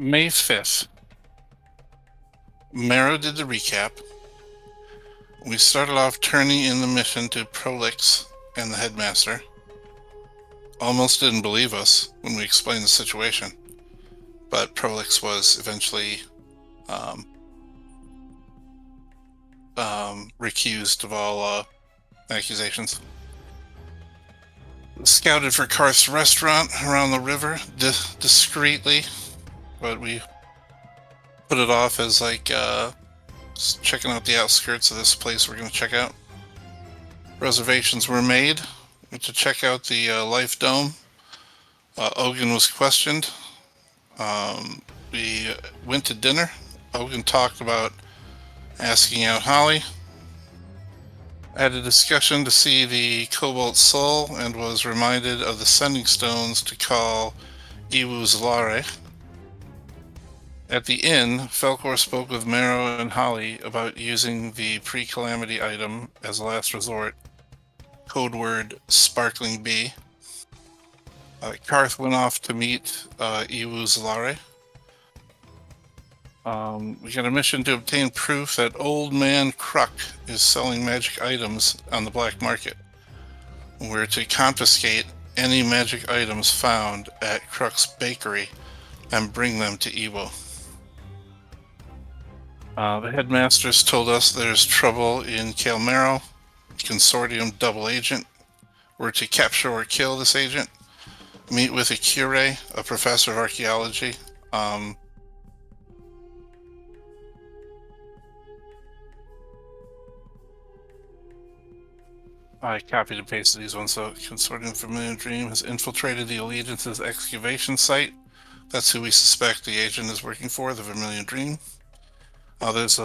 May 5th, Mero did the recap. We started off turning in the mission to Prolix and the headmaster. Almost didn't believe us when we explained the situation, but Prolix was eventually recused of all accusations. Scouted for Karth's restaurant around the river discreetly, but we put it off as like checking out the outskirts of this place we're going to check out. Reservations were made to check out the Life Dome. Ogun was questioned. We went to dinner. Ogun talked about asking out Holly. I had a discussion to see the Cobalt Soul and was reminded of the sending stones to call Iwu's Lare. At the inn, Felkor spoke with Mero and Holly about using the pre-calamity item as a last resort, code word Sparkling Bee. Karth went off to meet Iwu's Lare. We got a mission to obtain proof that Old Man Kruk is selling magic items on the black market. We're to confiscate any magic items found at Kruk's bakery and bring them to Iwo. The headmasters told us there's trouble in Kael'Mero, Consortium double agent. We're to capture or kill this agent, meet with a cure, a professor of archaeology. I copied and pasted these ones. So, Consortium Vermilion Dream has infiltrated the Allegiance's excavation site. That's who we suspect the agent is working for, the Vermilion Dream. There's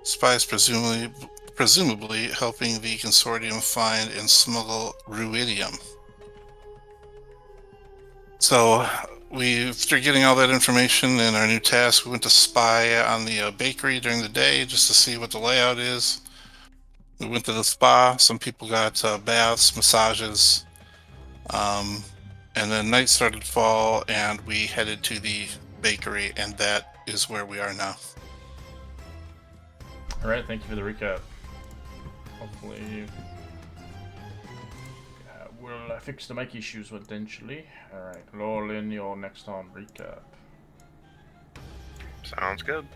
spies presumably helping the Consortium find and smuggle ruidium. So, after getting all that information in our new task, we went to spy on the bakery during the day just to see what the layout is. We went to the spa. Some people got baths, massages, and then night started to fall, and we headed to the bakery, and that is where we are now. All right, thank you for the recap. Hopefully, we'll fix the mic issues eventually. All right, Lorlin, you're next on recap. Sounds good.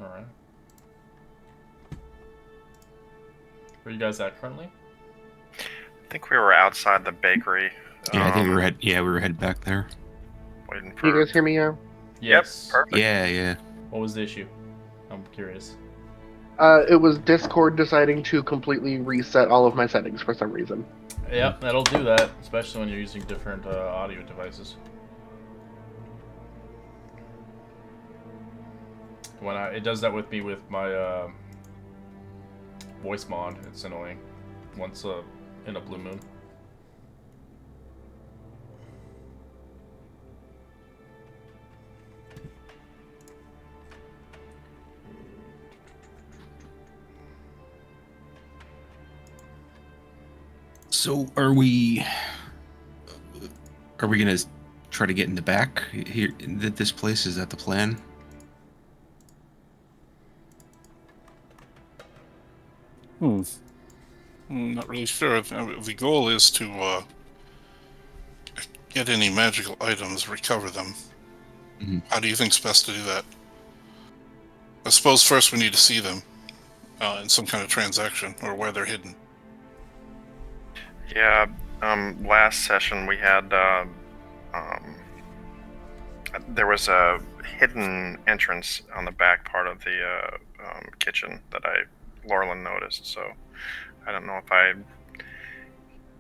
All right. Where are you guys at currently? I think we were outside the bakery. Yeah, I think we were headed back there. Waiting Can for. you guys hear me now? Yes. Yep, perfect. Yeah. What was the issue? I'm curious. It was Discord deciding to completely reset all of my settings for some reason. Yep, that'll do that, especially when you're using different audio devices. It does that with me with my voice mod, it's annoying. Once in a blue moon. So are we gonna try to get in the back here at this place? Is that the plan? I'm not really sure. The goal is to get any magical items, recover them. Mm-hmm. How do you think's best to do that? I suppose first we need to see them in some kind of transaction or where they're hidden. Yeah, last session we had, there was a hidden entrance on the back part of the kitchen that Lorlin noticed, so I don't know if I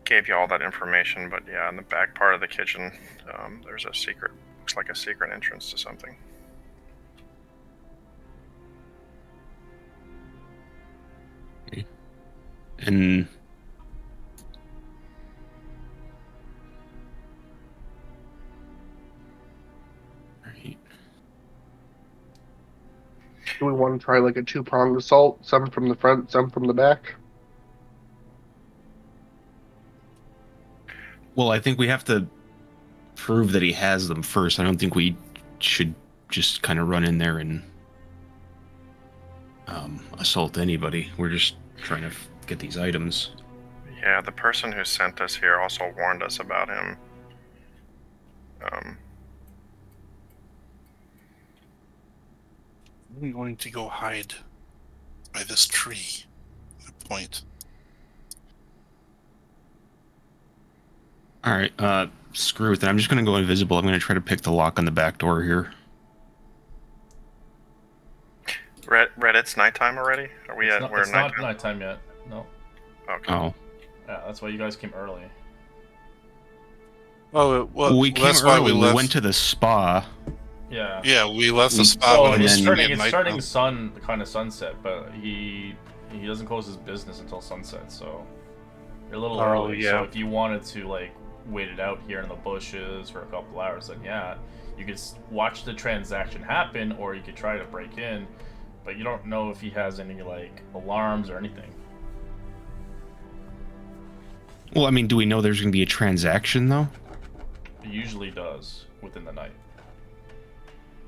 gave you all that information, but yeah, in the back part of the kitchen, there's a secret looks like a secret entrance to something. And right. Do we want to try like a two-pronged assault? Some from the front, some from the back? Well, I think we have to prove that he has them first. I don't think we should just kind of run in there and assault anybody. We're just trying to get these items. Yeah, the person who sent us here also warned us about him. I'm going to go hide by this tree. Point. All right, screw with it. I'm just gonna go invisible. I'm gonna try to pick the lock on the back door here. Red, it's nighttime already? Are we at? We're It's not nighttime. nighttime yet. No. Okay. Oh, Yeah, that's why you guys came early. Oh, well, we came that's why early. we We left. went to the spa. Yeah. Yeah, we left the We- spot So when it and was it's then- turning at starting night. sun kind of sunset, but he doesn't close his business until sunset, so you're a little Oh, early. yeah. So if you wanted to like wait it out here in the bushes for a couple hours, then yeah, you could watch the transaction happen, or you could try to break in, but you don't know if he has any like alarms or anything. Well, I mean, do we know there's gonna be a transaction though He usually does within the night.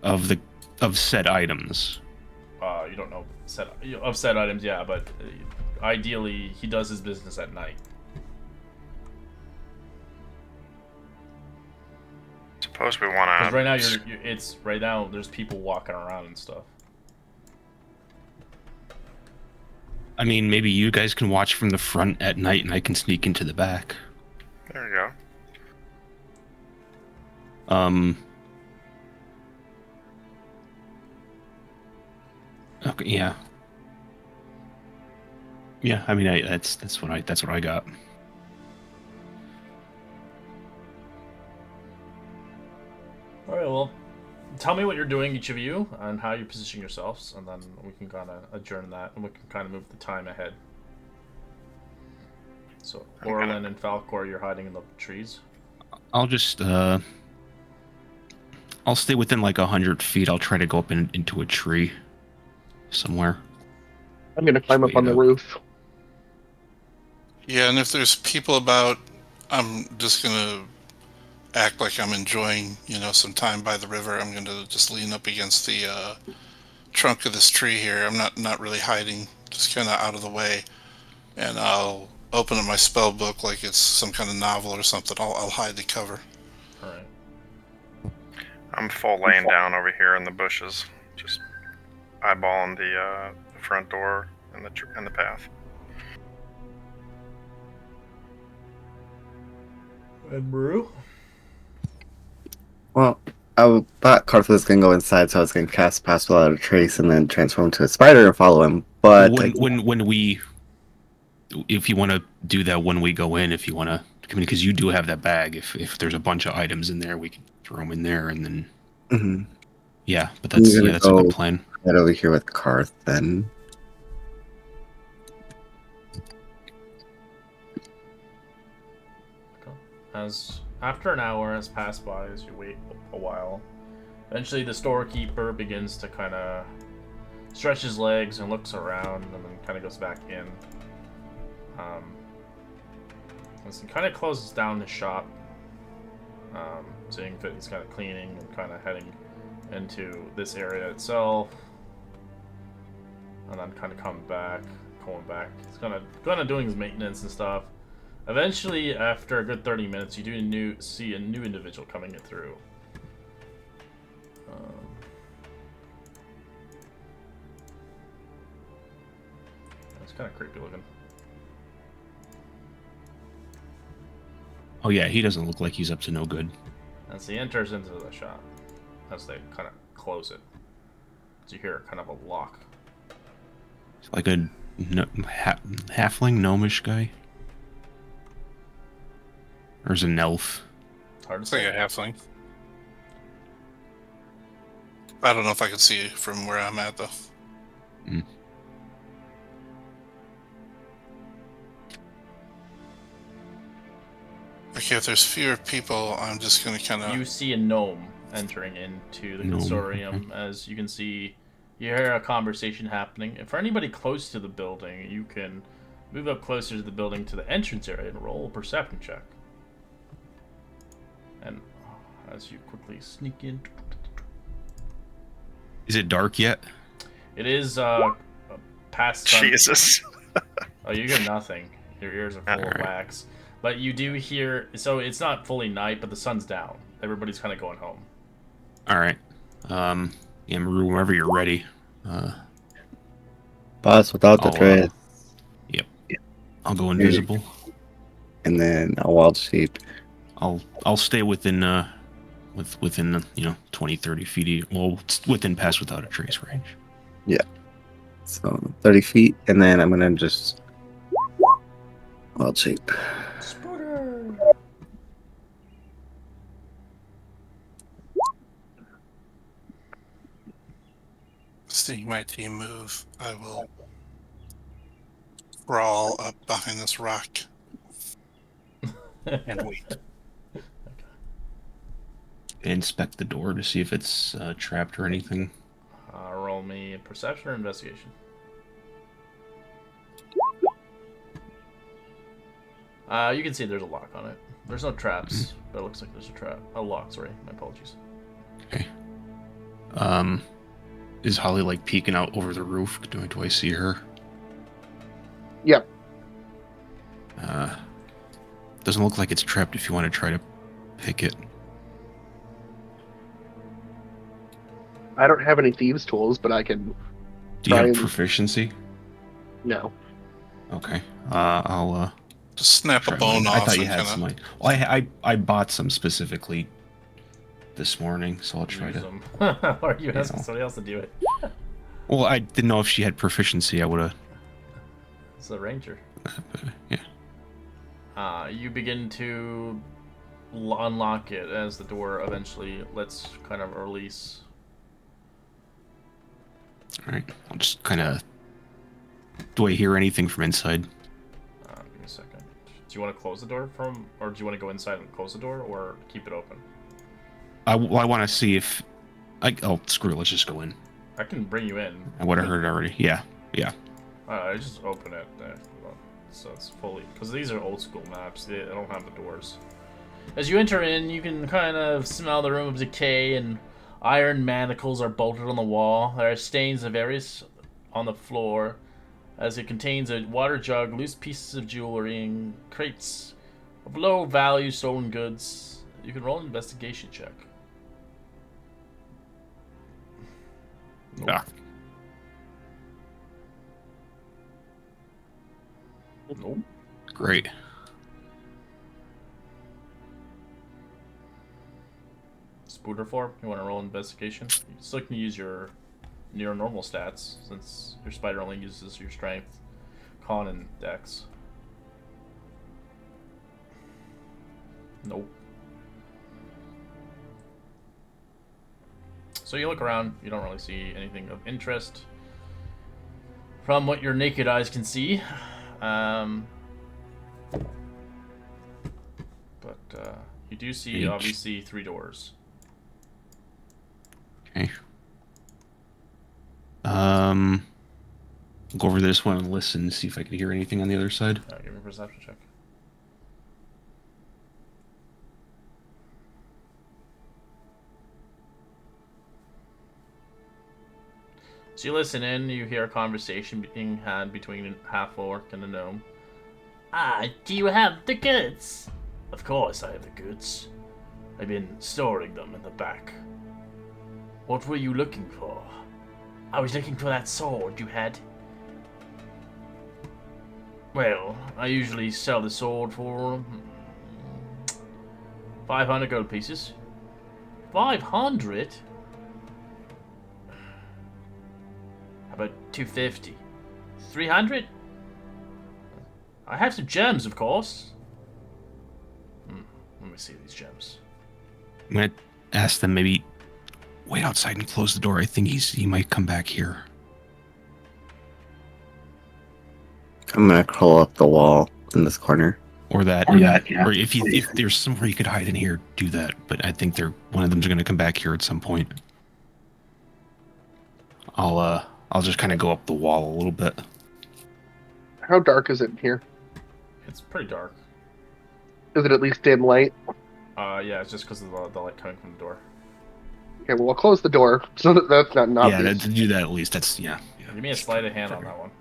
of said items? You don't know of said items, yeah, but ideally he does his business at night. Suppose we want Because to. right now right now there's people walking around and stuff. I mean, maybe you guys can watch from the front at night, and I can sneak into the back. There you go. Okay, yeah. Yeah, I mean, that's what I got. All right, well, tell me what you're doing, each of you, and how you position yourselves, and then we can kind of adjourn that, and we can kind of move the time ahead. So, Orlin and Falcor, you're hiding in the trees. I'll just I'll stay within like 100 feet. I'll try to go up into a tree somewhere. I'm gonna climb up Wait on the up. roof. Yeah, and if there's people about, I'm just gonna act like I'm enjoying, some time by the river. I'm gonna just lean up against the trunk of this tree here. I'm not really hiding, just kind of out of the way, and I'll open up my spell book like it's some kind of novel or something. I'll hide the cover. All right. I'm full laying down over here in the bushes, just eyeballing the front door and the path. And Maru? Well, thought Carth was gonna go inside, so I was gonna cast Pass Without a Trace and then transform to a spider and follow him. But when we, if you want to do that when we go in, if you want to, because you do have that bag. If there's a bunch of items in there, we can throw them in there, and then Mhm. yeah. But I'm that's gonna a good plan. Head over here with Carth then. As after an hour has passed by, as you wait a while, eventually the storekeeper begins to kind of stretch his legs and looks around, and then kind of goes back in. As he kind of closes down his shop, seeing that he's kind of cleaning and kind of heading into this area itself, and then kind of going back. He's kind of doing his maintenance and stuff. Eventually, after a good 30 minutes, you do see a new individual coming through. It's kind of creepy looking. Oh yeah, he doesn't look like he's up to no good. As he enters into the shop, as they kind of close it, as you hear kind of a lock. Like a halfling gnomish guy, or is it an elf? It's hard to It's like say. a halfling. I don't know if I can see from where I'm at, though. Mm. Okay, if there's fewer people, I'm just going to kind of... You see a gnome entering into the Gnome, consortium. As you can see, you hear a conversation happening. And for anybody close to the building, you can move up closer to the building to the entrance area and roll a perception check. And as you quickly sneak in, Is it dark yet? it is past sun. Jesus. Oh, you get nothing. Your ears are full of Alright. wax. But you do hear. So it's not fully night, but the sun's down. Everybody's kind of going home. All right. Yeah, Maru, whenever you're ready. Boss without the I'll, trace. Yep. I'll go invisible. And then a wild shape. I'll stay within within 20, 30 feet. Well, it's within pass without a trace range. Yeah. So 30 feet, and then I'm gonna just wild shape. Spooter. Seeing my team move, I will crawl up behind this rock and wait. Inspect the door to see if it's trapped or anything. Roll me perception or investigation. You can see there's a lock on it. There's no traps, but it looks like there's a trap. A lock, sorry. My apologies. Okay. Is Holly like peeking out over the roof? Do I see her? Yep. Doesn't look like it's trapped if you want to try to pick it. I don't have any thieves' tools, but I can. Do you have Brian- proficiency? No. Okay. I'll Just snap a try bone mine. off I thought you and had kind some. of... Well, I bought some specifically this morning, so I'll try Use to. them. Or you asking know. somebody else to do it? Well, I didn't know if she had proficiency. I would have. It's the ranger. Yeah. You begin to unlock it as the door eventually lets kind of release. All right. I'll just kind of. Do I hear anything from inside? Give me a second. Do you want to close the door or do you want to go inside and close the door, or keep it open? I want to see if. Oh, screw it. Let's just go in. I can bring you in. I would have heard it already. Yeah. I just open it there, so it's fully, because these are old school maps. They don't have the doors. As you enter in, you can kind of smell the room of decay, and iron manacles are bolted on the wall. There are stains of various on the floor, as it contains a water jug, loose pieces of jewelry, and crates of low-value stolen goods. You can roll an investigation check. Nope. Ah. Nope. Great. Spooter form. You want to roll investigation? You still can use your near normal stats, since your spider only uses your strength, con, and dex. Nope. So you look around, you don't really see anything of interest from what your naked eyes can see. But you do see, obviously, 3 doors. Okay. Go over this one and listen, see if I can hear anything on the other side. Give me a perception check. So you listen in, you hear a conversation being had between a half-orc and a gnome. Do you have the goods? Of course I have the goods. I've been storing them in the back. What were you looking for? I was looking for that sword you had. Well, I usually sell the sword for 500 gold pieces. 500? How about 250? 300? I have some gems, of course. Let me see these gems. I'm gonna ask them maybe wait outside and close the door. I think he might come back here. I'm gonna crawl up the wall in this corner. Or that, yeah. Or if there's somewhere you could hide in here, do that. But I think one of them's going to come back here at some point. I'll just kind of go up the wall a little bit. How dark is it in here? It's pretty dark. Is it at least dim light? Yeah, it's just because of the light coming from the door. Okay, well, I'll close the door so that that's not Yeah, obvious. to do that at least. That's yeah. Give me a sleight of hand on that one.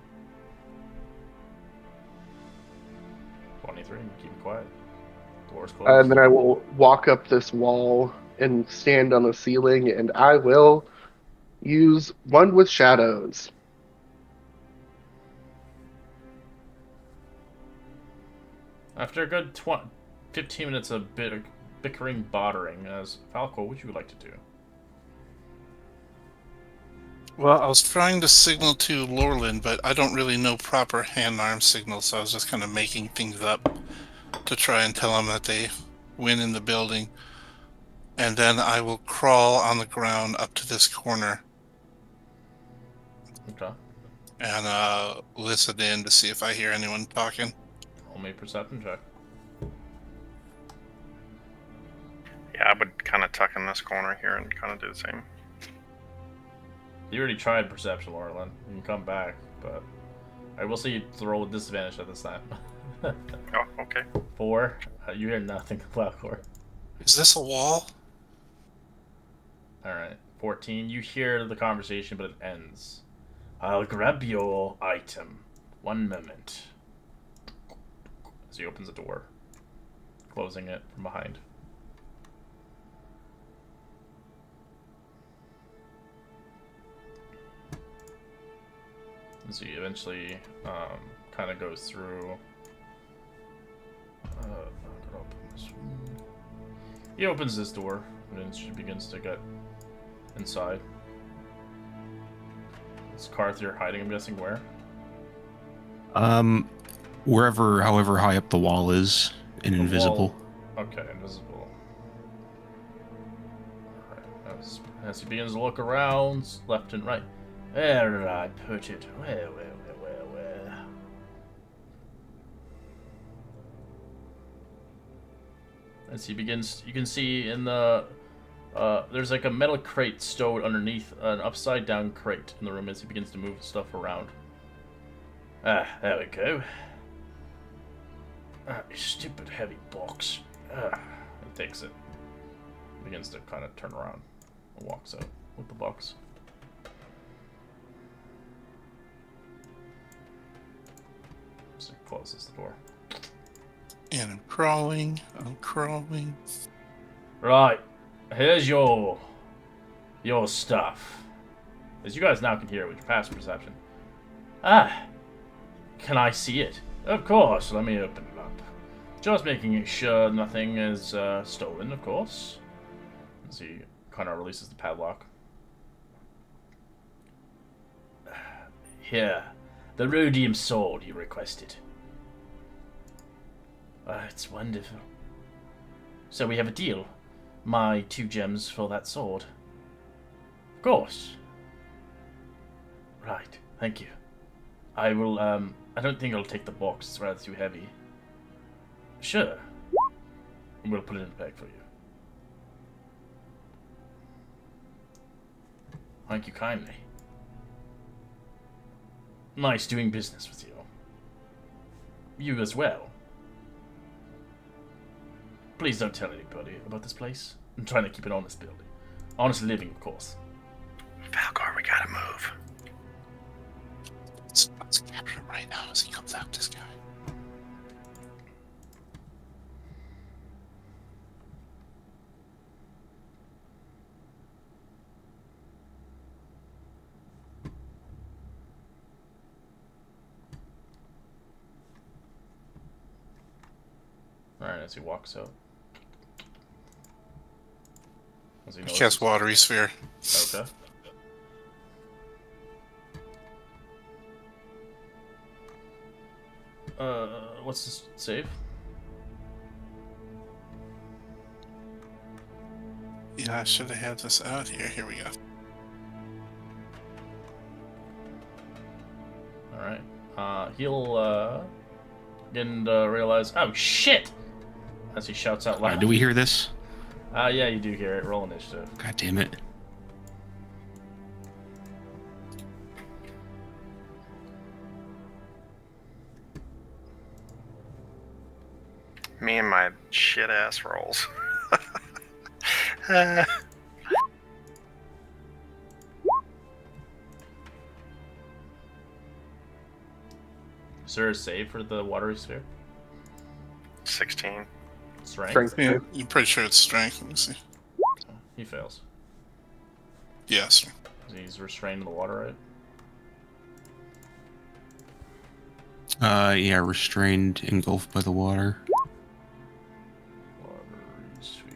23. Keep it quiet. Door's closed. And then I will walk up this wall and stand on the ceiling, and I will use one with shadows. After a good 15 minutes of bickering, bothering, as Falco, what would you like to do? Well, I was trying to signal to Lorland, but I don't really know proper hand-arm signals, so I was just kind of making things up to try and tell them that they win in the building. And then I will crawl on the ground up to this corner Okay. and listen in to see if I hear anyone talking. Roll me a perception check. Yeah, I would kind of tuck in this corner here and kind of do the same. You already tried perception, Laurelin. You can come back, but I will see you roll with disadvantage at this time. Oh, okay. 4. You hear nothing, Falcor. Is this a wall? Alright. 14. You hear the conversation, but it ends. I'll grab your item. 1 moment. As he opens the door, closing it from behind. So he eventually kind of goes through. He opens this door and she begins to get inside. Is Carthier hiding? I'm guessing where? Wherever, however high up the wall is, and The invisible. wall. Okay, invisible. Alright, as he begins to look around, left and right. Where did I put it? Where? As he begins, you can see in the, there's like a metal crate stowed underneath an upside down crate in the room as he begins to move stuff around. Ah, there we go. Ah, stupid heavy box. Ah, he takes it. Begins to kind of turn around and walks out with the box. So he closes the door. And I'm crawling. Right, here's your stuff. As you guys now can hear with your passive perception. Ah, can I see it? Of course, let me open it up. Just making sure nothing is stolen, of course. As he kind of releases the padlock. Here, the rhodium sword you requested. It's wonderful. So we have a deal. My 2 gems for that sword. Of course. Right, thank you. I will, I don't think I'll take the box, it's rather too heavy. Sure. We'll put it in the bag for you. Thank you kindly. Nice doing business with you. You as well. Please don't tell anybody about this place. I'm trying to keep an honest building. Honest living, of course. Falcor, we gotta move. Let's capture him right now as he comes out, this guy. Alright, as he walks out. As he Cast Watery Sphere. Okay. What's this save? Yeah, I should have had this out here. Here we go. Alright. He'll didn't realize. Oh shit! As he shouts out loud. Do we hear this? Yeah, you do hear it. Roll initiative. God damn it. Me and my shit ass rolls. Is there a save for the watery sphere? 16. Strength? Strength. Yeah, you're pretty sure it's strength. Let me see. He fails. Yes. He's restrained in the water, right? Yeah, restrained, engulfed by the water. Watery sphere.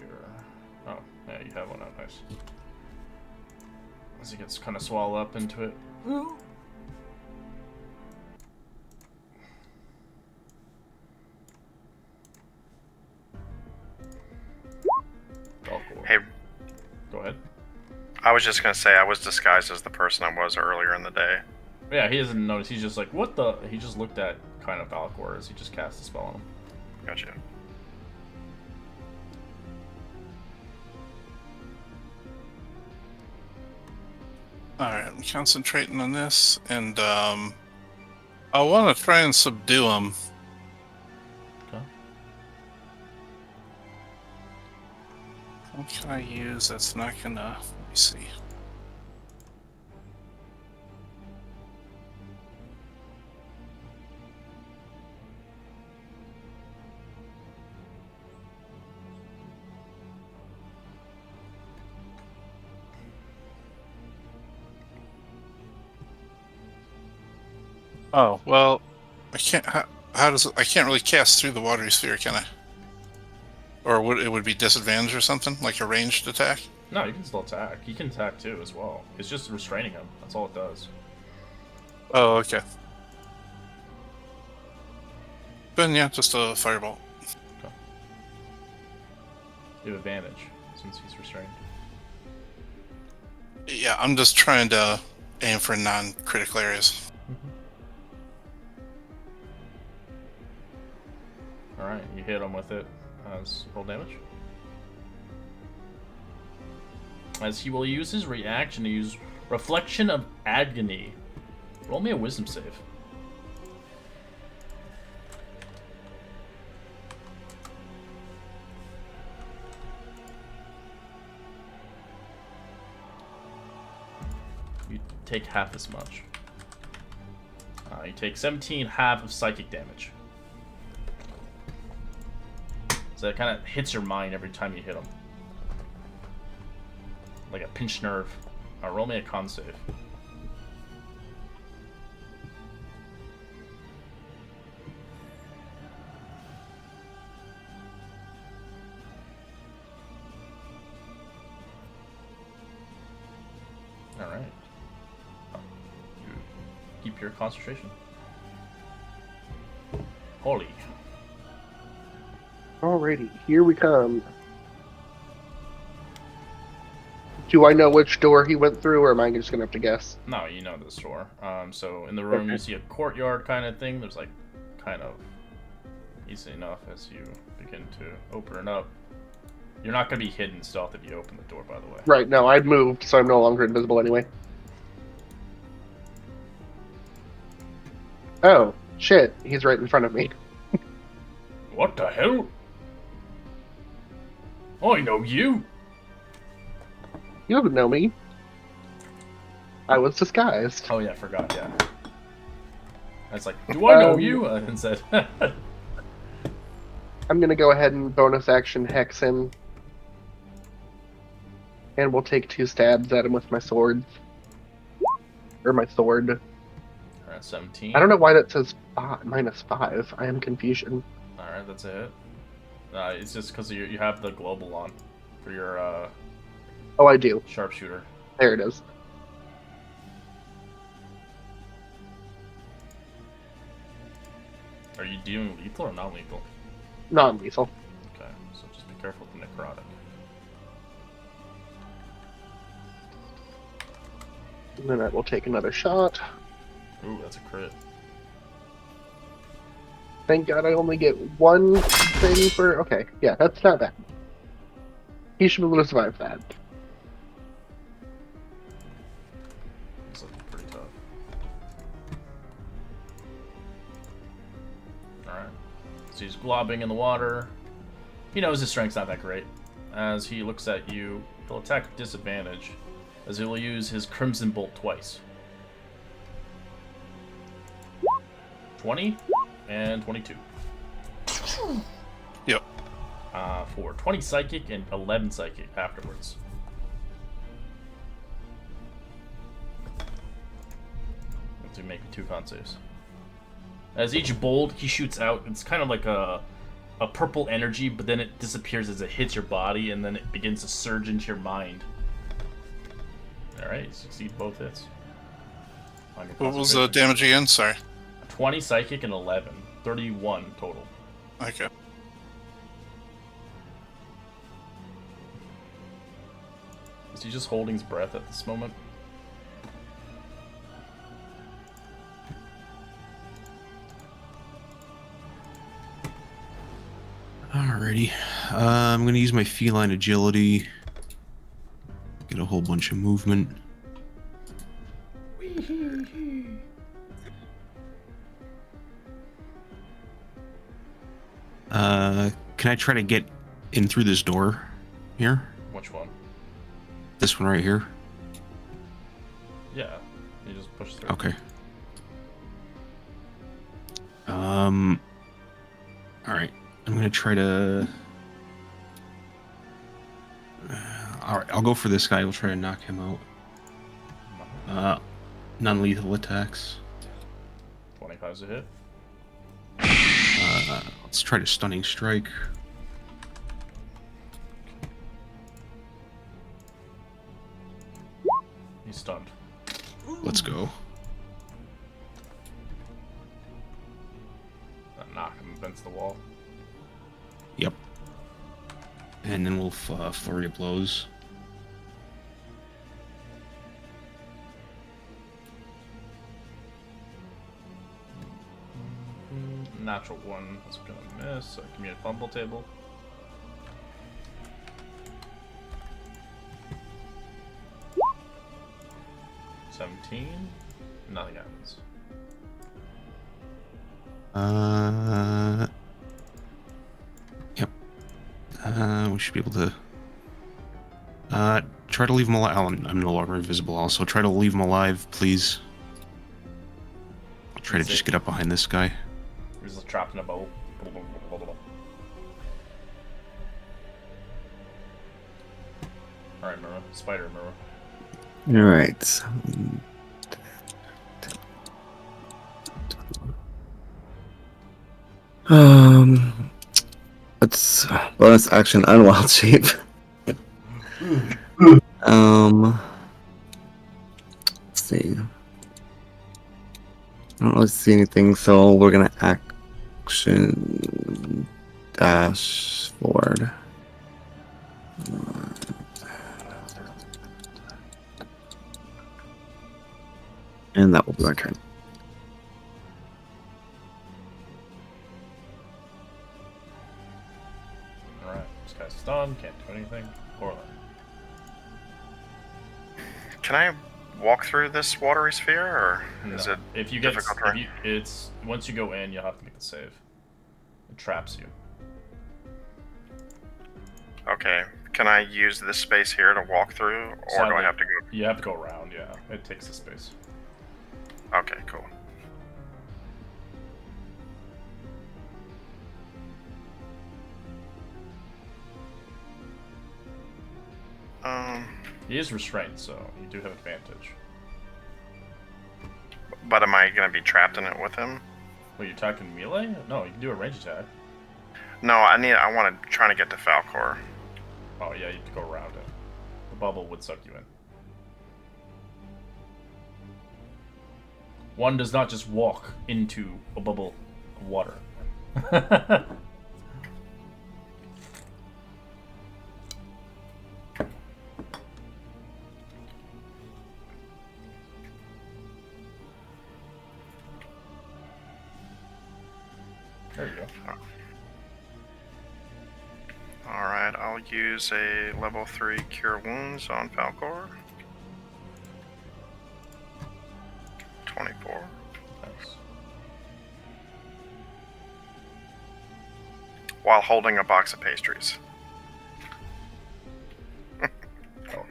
Oh, yeah, you have one out. Nice. As he gets kind of swallowed up into it. Hey, Go ahead. I was just gonna say I was disguised as the person I was earlier in the day. Yeah, he doesn't notice. He's just like, what the? He just looked at kind of Valcor as he just cast a spell on him. Gotcha. Alright, I'm concentrating on this, and I want to try and subdue him. Okay. What can I use that's not gonna... Let me see. Oh, well, I can't... How does it... I can't really cast through the watery sphere, can I? Or would it would be disadvantage or something? Like a ranged attack? No, you can still attack. He can attack too as well. It's just restraining him. That's all it does. Oh, okay. Then yeah, just a fireball. Okay. You have advantage since he's restrained. Yeah, I'm just trying to aim for non-critical areas. Alright, you hit him with it as roll damage. As he will use his reaction to use Reflection of Agony. Roll me a wisdom save. You take half as much. You take 17 half of psychic damage. So it kind of hits your mind every time you hit him. Like a pinched nerve. Roll me a con save. Alright. You keep your concentration. Holy. Alrighty, here we come. Do I know which door he went through, or am I just gonna have to guess? No, you know this door. So in the room you see a courtyard kind of thing. There's like kind of easy enough as you begin to open it up. You're not going to be hidden stealth if you open the door, by the way. Right, no, I'd moved, so I'm no longer invisible anyway. Oh, shit, he's right in front of me. What the hell? I know you. You don't know me. I was disguised. Oh yeah, I forgot, yeah. I was like, do I know you? And said, I'm gonna go ahead and bonus action hex him. And we'll take 2 stabs at him with my sword. Or my sword. Alright, 17. I don't know why that says -5. I am confusion. Alright, that's a hit. It's just because you have the global on for your Oh, I do. sharpshooter. There it is. Are you dealing lethal or non-lethal? Non-lethal. Okay, so just be careful with the necrotic. And then I will take another shot. Ooh, that's a crit. Thank God I only get one thing for. Okay, yeah, that's not bad. He should be able to survive that. It's looking pretty tough. Alright. So he's globbing in the water. He knows his strength's not that great. As he looks at you, he'll attack with disadvantage, as he will use his Crimson Bolt twice. 20 and 22. Yep. For 20 psychic and 11 psychic afterwards. Have to make 2 con saves. As each bolt he shoots out, it's kind of like a purple energy, but then it disappears as it hits your body, and then it begins to surge into your mind. Alright, you succeed both hits. On your What was the concentration. damage again? Sorry. 20 psychic and 11. 31 total. Okay. Is he just holding his breath at this moment? Alrighty. I'm going to use my feline agility. Get a whole bunch of movement. Can I try to get in through this door here? Which one? This one right here? Yeah. You just push through. Okay. Alright. I'm gonna try to... Alright, I'll go for this guy. We'll try to knock him out. Non-lethal attacks. 25's a hit. Let's try to stunning strike. He's stunned. Let's go. Knock him against the wall. Yep. And then we'll flurry of blows. Natural 1. That's gonna miss. So give me a fumble table. $17. Nothing happens. Yep. We should be able to try to leave him alive. I'm no longer invisible. Also, try to leave him alive, please. I'll try to just get up behind this guy. He's just trapped in a bowl. Alright, Mura. Spider Mura. Alright. Let's bonus action unwild shape. Let's see. I don't really see anything, so we're gonna action dash forward. And that will be my turn. Alright, this guy's stunned, can't do anything. Orlin. Can I walk through this watery sphere, or is No. it If you get difficult? it's once you go in, you'll have to make the save. It traps you. Okay. Can I use this space here to walk through, or do I Sadly, have to go? You have to go around, yeah. It takes the space. Okay, cool. He is restrained, so you do have advantage. But am I gonna be trapped in it with him? Wait, you attacking melee? No, you can do a range attack. No, I want to try to get to Falcor. Oh yeah, you have to go around it. The bubble would suck you in. One does not just walk into a bubble of water. There you go. Alright, I'll use a level 3 Cure Wounds on Falcor. 24. Nice. While holding a box of pastries. Oh, cool.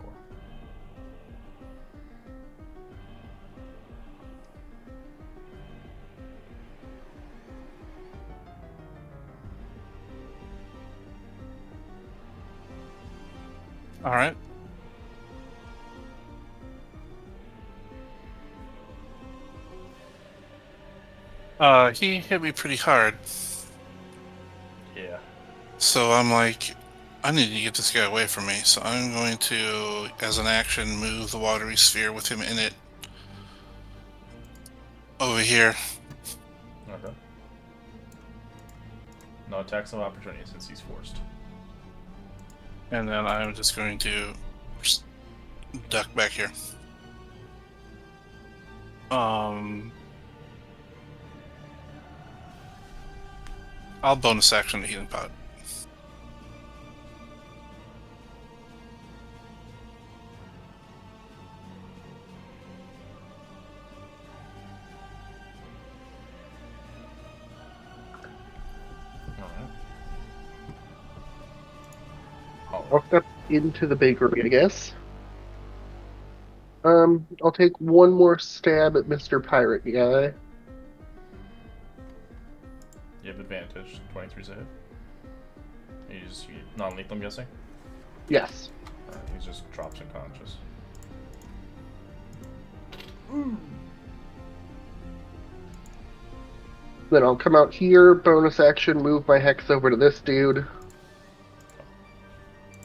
All right. He hit me pretty hard, Yeah. so I'm like, I need to get this guy away from me. So I'm going to, as an action, move the watery sphere with him in it over here. Okay. No attacks of opportunity since he's forced. And then I'm just going to duck back here. I'll bonus action the healing pot. Alright. I'll step into the bakery, I guess. I'll take one more stab at Mr. Pirate Guy. You have advantage. 23's a hit. He's non-lethal, I'm guessing? Yes. Alright, he just drops unconscious. Then I'll come out here, bonus action, move my hex over to this dude.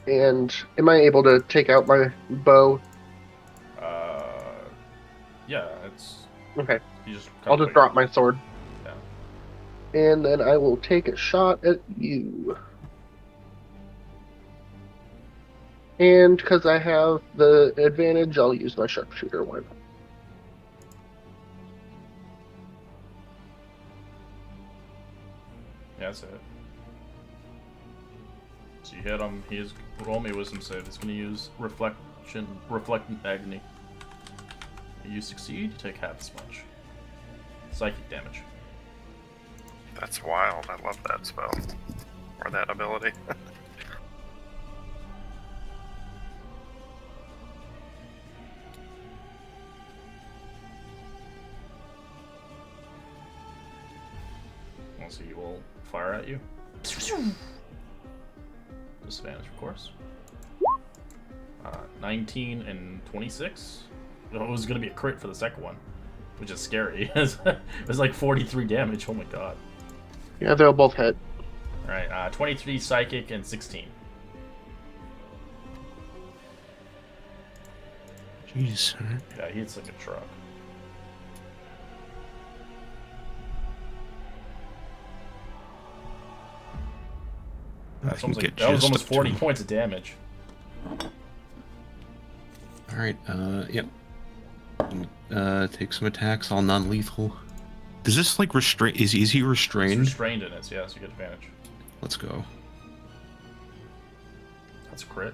And am I able to take out my bow? Yeah, it's... Okay. You just I'll just drop my sword. Yeah. And then I will take a shot at you. And because I have the advantage, I'll use my sharpshooter one. Yeah, that's it. So you hit him. He is roll me a wisdom save. He's going to use reflectant agony. You succeed. You take half as much psychic damage. That's wild. I love that spell. Or that ability. So he will fire at you. Disadvantage, of course. 19 and 26. It was going to be a crit for the second one, which is scary. It was like 43 damage. Oh my god. Yeah, they'll both hit. Alright, 23 psychic and 16. Jeez. Yeah, he hits like a truck. I can get That was just almost up to 40 him. points of damage. All right. Yep. Take some attacks, all non-lethal. Does this like restrain? Is he It's restrained? restrained in it, so yeah, so you get advantage. Let's go. That's a crit.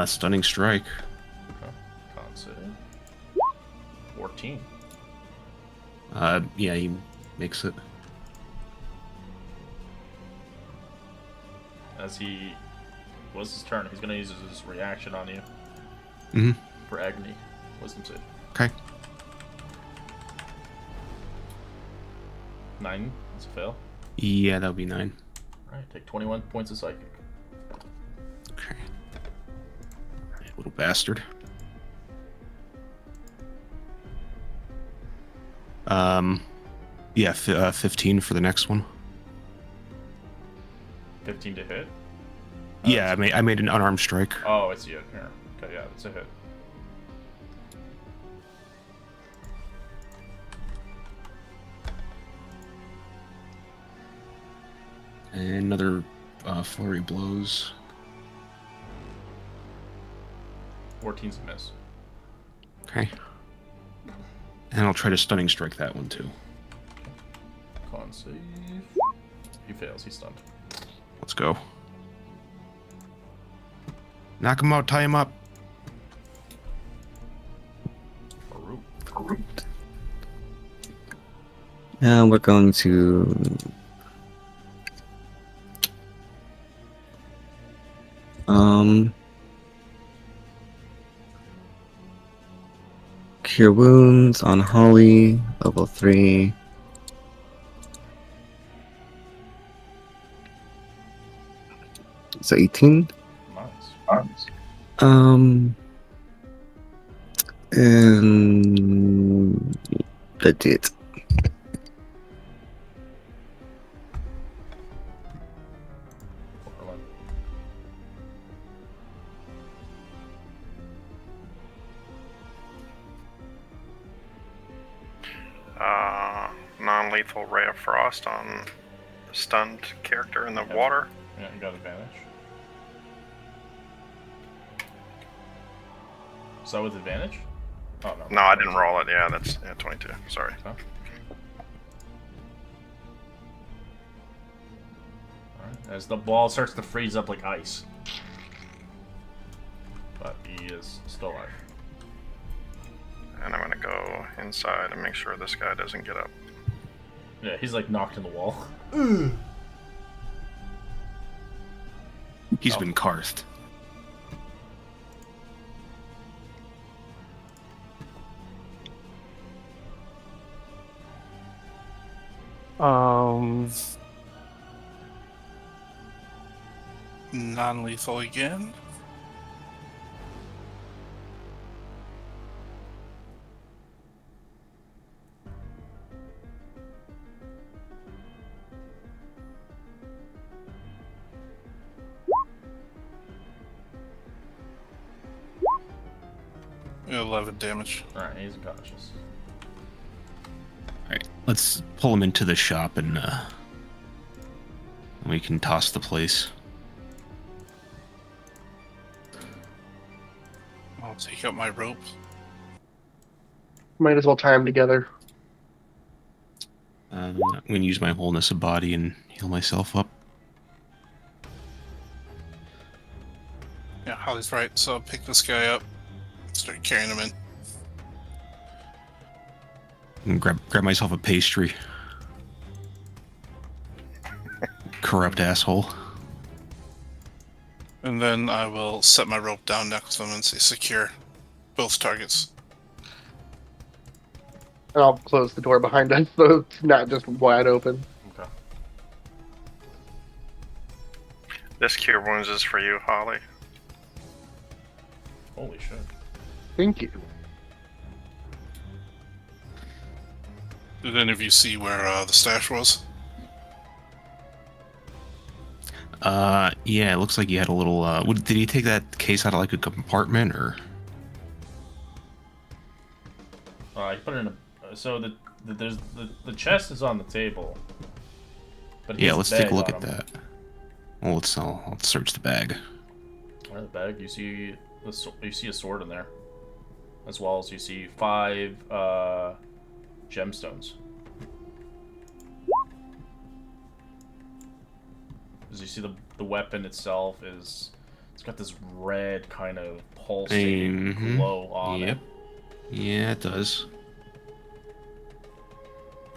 Stunning strike. Okay. Con save. 14. Yeah, he makes it. As he was his turn, he's gonna use his reaction on you. Mm-hmm. For agony. Wisdom save. Okay. 9. That's a fail. Yeah, that'll be 9. Alright, take 21 points of psychic. Okay. Little bastard. Yeah, 15 for the next one. 15 to hit. Yeah, I made an unarmed strike. Oh, I see it here. Okay, yeah, that's a hit. And another flurry blows. 14's a miss. Okay. And I'll try to stunning strike that one too. Con save. He fails. He's stunned. Let's go. Knock him out. Tie him up. Farouk. And we're going to cure wounds on Holly, level 3. So 18. Nice. And that's it. Orlin. Non-lethal ray of frost on the stunned character in the water. Yeah, you got advantage. Is that with advantage? Oh, no. No, I didn't roll it. Yeah, that's 22. Sorry. Okay. Alright, as the ball starts to freeze up like ice. But he is still alive. And I'm gonna go inside and make sure this guy doesn't get up. Yeah, he's like knocked in the wall. He's Oh. been carthed. Non-lethal again. Yeah, 11 damage. Alright, he's unconscious. All right, let's pull him into the shop and we can toss the place. I'll take out my rope. Might as well tie them together. I'm going to use my wholeness of body and heal myself up. Yeah, Holly's right. So I'll pick this guy up, start carrying him in. And grab myself a pastry. Corrupt asshole. And then I will set my rope down next to him and say secure both targets. And I'll close the door behind us so it's not just wide open. Okay. This cure wounds is for you, Holly. Holy shit. Thank you. Did any of you see where the stash was? Yeah, it looks like you had a little, did he take that case out of like a compartment or? You put it in a. So the chest is on the table. But it Yeah, has let's bag take a look on at him. that. Well, I'll search the bag. In the bag, you see you see a sword in there, as well as you see 5 gemstones. As you see the weapon itself it's got this red kind of pulsating Mhm. glow on Yep. it. Yeah, it does.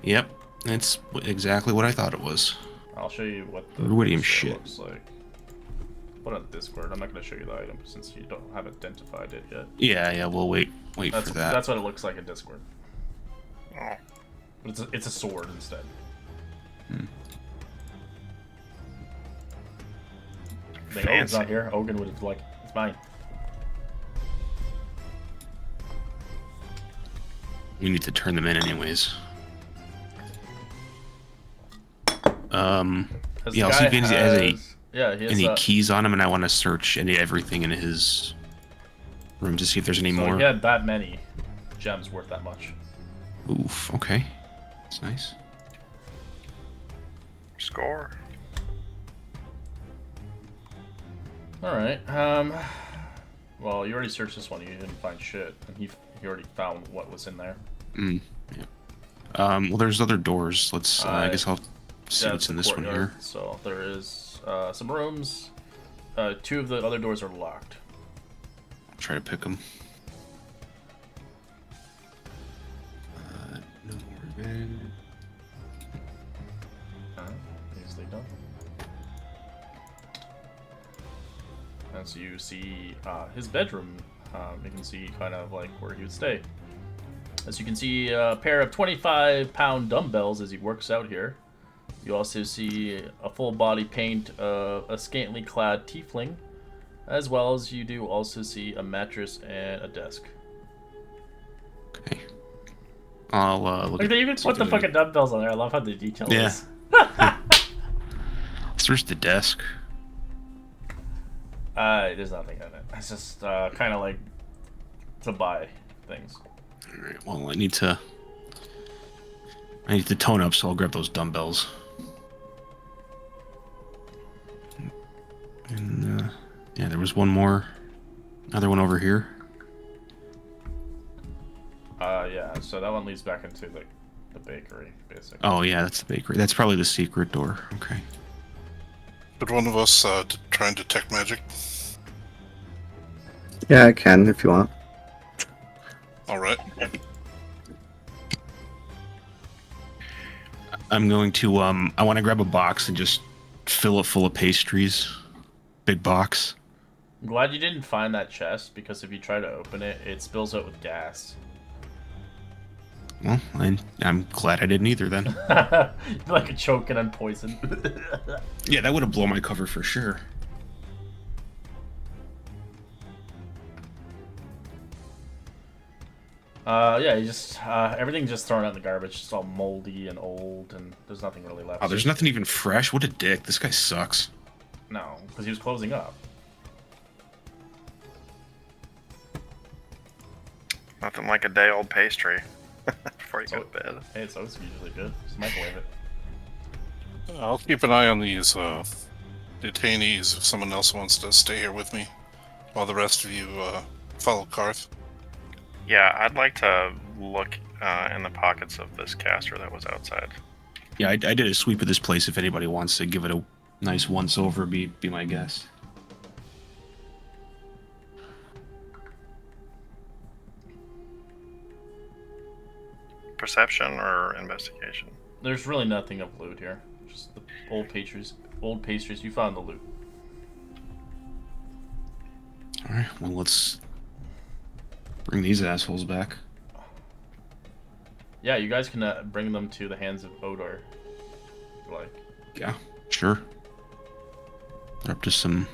Yep, it's exactly what I thought it was. I'll show you what the Ruidium sword shit. looks like. Put it on Discord. I'm not going to show you the item since you don't have identified it yet. Yeah, we'll wait That's for that. that's what it looks like in Discord. Oh, But it's a sword instead. Like, oh, it's not here. Ogun would have like, it's mine. We need to turn them in anyways. This Yeah, I'll see guy if he has he has any keys on him, and I want to search everything in his room to see if there's any so more. he had that many gems worth that much. Oof, okay. That's nice. score. Alright, well, you already searched this one, you didn't find shit, and he already found what was in there. Yeah. Well, there's other doors. Let's. I guess I'll see Yeah, what's it's in the this one courtyard. here. So there is some rooms. 2 of the other doors are locked. Try to pick them. No more bed. Easily done. And so you see his bedroom. You can see kind of like where he would stay. As you can see, a pair of 25-pound dumbbells as he works out here. You also see a full body paint of a scantily clad tiefling, as well as you do also see a mattress and a desk. Okay. I'll look. Like they even put the fucking dumbbells on there. I love how the detail Yeah. is. Search the desk. There's nothing in it. It's just kind of like to buy things. All right. Well, I need to tone up, so I'll grab those dumbbells. And yeah, there was one more, another one over here. Yeah. So that one leads back into the bakery, basically. Oh yeah, that's the bakery. That's probably the secret door. Okay. Could one of us try and detect magic? Yeah, I can if you want. All right. I'm going to I want to grab a box and just fill it full of pastries. Big box. I'm glad you didn't find that chest because if you try to open it, it spills out with gas. Well, I'm glad I didn't either then. You'd be like a choking on poison. Yeah, that would have blown my cover for sure. Yeah, you just everything's just thrown out in the garbage. It's all moldy and old, and there's nothing really left. Oh, there's nothing even fresh. What a dick. This guy sucks. No, because he was closing up. Nothing like a day old pastry before you go to bed. Hey, it's always usually good. Just microwave it. I'll keep an eye on these detainees if someone else wants to stay here with me, while the rest of you follow Karth. Yeah, I'd like to look in the pockets of this caster that was outside. Yeah, I did a sweep of this place. If anybody wants to give it a nice once over, be my guest. Perception or investigation? There's really nothing of loot here. Just the old pastries. Old pastries. You found the loot. All right. Well, let's bring these assholes back. Yeah, you guys can bring them to the hands of Odor. Like. Yeah, sure. They're up to some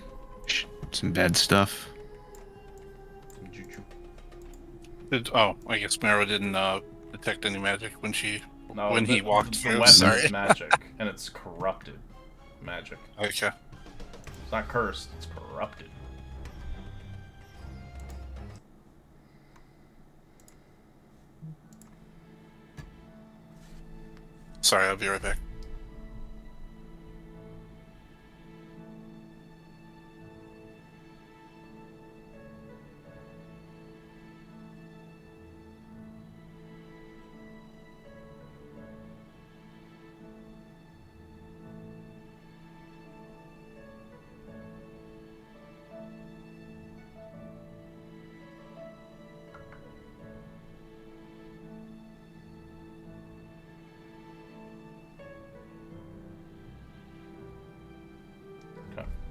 bad stuff. I guess Mara didn't detect any magic when No, he walked the through. weapon Sorry. is magic, and it's corrupted magic. Okay. It's not cursed, it's corrupted. Sorry, I'll be right back.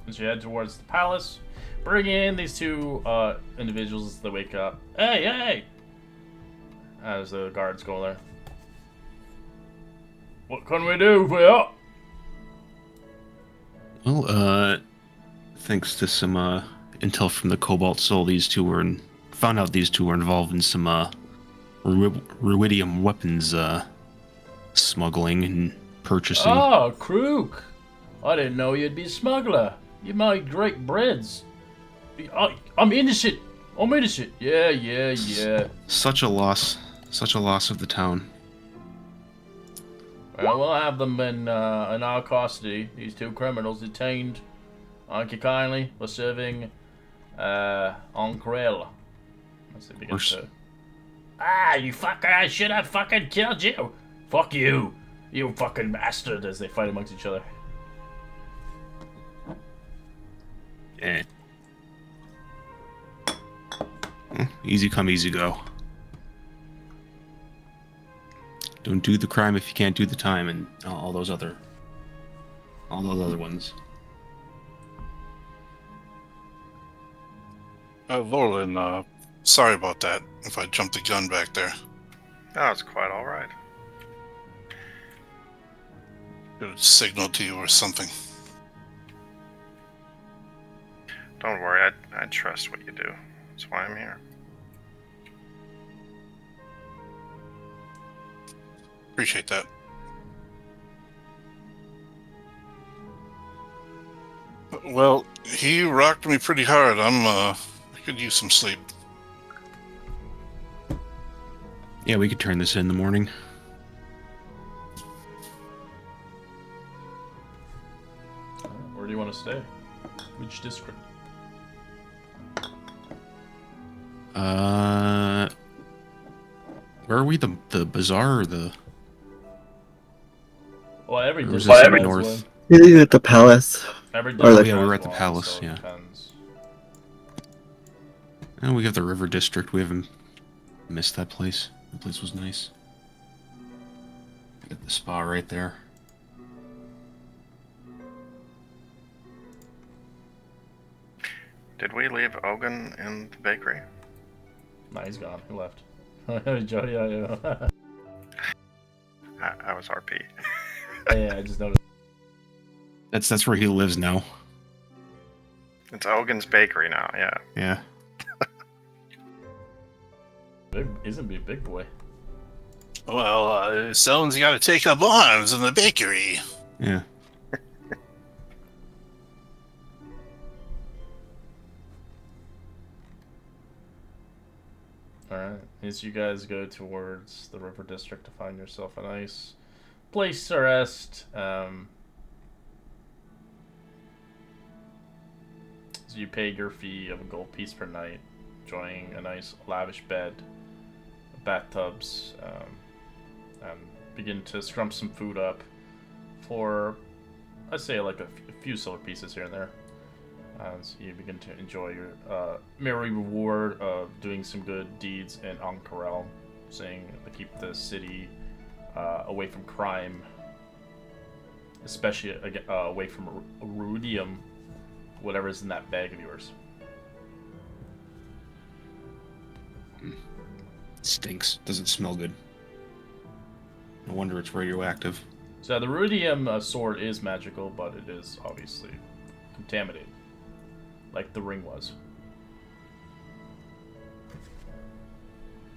As you head towards the palace, bring in these 2 individuals as they wake up. Hey, hey! As the guards go there. What can we do for you? Well, thanks to some intel from the Cobalt Soul, found out these two were involved in some ruidium weapons smuggling and purchasing. Oh, Krook! I didn't know you'd be a smuggler. You make great breads. I'm innocent. I'm innocent. Yeah. Such a loss of the town. Well, we'll have them in our custody. These 2 criminals detained. Thank you kindly for serving Onkrell. As they begin to... Ah, you fucker! I should have fucking killed you. Fuck you! You fucking bastard! As they fight amongst each other. Eh. Easy come, easy go. Don't do the crime if you can't do the time, and all those other ones. Lorlin, sorry about that. If I jumped the gun back there, No, it's quite all right. should have signaled to you or something. Don't worry, I trust what you do. That's why I'm here. Appreciate that. Well, he rocked me pretty hard. I could use some sleep. Yeah, we could turn this in the morning. Where do you want to stay? Which district? Where are we? The bazaar or the? Well, every Or was district this up has north? one. You're at the palace. Every Or district like- Yeah, we has were at the one, palace, so it yeah. depends. Oh, we have the river district. We haven't missed that place. The place was nice. Got the spa right there. Did we leave Ogun in the bakery? Nah, he's gone. He left. Jody, yeah. I was RP. Yeah, I just noticed. That's where he lives now. It's Ogun's bakery now. Yeah. Yeah. Isn't he a big boy? Well, someone's got to take up arms in the bakery. Yeah. Alright, as you guys go towards the river district to find yourself a nice place to rest, so you pay your fee of a gold piece per night, enjoying a nice lavish bed, bathtubs, and begin to scrump some food up for, I'd say, like a few silver pieces here and there. As you begin to enjoy your merry reward of doing some good deeds in Ankarel, saying to keep the city away from crime, especially away from rudium, whatever's in that bag of yours. Stinks. Doesn't smell good. No wonder it's radioactive. So the rudium sword is magical, but it is obviously contaminated, like the ring was.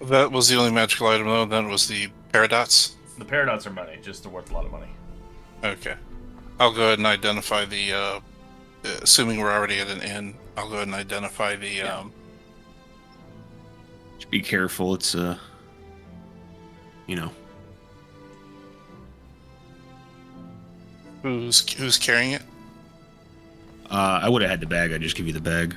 That was the only magical item, though. Then it was the paradots. The paradots are money, just they're worth a lot of money. Okay. I'll go ahead and identify the, assuming we're already at an inn, I'll go ahead and identify the, Yeah. Just be careful. It's who's carrying it. I would have had the bag. I'd just give you the bag.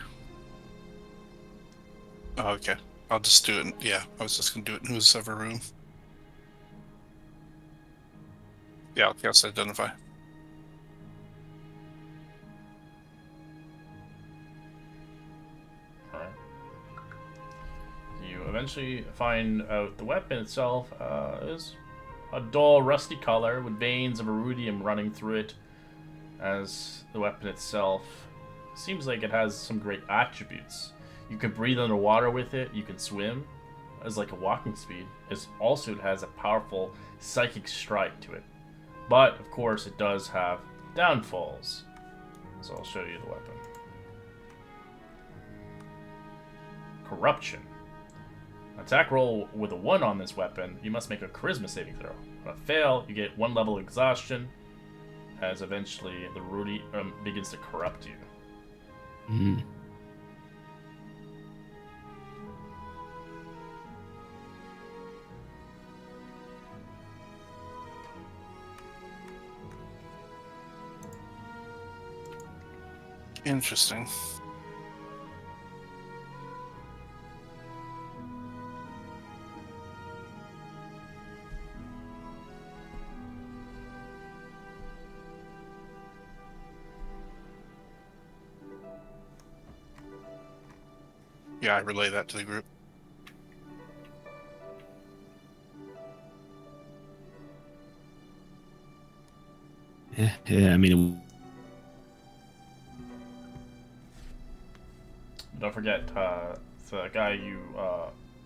Oh, okay. I'll just do it. Yeah, I was just gonna do it in whoever room. Yeah, I'll cast identify. Alright. You eventually find out the weapon itself is a dull, rusty color with veins of iridium running through it, as the weapon itself seems like it has some great attributes. You can breathe underwater with it, you can swim as like a walking speed. It also has a powerful psychic strike to it. But, of course, it does have downfalls. So I'll show you the weapon. Corruption. Attack roll with a 1 on this weapon, you must make a charisma saving throw. On a fail, you get 1 level exhaustion, as eventually the Rudy begins to corrupt you. Mm. Interesting. Yeah, I relay that to the group. Yeah, I mean, Don't forget, the guy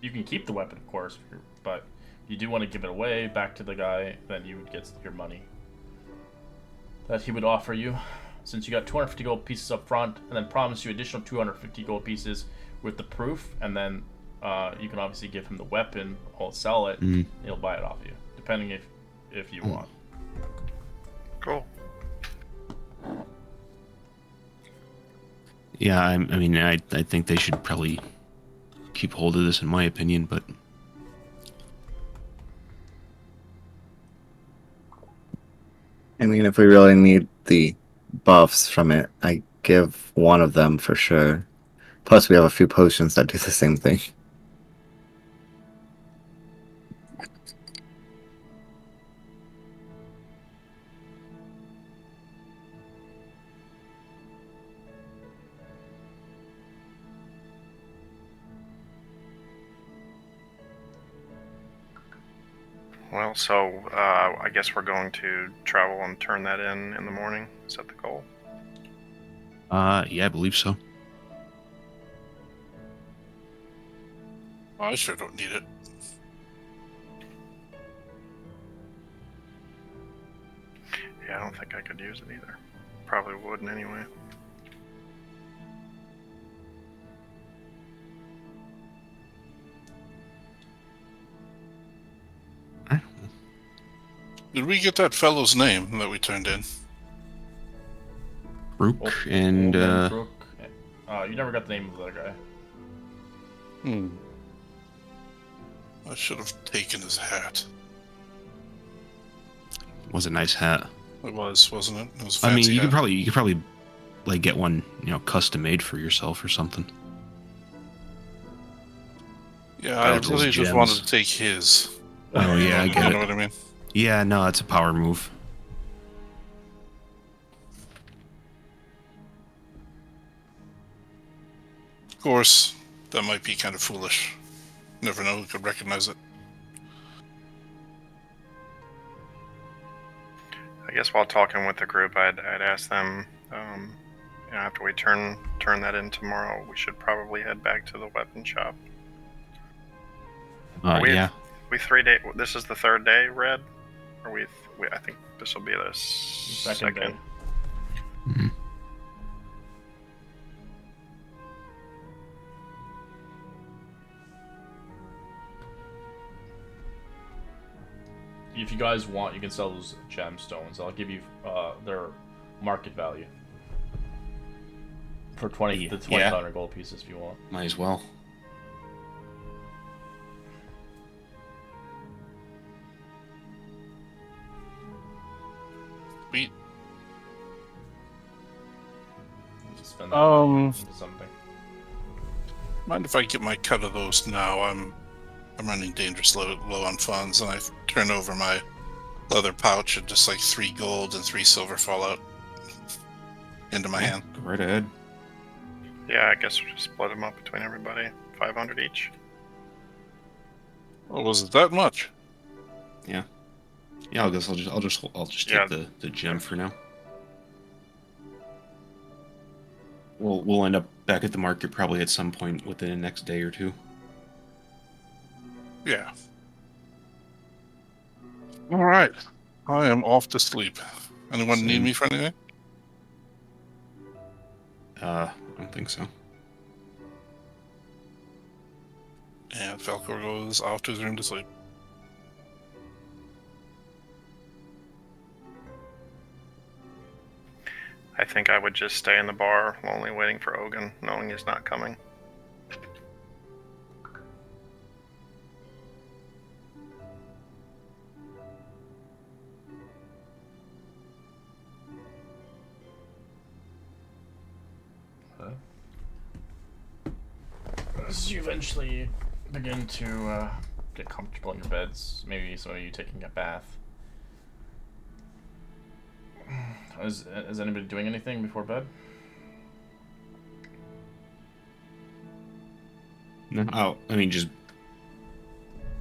you can keep the weapon, of course, but you do want to give it away back to the guy. Then you would get your money that he would offer you, since you got 250 gold pieces up front, and then promise you additional 250 gold pieces with the proof, and then you can obviously give him the weapon or sell it. He'll buy it off you, depending if you want. Cool. yeah, I mean, I think they should probably keep hold of this, in my opinion. But I mean, if we really need the buffs from it, I give one of them for sure. Plus, we have a few potions that do the same thing. Well, so I guess we're going to travel and turn that in the morning. Is that the goal? yeah, I believe so. I sure don't need it. Yeah, I don't think I could use it either. Probably wouldn't anyway. Did we get that fellow's name that we turned in? Rook and Brook. You never got the name of the other guy. I should have taken his hat. was a nice hat. It was, wasn't it? It was a I mean, fancy you hat. could probably like get one, custom made for yourself or something. Yeah, I Out of those really just gems. wanted to take his. Oh yeah, I You get know it. what I mean? Yeah, no, it's a power move. Of course, that might be kind of foolish. Never know who could recognize it. I guess while talking with the group, I'd ask them, after we turn that in tomorrow, we should probably head back to the weapon shop. Yeah. We 3 day. This is the third day, Red. Or I think this will be the Second day. Mhm. If you guys want, you can sell those gemstones. I'll give you their market value for 2,500 gold pieces if you want. Might as well. Sweet. Just spend that Um, into something. Mind if I get my cut of those now? I'm running dangerous low on funds, and I turn over my leather pouch, and just like 3 gold and 3 silver fall out into my hand. Go right ahead. Yeah, I guess we'll just split them up between everybody. 500 each. Oh, was it that much? Yeah. Yeah, I guess I'll just Yeah. take the gem for now. We'll end up back at the market probably at some point within the next day or two. Yeah. All right. I am off to sleep. Anyone need Same. me for anything? I don't think so. And Falcor goes off to his room to sleep. I think I would just stay in the bar, lonely, waiting for Ogun, knowing he's not coming. As you eventually begin to get comfortable in your beds, maybe some of you taking a bath. Is anybody doing anything before bed? No, I mean just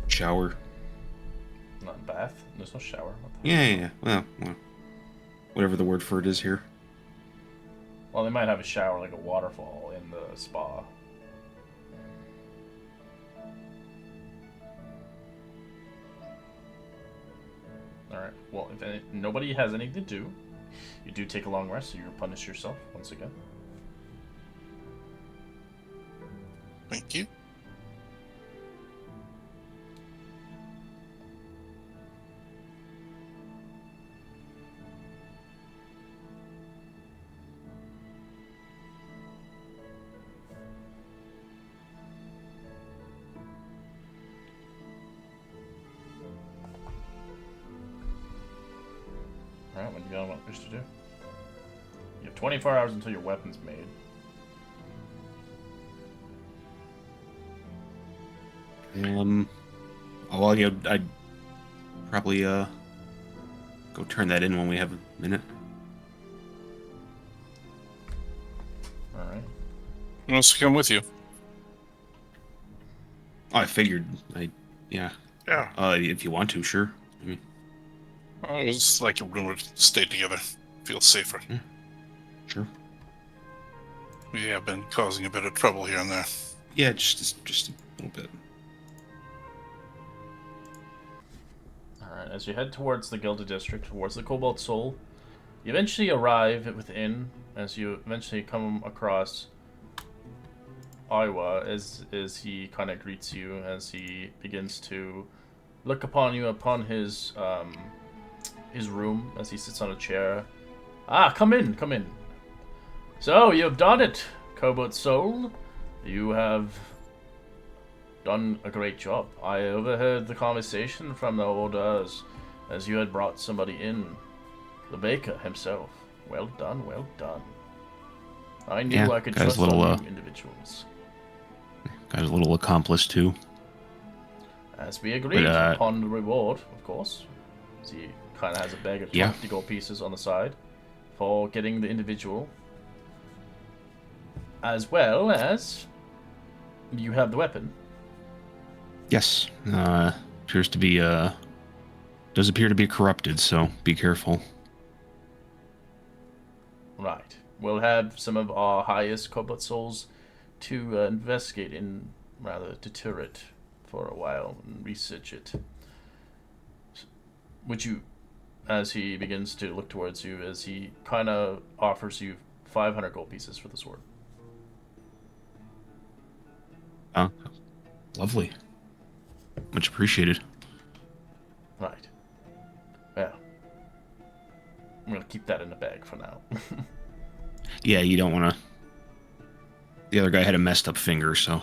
shower. Not a bath. There's no shower. What the Yeah, hell? yeah, yeah. Well, whatever the word for it is here. Well, they might have a shower like a waterfall in the spa. Alright, well, if nobody has anything to do, you do take a long rest, so you punish yourself once again. Thank you. Alright, what do you got what wish to do? You have 24 hours until your weapon's made. Well, I'd probably go turn that in when we have a minute. Alright. Who wants to come with you? Oh, I figured. Yeah. Yeah. If you want to, sure. I mean, It's like we would stay together. Feel safer. sure. We have been causing a bit of trouble here and there. Yeah, just a little bit. Alright, as you head towards the Gilded District, towards the Cobalt Soul, you eventually arrive within, as you eventually come across Aiwa, as he kind of greets you, as he begins to look upon you upon his room, as he sits on a chair. Ah, come in, come in. So, you've done it, Cobalt Soul. You have done a great job. I overheard the conversation from the orders as you had brought somebody in. The baker himself. Well done, well done. I knew Yeah, I could got his trust little, on you individuals. Got a little accomplice too. As we agreed upon the reward, of course. So he kind of has a bag of Yeah. 20 gold pieces on the side for getting the individual. As well as you have the weapon. Yes. Appears to be does appear to be corrupted, so be careful. Right. We'll have some of our highest Cobalt Souls to investigate and rather deter it for a while and research it. Would you, as he begins to look towards you, as he kind of offers you 500 gold pieces for the sword. Lovely. Much appreciated. Right. Well, I'm gonna keep that in the bag for now. Yeah, you don't want to. The other guy had a messed up finger, so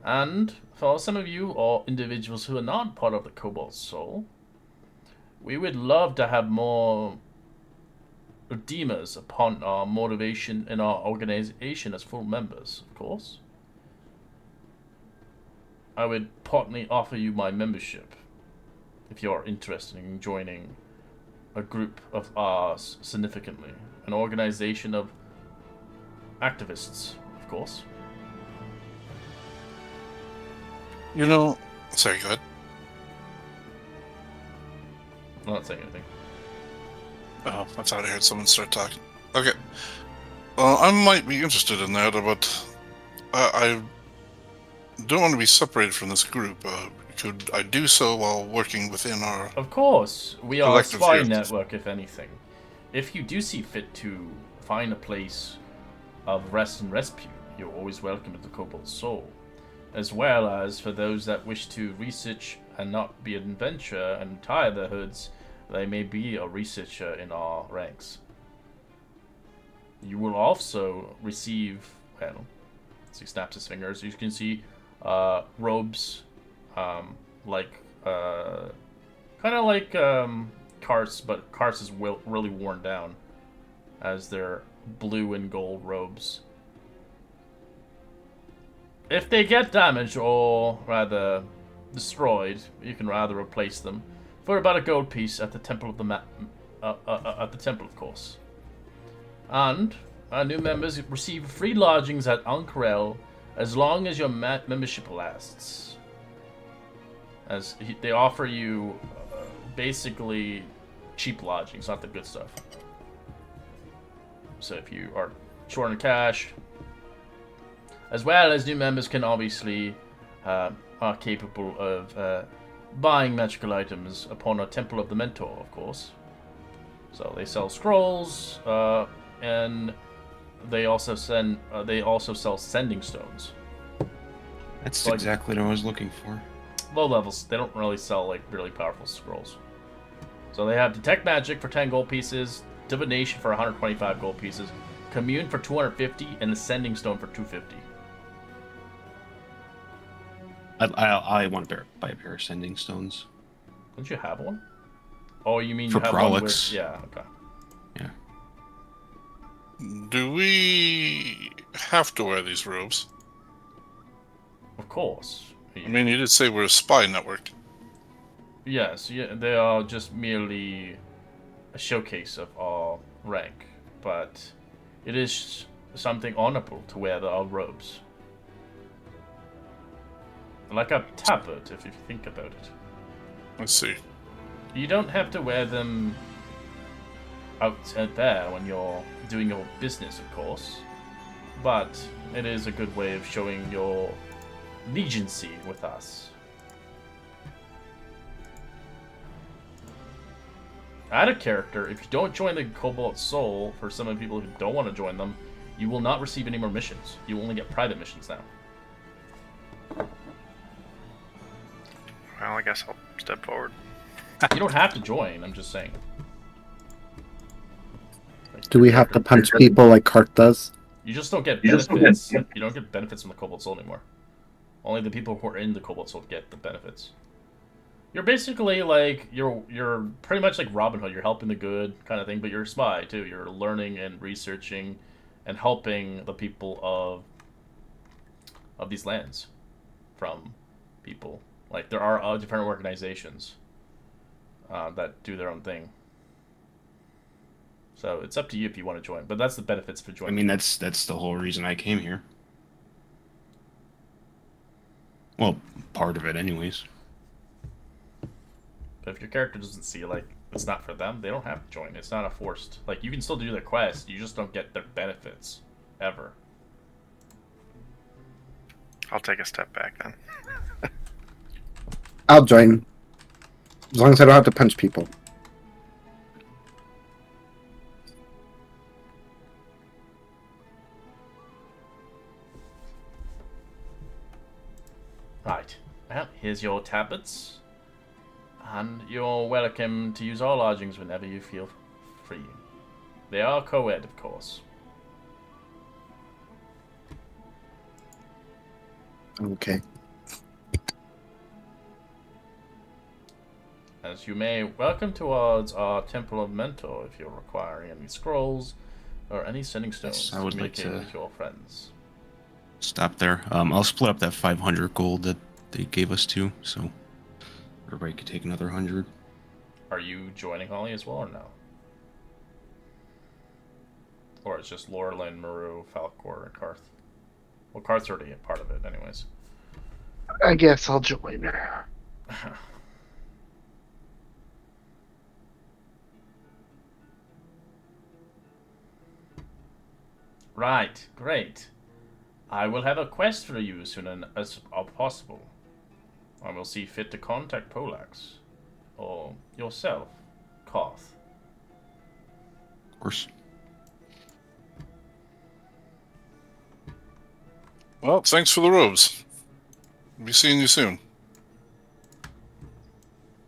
And for some of you or individuals who are not part of the Cobalt Soul, we would love to have more redeemers upon our motivation in our organization as full members, of course. I would partly offer you my membership if you're interested in joining a group of ours significantly. An organization of activists, of course. You know, sorry, go ahead. I'm not saying anything. Oh, I thought I heard someone start talking. Okay. Well, I might be interested in that, but I don't want to be separated from this group. Could I do so while working within our... Of course, we are a Collective spy field. network, if anything. If you do see fit to find a place of rest and respite, you're always welcome at the Cobalt Soul. As well as for those that wish to research and not be an adventurer and tie their hoods, they may be a researcher in our ranks. You will also receive, well, as he snaps his fingers, you can see robes, kind of like Karth's, but Karth's is really worn down, as they're blue and gold robes. If they get damaged or rather destroyed, you can rather replace them for about a gold piece at the temple of the at the temple, of course. And Our new members receive free lodgings at Ankrel as long as your membership lasts. They offer you basically cheap lodgings, not the good stuff. So if you are short on cash, as well as new members can obviously are capable of buying magical items upon a Temple of the Mentor, of course. So they sell scrolls, and they also sell sending stones. That's So, like, exactly what I was looking for. low levels, they don't really sell like really powerful scrolls. So they have Detect Magic for 10 gold pieces, Divination for 125 gold pieces, Commune for 250, and the Sending Stone for 250. I want to buy a pair of sending stones. Don't you have one? Oh, you mean For you have one with... Prolix. Yeah, okay. Yeah. Do we have to wear these robes? Of course. I mean, you did say we're a spy network. Yes, yeah, they are just merely a showcase of our rank, but it is something honorable to wear our robes. Like a tabard, if you think about it. Let's see. You don't have to wear them out there when you're doing your business, of course, but it is a good way of showing your legiancy with us. Add a character, if you don't join the Cobalt Soul, for some of the people who don't want to join them, you will not receive any more missions. You will only get private missions now. Well, I guess I'll step forward. You don't have to join, I'm just saying. Like, Do we have to punch people like Cart does? You just don't get benefits. You don't get benefits from the Cobalt Soul anymore. Only the people who are in the Cobalt Soul get the benefits. You're basically like you're pretty much like Robin Hood. You're helping the good kind of thing, but you're a spy too. You're learning and researching and helping the people of these lands from people. Like there are different organizations that do their own thing. So it's up to you if you want to join. But that's the benefits for I joining. mean, that's the whole reason I came here. Well, part of it, anyways. But if your character doesn't see like it's not for them, they don't have to join. It's not a forced. Like you can still do their quest. You just don't get their benefits ever. I'll take a step back then. I'll join. As long as I don't have to punch people. Right. Well, here's your tablets. And you're welcome to use our lodgings whenever you feel free. They are co-ed, of course. Okay. As you may, welcome towards our Temple of Mentor if you're requiring any scrolls or any sending stones Yes, I would to like communicate to- with your friends. Stop there. I'll split up that 500 gold that they gave us too, so everybody could take another 100. Are you joining Holly as well or no? Or it's just Laurelin, Maru, Falcor, and Karth? Well, Karth's already a part of it anyways. I guess I'll join. Right, great. I will have a quest for you as soon as possible. I will see fit to contact Polax. Or yourself, Koth. Of course. Well, thanks for the robes. Be seeing you soon.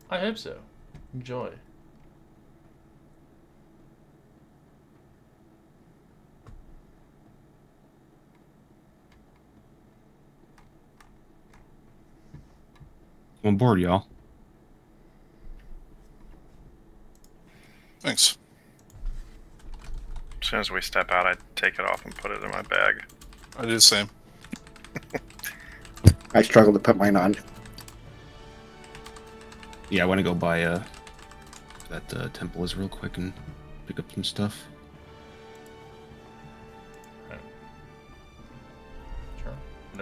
I hope so. Enjoy. I'm on board, y'all. Thanks. As soon as we step out, I take it off and put it in my bag. I did the same. I struggle to put mine on. Yeah, I want to go by that temple is real quick and pick up some stuff.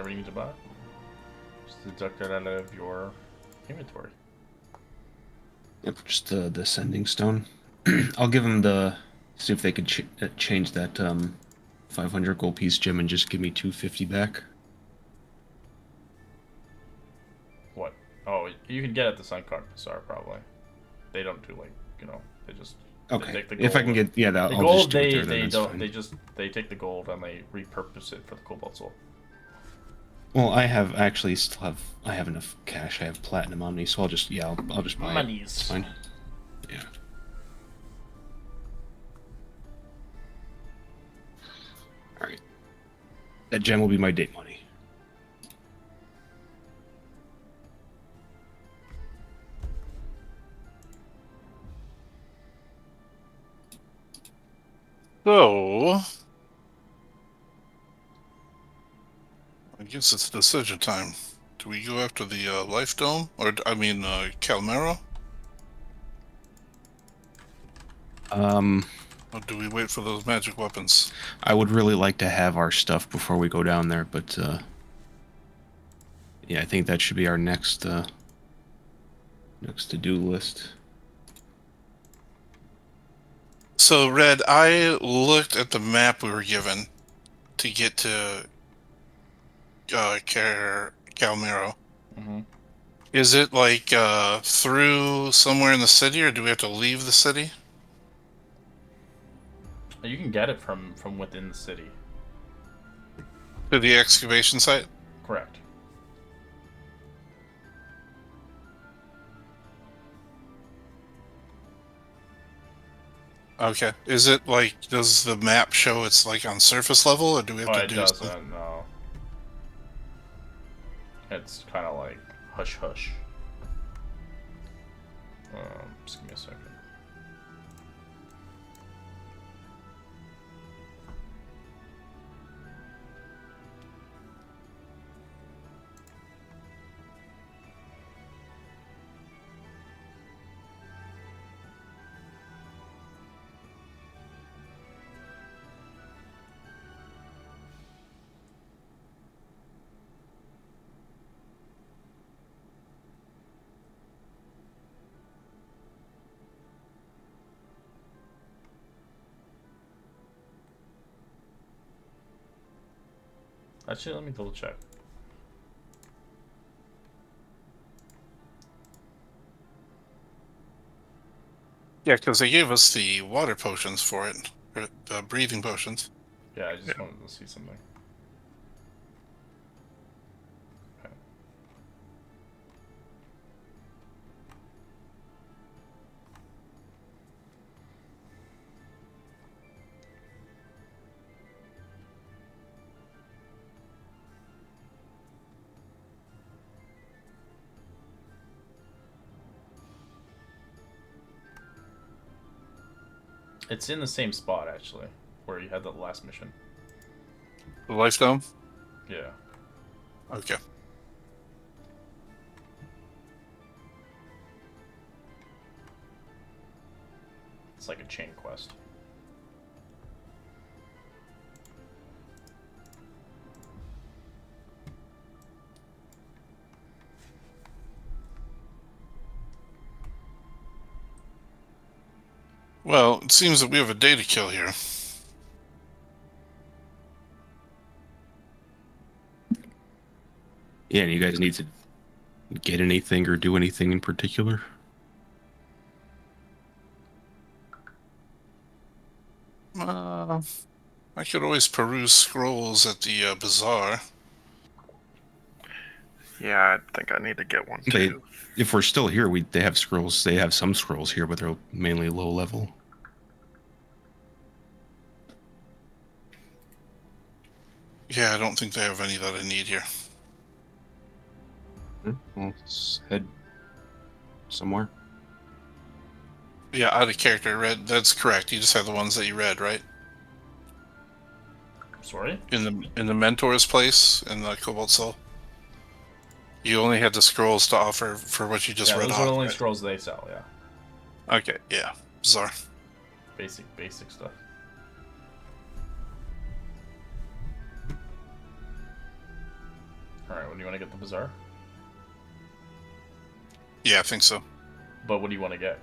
whatever you need to buy. Just deduct it out of your inventory. Yep, just the sending stone. I'll give them see if they could change that 500 gold piece gem and just give me 250 back. What? Oh, you can get it at the Sun Card Bazaar probably. They don't do they just Okay. They take the If I gold. can get I'll gold just do it there. they Then that's don't fine. they take the gold and they repurpose it for the Cobalt Soul. Well, I have enough cash. I have platinum on me, so I'll just I'll just buy it. It's Monies. fine. Yeah. All right. That gem will be my date money. So, I guess it's decision time. Do we go after the Life Dome? Calmero? Or do we wait for those magic weapons? I would really like to have our stuff before we go down there, but yeah, I think that should be our next to-do list. So, Red, I looked at the map we were given to get to Calmero. Mm-hmm. Is it like through somewhere in the city, or do we have to leave the city? You can get it from within the city. To the excavation site? Correct. Okay. Is it like, does the map show it's like on surface level, or do we have Oh, to it do doesn't. something? No. It's kind of like hush hush. Just give me a second. Actually, let me double check. Yeah, because they gave us the water potions for it, or breathing potions. Yeah, I just wanted to see something. Okay. It's in the same spot actually, where you had the last mission. The Life Dome? Yeah. Okay. It's like a chain quest. Well, it seems that we have a day to kill here. Yeah, and you guys need to get anything or do anything in particular? I could always peruse scrolls at the bazaar. Yeah, I think I need to get one too. If we're still here, they have scrolls. They have some scrolls here, but they're mainly low level. Yeah, I don't think they have any that I need here. Well, let's head somewhere. Yeah, out of character, Red. That's correct. You just have the ones that you read, right? Sorry? In the mentor's place in the Cobalt Soul. You only had the scrolls to offer for what you just Yeah, read those off. are the only right? scrolls they sell, yeah. Okay, yeah. Bizarre. Basic stuff. When you want to get the Bazaar? Yeah, I think so. But what do you want to get?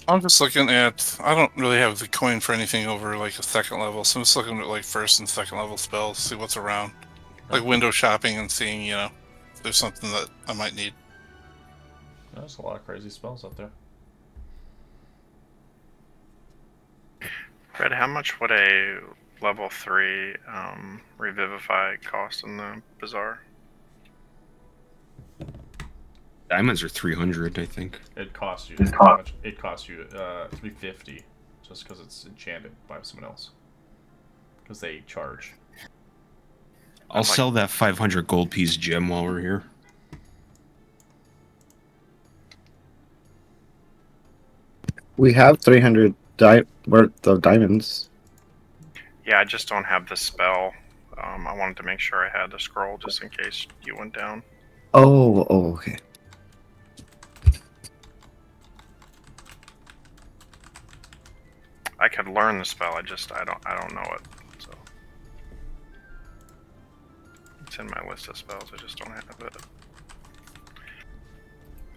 I'm just looking at. I don't really have the coin for anything over like a second level, so I'm just looking at like first and second level spells, see what's around, like window shopping and seeing, if there's something that I might need. There's a lot of crazy spells out there. Fred, how much would a level 3 Revivify cost in the Bazaar? Diamonds are 300, I think. It costs you how much? It costs you 350 just because it's enchanted by someone else. Because they charge. I'll sell that 500 gold piece gem while we're here. We have 300 worth of diamonds. Yeah, I just don't have the spell. I wanted to make sure I had the scroll just in case you went down. Oh, okay. I could learn the spell. I don't know it. So it's in my list of spells. I just don't have it.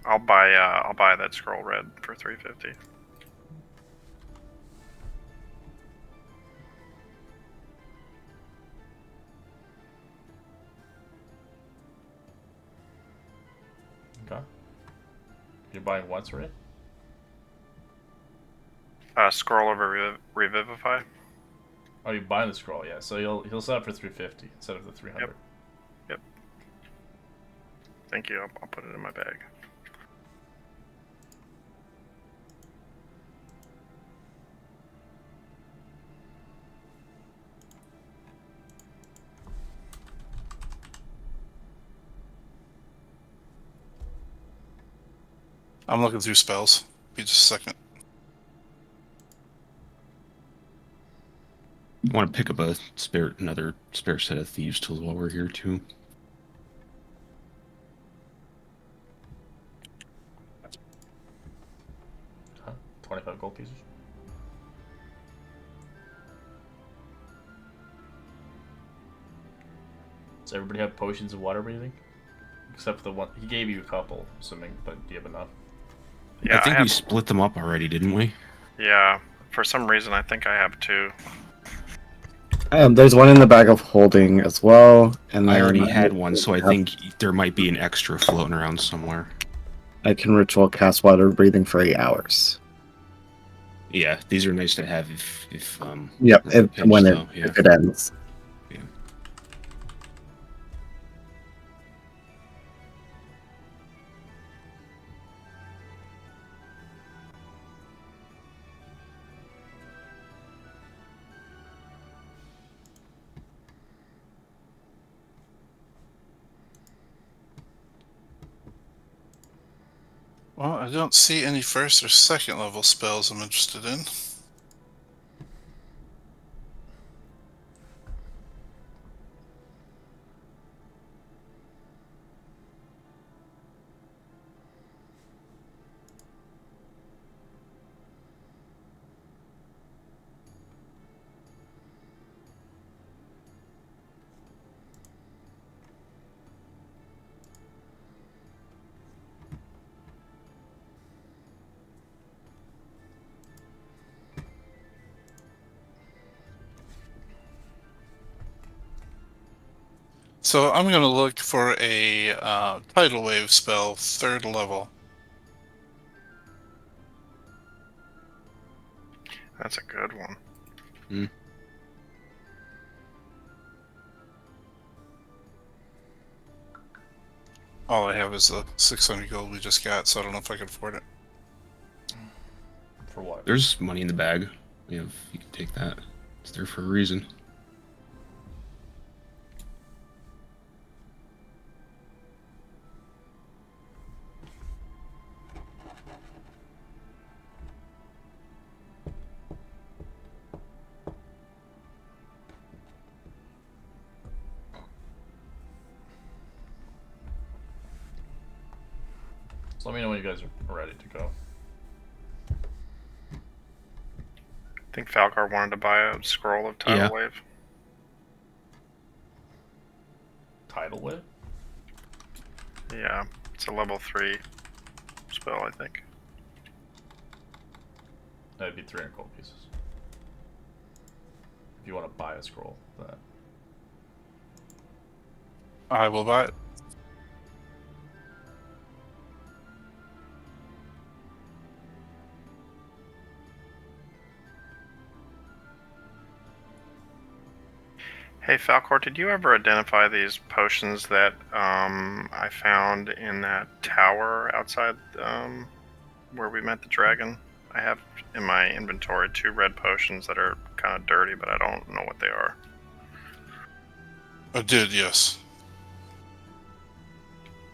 I'll buy that scroll red for 350. Okay. You're buying what, sorry? Scroll of Revivify. Oh, you're buying the scroll, yeah. So he'll sell it for 350 instead of the 300. Yep. Thank you. I'll put it in my bag. I'm looking through spells. Be just a second. I want to pick up another spare set of thieves tools while we're here too. Huh? 25 gold pieces. Does everybody have potions of water breathing? Except for the one he gave you a couple, assuming, but do you have enough? Yeah, I think we split them up already, didn't we? Yeah, for some reason I think I have 2. There's one in the bag of holding as well, and I already then had one, so I think there might be an extra floating around somewhere. I can ritual cast water breathing for 8 hours. Yeah, these are nice to have if Yep, there's a pinch, if it ends. Yeah. Well, I don't see any first or second level spells I'm interested in. So I'm going to look for a tidal wave spell, 3rd level. That's a good one. All I have is the 600 gold we just got, so I don't know if I can afford it. For what? There's money in the bag. You can take that. It's there for a reason. So let me know when you guys are ready to go. I think Falcar wanted to buy a scroll of Tidal Wave. Tidal Wave? Yeah, it's a level 3 spell, I think. That'd be 300 gold pieces. If you want to buy a scroll, that. I will buy it. Hey Falcor, did you ever identify these potions that I found in that tower outside where we met the dragon? I have in my inventory 2 red potions that are kind of dirty, but I don't know what they are. I did, yes.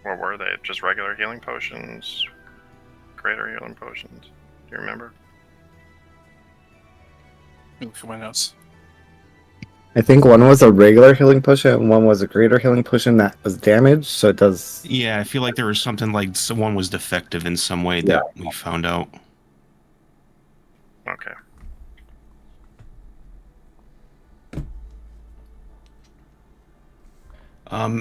What were they? Just regular healing potions? Greater healing potions? Do you remember? Look at my notes. I think one was a regular healing potion and one was a greater healing potion that was damaged, so it does. Yeah, I feel like there was something like someone was defective in some way that we found out. Okay.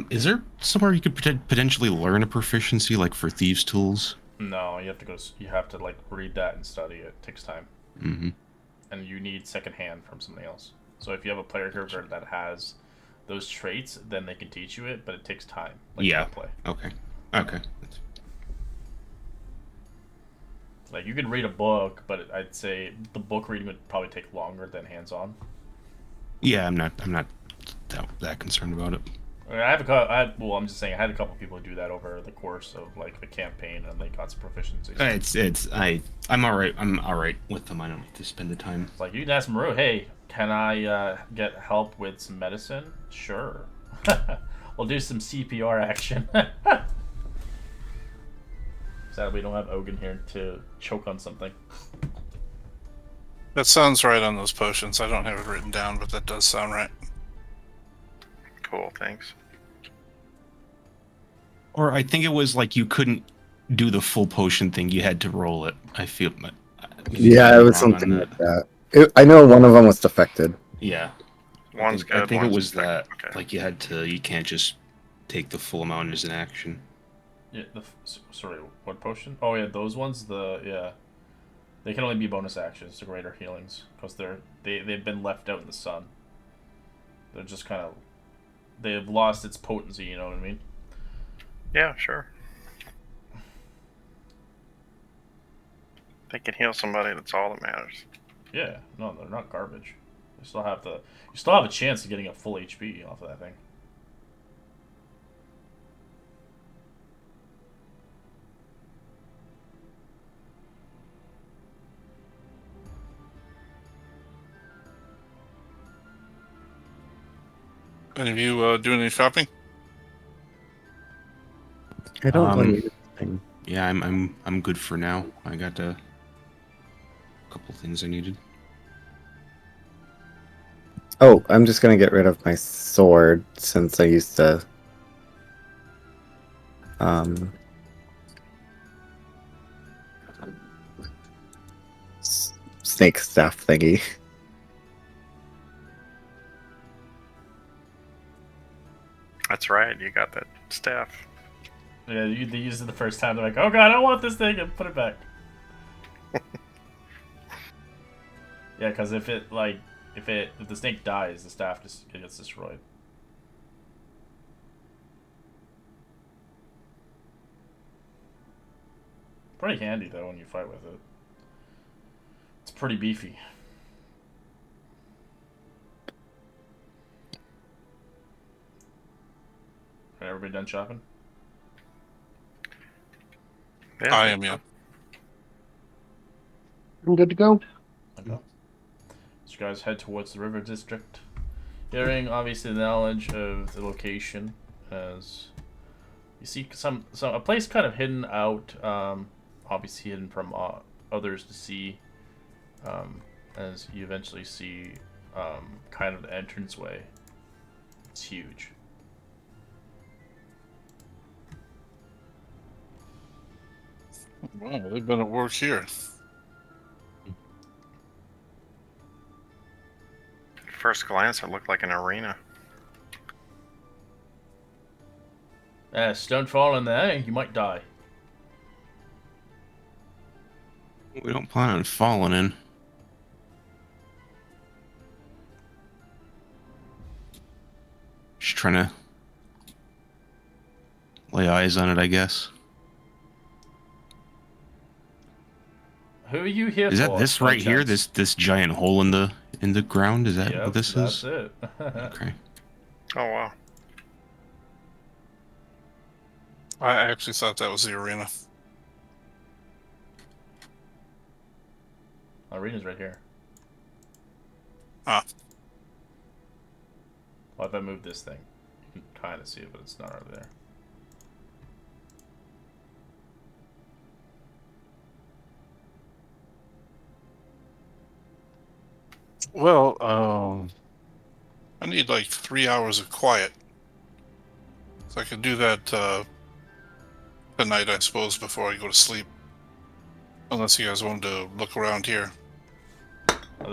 Is there somewhere you could potentially learn a proficiency, like for thieves' tools? No, you have to go. You have to like read that and study it. It takes time, Mm-hmm. and you need second hand from somebody else. So if you have a player character that has those traits, then they can teach you it, but it takes time. Like Yeah. play. Okay. Okay. Like you could read a book, but I'd say the book reading would probably take longer than hands-on. Yeah, I'm not that concerned about it. I mean, well, I'm just saying I had a couple people do that over the course of like the campaign, and they got some proficiencies. I'm all right. I'm all right with them. I don't need to spend the time. It's like you can ask Maru, hey, can I get help with some medicine? Sure. We'll do some CPR action. Sadly, we don't have Ogun here to choke on something. That sounds right on those potions. I don't have it written down, but that does sound right. Cool, thanks. Or I think it was like you couldn't do the full potion thing. You had to roll it. I feel. Yeah, it was something like that. I know one of them was defected. Yeah. One's I good. think it one's was that. defective. Okay. Like you can't just take the full amount as an action. Yeah, sorry, what potion? Oh yeah, those ones. They can only be bonus actions to greater healings because they've been left out in the sun. They're just kind of they've lost its potency. You know what I mean? Yeah, sure. They can heal somebody. That's all that matters. Yeah, no, they're not garbage. You still have a chance of getting a full HP off of that thing. Any of you doing any shopping? I don't really. Anything. Yeah, I'm good for now. I got a couple things I needed. Oh, I'm just gonna get rid of my sword since I used to. Snake staff thingy. That's right. You got that staff. Yeah, they used it the first time. They're like, "Oh God, I don't want this thing," and put it back. Yeah, because if the snake dies, the staff just gets destroyed. Pretty handy though when you fight with it. It's pretty beefy. Everybody done shopping? Yeah. I am, yeah. I'm good to go. Okay. So you guys head towards the river district, hearing obviously the knowledge of the location as you see a place kind of hidden out, obviously hidden from others to see, as you eventually see kind of the entranceway. It's huge. Wow, they've been at work here. First glance, it looked like an arena. Yes, don't fall in there. You might die. We don't plan on falling in. Just trying to lay eyes on it, I guess. Who are you here Is for? that this by right here? chance? This giant hole in the ground? Is that Yep, what this that's is? it. Okay. Oh wow. I actually thought that was the arena. Arena's right here. Ah. Well, if I move this thing, you can kind of see it, but it's not over there. Well, I need like 3 hours of quiet. So I could do that tonight, I suppose, before I go to sleep. Unless you guys wanted to look around here.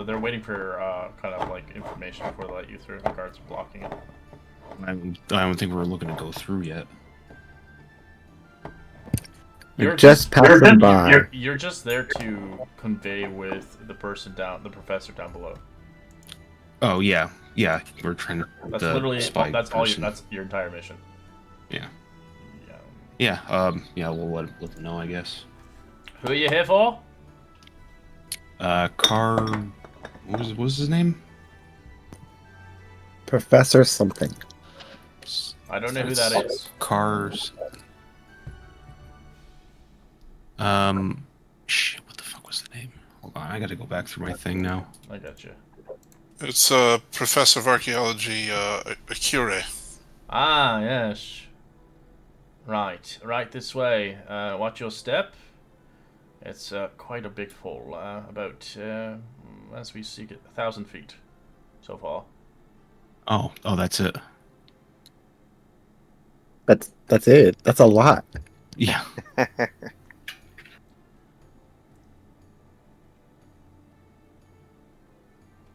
They're waiting for kind of like information before they let you through. The guards are blocking it. I don't think we're looking to go through yet. We're just passing by. You're just there to convey with the person down, the professor down below. Oh yeah, yeah. We're trying to. That's the literally spy that's all. person. That's your entire mission. Yeah. Yeah. Yeah. Yeah. We'll let them know, I guess. Who are you here for? Car. What was his name? Professor something. I don't know who that is. Cars. Shit. What the fuck was the name? Hold on. I gotta go back through my thing now. I got you. It's Professor of Archaeology, Akure. Ah, yes. Right this way. Watch your step. It's quite a big fall. About, as we see it, 1,000 feet so far. Oh, that's it. That's it. That's a lot. Yeah.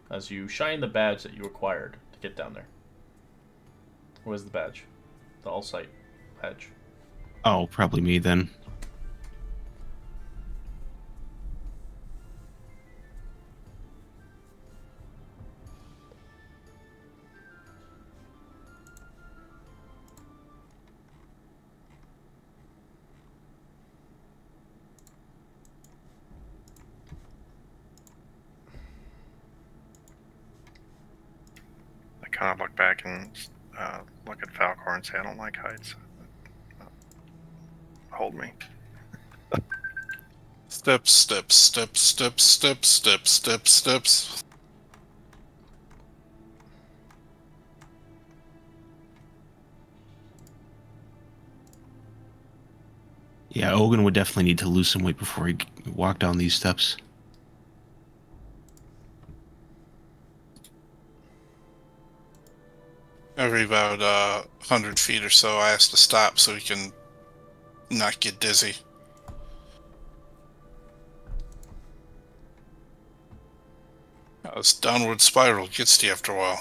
As you shine the badge that you acquired to get down there. Where's the badge? The all-site badge. Oh, probably me then. I kind of look back and look at Falcor and say, I don't like heights. Hold me. Steps, steps, steps, steps, steps, steps, steps, steps. Yeah, Ogun would definitely need to lose some weight before he walked down these steps. Every about 100 feet or so, I have to stop so he can not get dizzy. This downward spiral gets to you after a while.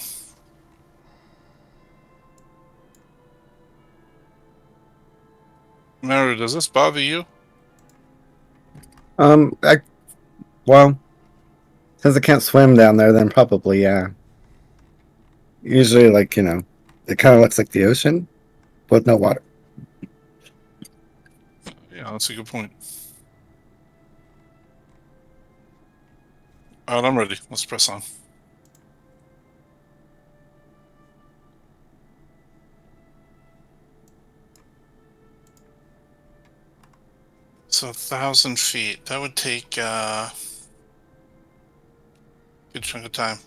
Mary, does this bother you? Well, since I can't swim down there, then probably, yeah. Usually, like, it kind of looks like the ocean with no water. Yeah, that's a good point. All right, I'm ready. Let's press on. So 1,000 feet. That would take good chunk of time.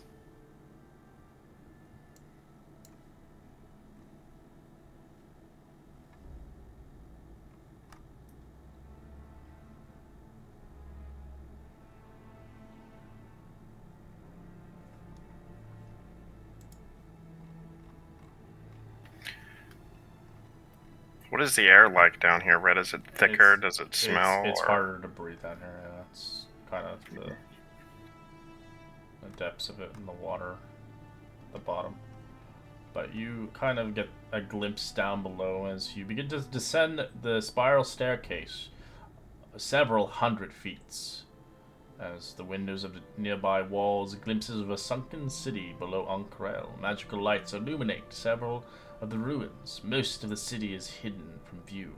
What is the air like down here, Red? Is it thicker? Does it smell? It's or... harder to breathe down here. Yeah, that's kind of the depths of it in the water, the bottom. but you kind of get a glimpse down below as you begin to descend the spiral staircase several hundred feet. As the windows of the nearby walls, glimpses of a sunken city below Ankrel. Magical lights illuminate several of the ruins. Most of the city is hidden from view.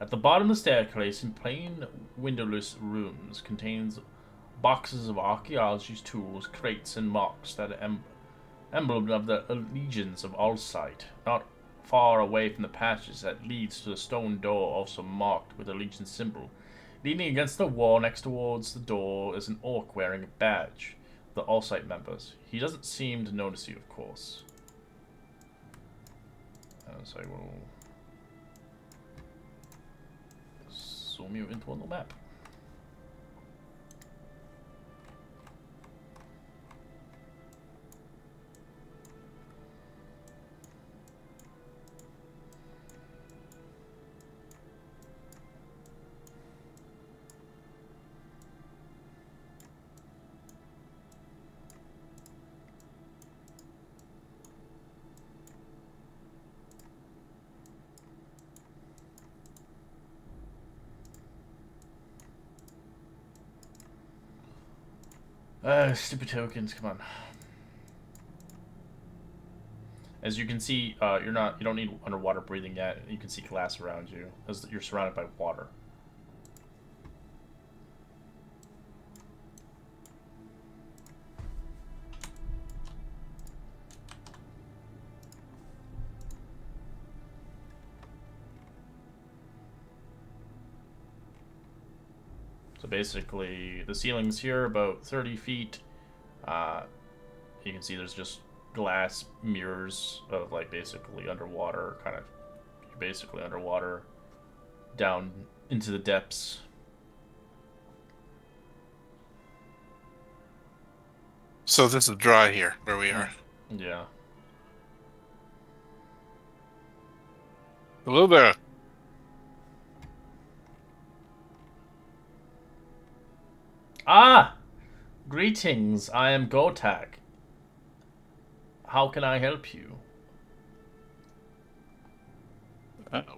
At the bottom of the staircase, in plain windowless rooms, contains boxes of archaeology tools, crates, and marks that are emblem of the allegiance of Allsight. Not far away from the passage that leads to the stone door, also marked with the allegiance symbol. Leaning against the wall next towards the door is an orc wearing a badge. The Allsight members. He doesn't seem to notice you, of course. As I will zoom you into on the map. Stupid tokens, come on. As you can see, you don't need underwater breathing yet. You can see glass around you as you're surrounded by water. So basically, the ceiling's here about 30 feet. You can see there's just glass mirrors of like basically underwater, you're basically underwater down into the depths. So this is dry here where we are. Yeah. Hello there. Ah! Greetings, I am Gotak. How can I help you?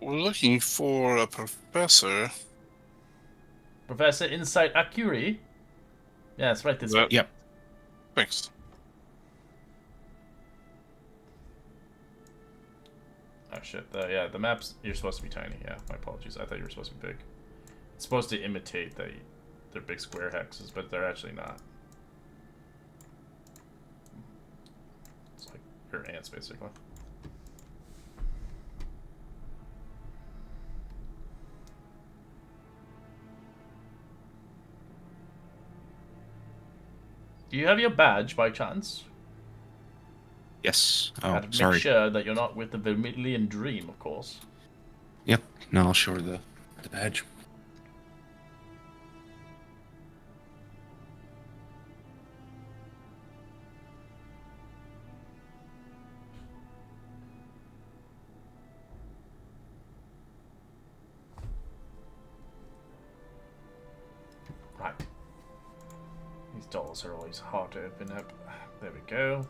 We're looking for a professor. Professor Insight Akuri? Yeah, that's right this way. Yep. Thanks. Oh shit, yeah, the maps, you're supposed to be tiny. Yeah, my apologies, I thought you were supposed to be big. It's supposed to imitate they're big square hexes, but they're actually not. It's like your ants, basically. Do you have your badge by chance? Yes. Oh, Gotta make sorry. sure that you're not with the Vermilion Dream, of course. Yep. No, I'll show her the badge. Right. These doors are always hard to open up. There we go.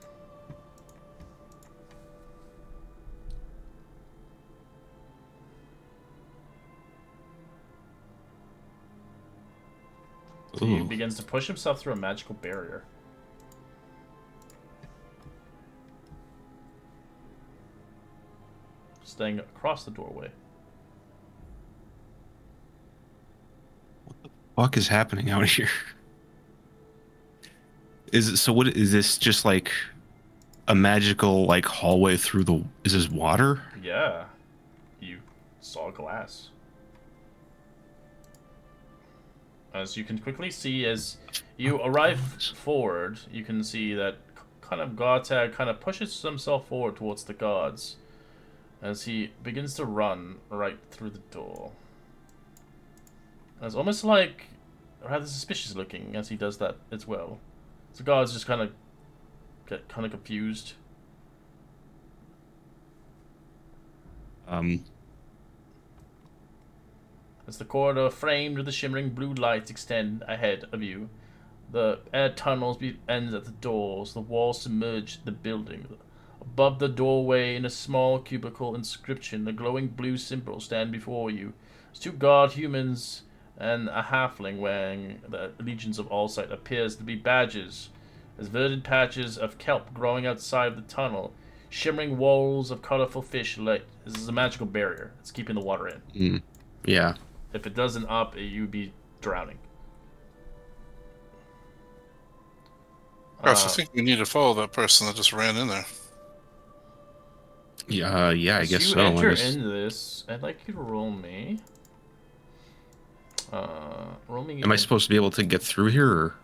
He begins to push himself through a magical barrier. Staying across the doorway. Fuck is happening out here? Is it so? What is this? Just like a magical like hallway through the? Is this water? Yeah. You saw glass. As you can quickly see, as you arrive forward, you can see that kind of Gartag kind of pushes himself forward towards the guards as he begins to run right through the door. And it's almost like rather suspicious looking as he does that as well. So the guards just kind of get kind of confused. As the corridor framed with the shimmering blue lights extend ahead of you, the air tunnels ends at the doors, the walls submerge the building. Above the doorway, in a small cubicle inscription, a glowing blue symbol stand before you. There's two guard humans and a halfling wearing the allegiance of all sight appears to be badges. There's verdant patches of kelp growing outside of the tunnel. Shimmering walls of colorful fish light. This is a magical barrier. It's keeping the water in. Yeah. If it doesn't up, you'd be drowning. Gosh, I think we need to follow that person that just ran in there. Yeah, I As guess you so. enter I guess... into this, I'd like you to roll me. Roll me. Am I supposed to be able to get through here? Or...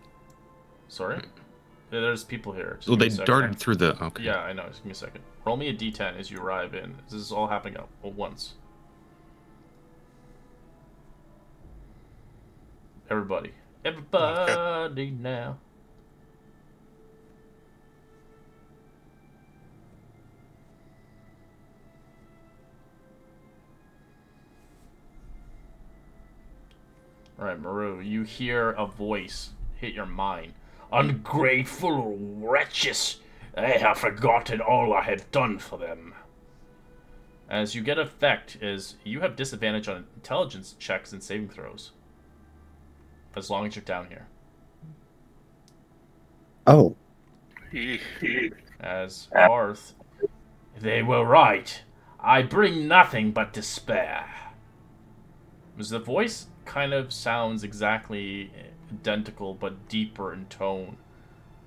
Sorry? Yeah, there's people here. Just Oh, give me they a second. darted through the... Okay. Yeah, I know. Just give me a second. Roll me a d10 as you arrive in. This is all happening at once. Everybody. Everybody now. Alright, Maru, you hear a voice hit your mind. Ungrateful wretches! They have forgotten all I have done for them. As you get effect is you have disadvantage on intelligence checks and saving throws. As long as you're down here. Oh, As Arth, they were right. I bring nothing but despair. As the voice kind of sounds exactly identical but deeper in tone,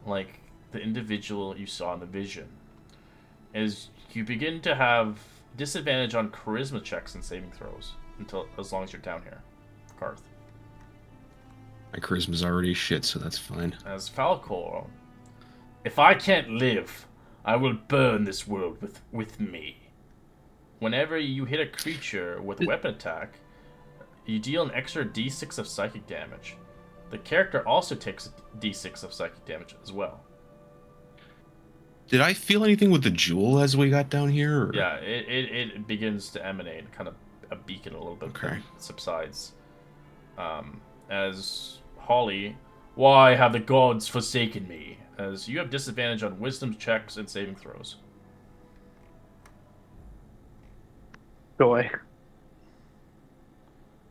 like the individual you saw in the vision. As you begin to have disadvantage on charisma checks and saving throws until as long as you're down here, Karth. My charisma's already shit, so that's fine. As Falcor, if I can't live, I will burn this world with me. Whenever you hit a creature with a weapon attack, you deal an extra d6 of psychic damage. The character also takes a d6 of psychic damage as well. Did I feel anything with the jewel as we got down here? Or... Yeah, it begins to emanate, kind of a beacon a little bit, Okay. but subsides. As Holly, why have the gods forsaken me? As you have disadvantage on wisdom checks and saving throws. Joy.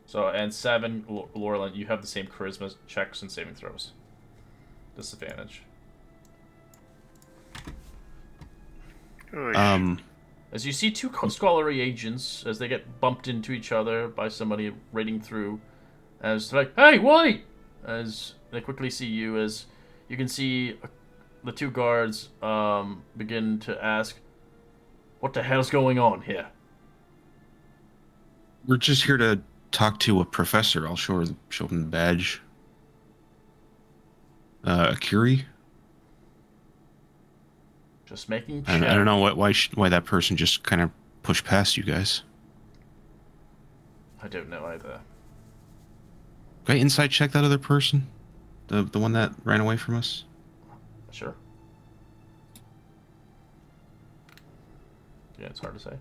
So, and 7, Laurelin, you have the same charisma checks and saving throws. Disadvantage. As you see two scholarly agents as they get bumped into each other by somebody raiding through, as they're like, "Hey, wait!" As they quickly see you, as you can see the two guards begin to ask, "What the hell's going on here?" We're just here to talk to a professor. I'll show him the badge. Akiri? Just making I check. don't know why that person just kind of pushed past you guys. I don't know either. Can I inside check that other person? The one that ran away from us? Sure. Yeah, it's hard to say.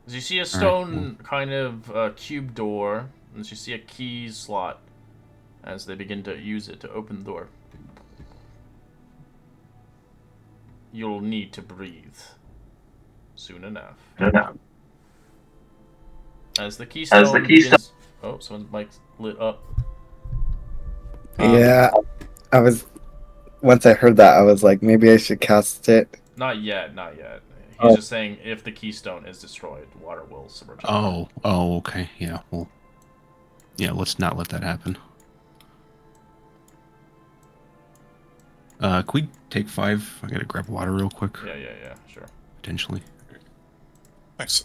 As you see a stone kind of cube door, and as you see a key slot, as they begin to use it to open the door. You'll need to breathe soon enough. As the keystone begins... Oh, someone's mic's lit up. yeah. I was. Once I heard that, I was like, maybe I should cast it. Not yet, not yet. He's just saying if the keystone is destroyed, water will submerge. Oh, okay. Yeah, well, yeah, let's not let that happen. Can we take 5? I gotta grab water real quick. Yeah, sure. Potentially. Thanks.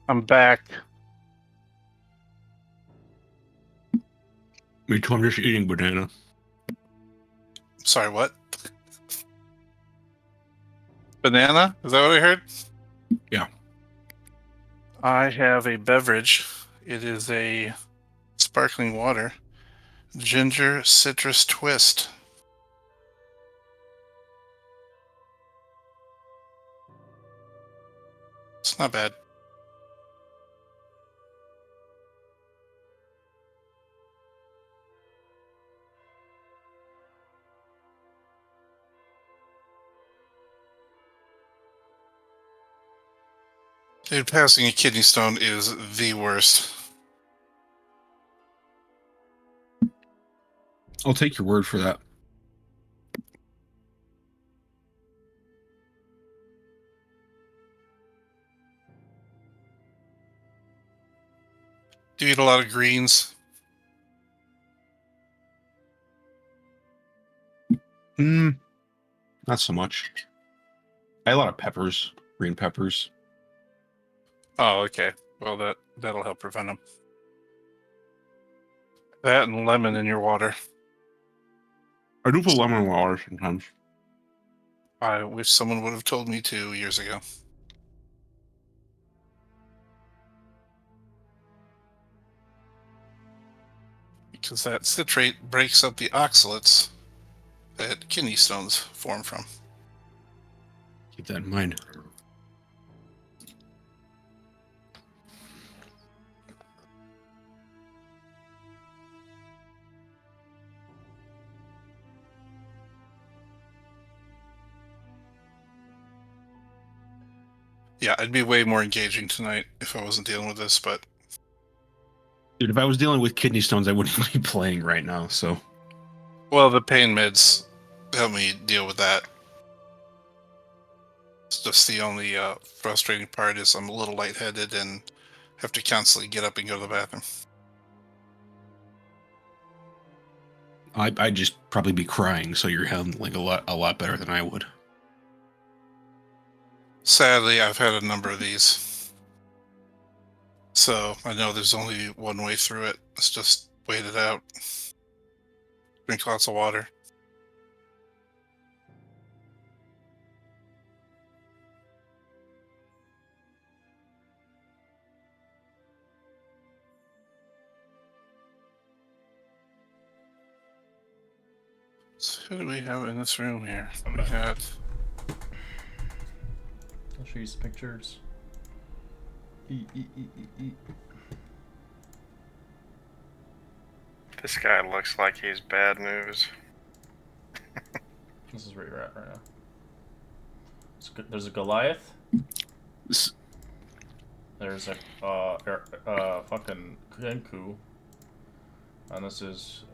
I'm back. Me too, I'm just eating banana. Sorry, what? Banana? Is that what I heard? Yeah. I have a beverage. It is a sparkling water. Ginger citrus twist. It's not bad. Dude, passing a kidney stone is the worst. I'll take your word for that. Do you eat a lot of greens? Not so much. I had a lot of peppers, green peppers. Oh, okay. Well, that'll help prevent them. That and lemon in your water. I do put lemon in water sometimes. I wish someone would have told me 2 years ago. Because that citrate breaks up the oxalates that kidney stones form from. Keep that in mind. Yeah, I'd be way more engaging tonight if I wasn't dealing with this, but Dude, if I was dealing with kidney stones, I wouldn't be playing right now, so. well, the pain meds help me deal with that. It's just the only frustrating part is I'm a little lightheaded and have to constantly get up and go to the bathroom. I'd just probably be crying, so you're handling a lot better than I would. Sadly, I've had a number of these. So I know there's only one way through it. It's just wait it out. Drink lots of water. So who do we have in this room here? We got I'll show you some pictures. This guy looks like he's bad news. This is where you're at right now. There's a Goliath. There's a fucking Kenku, and this is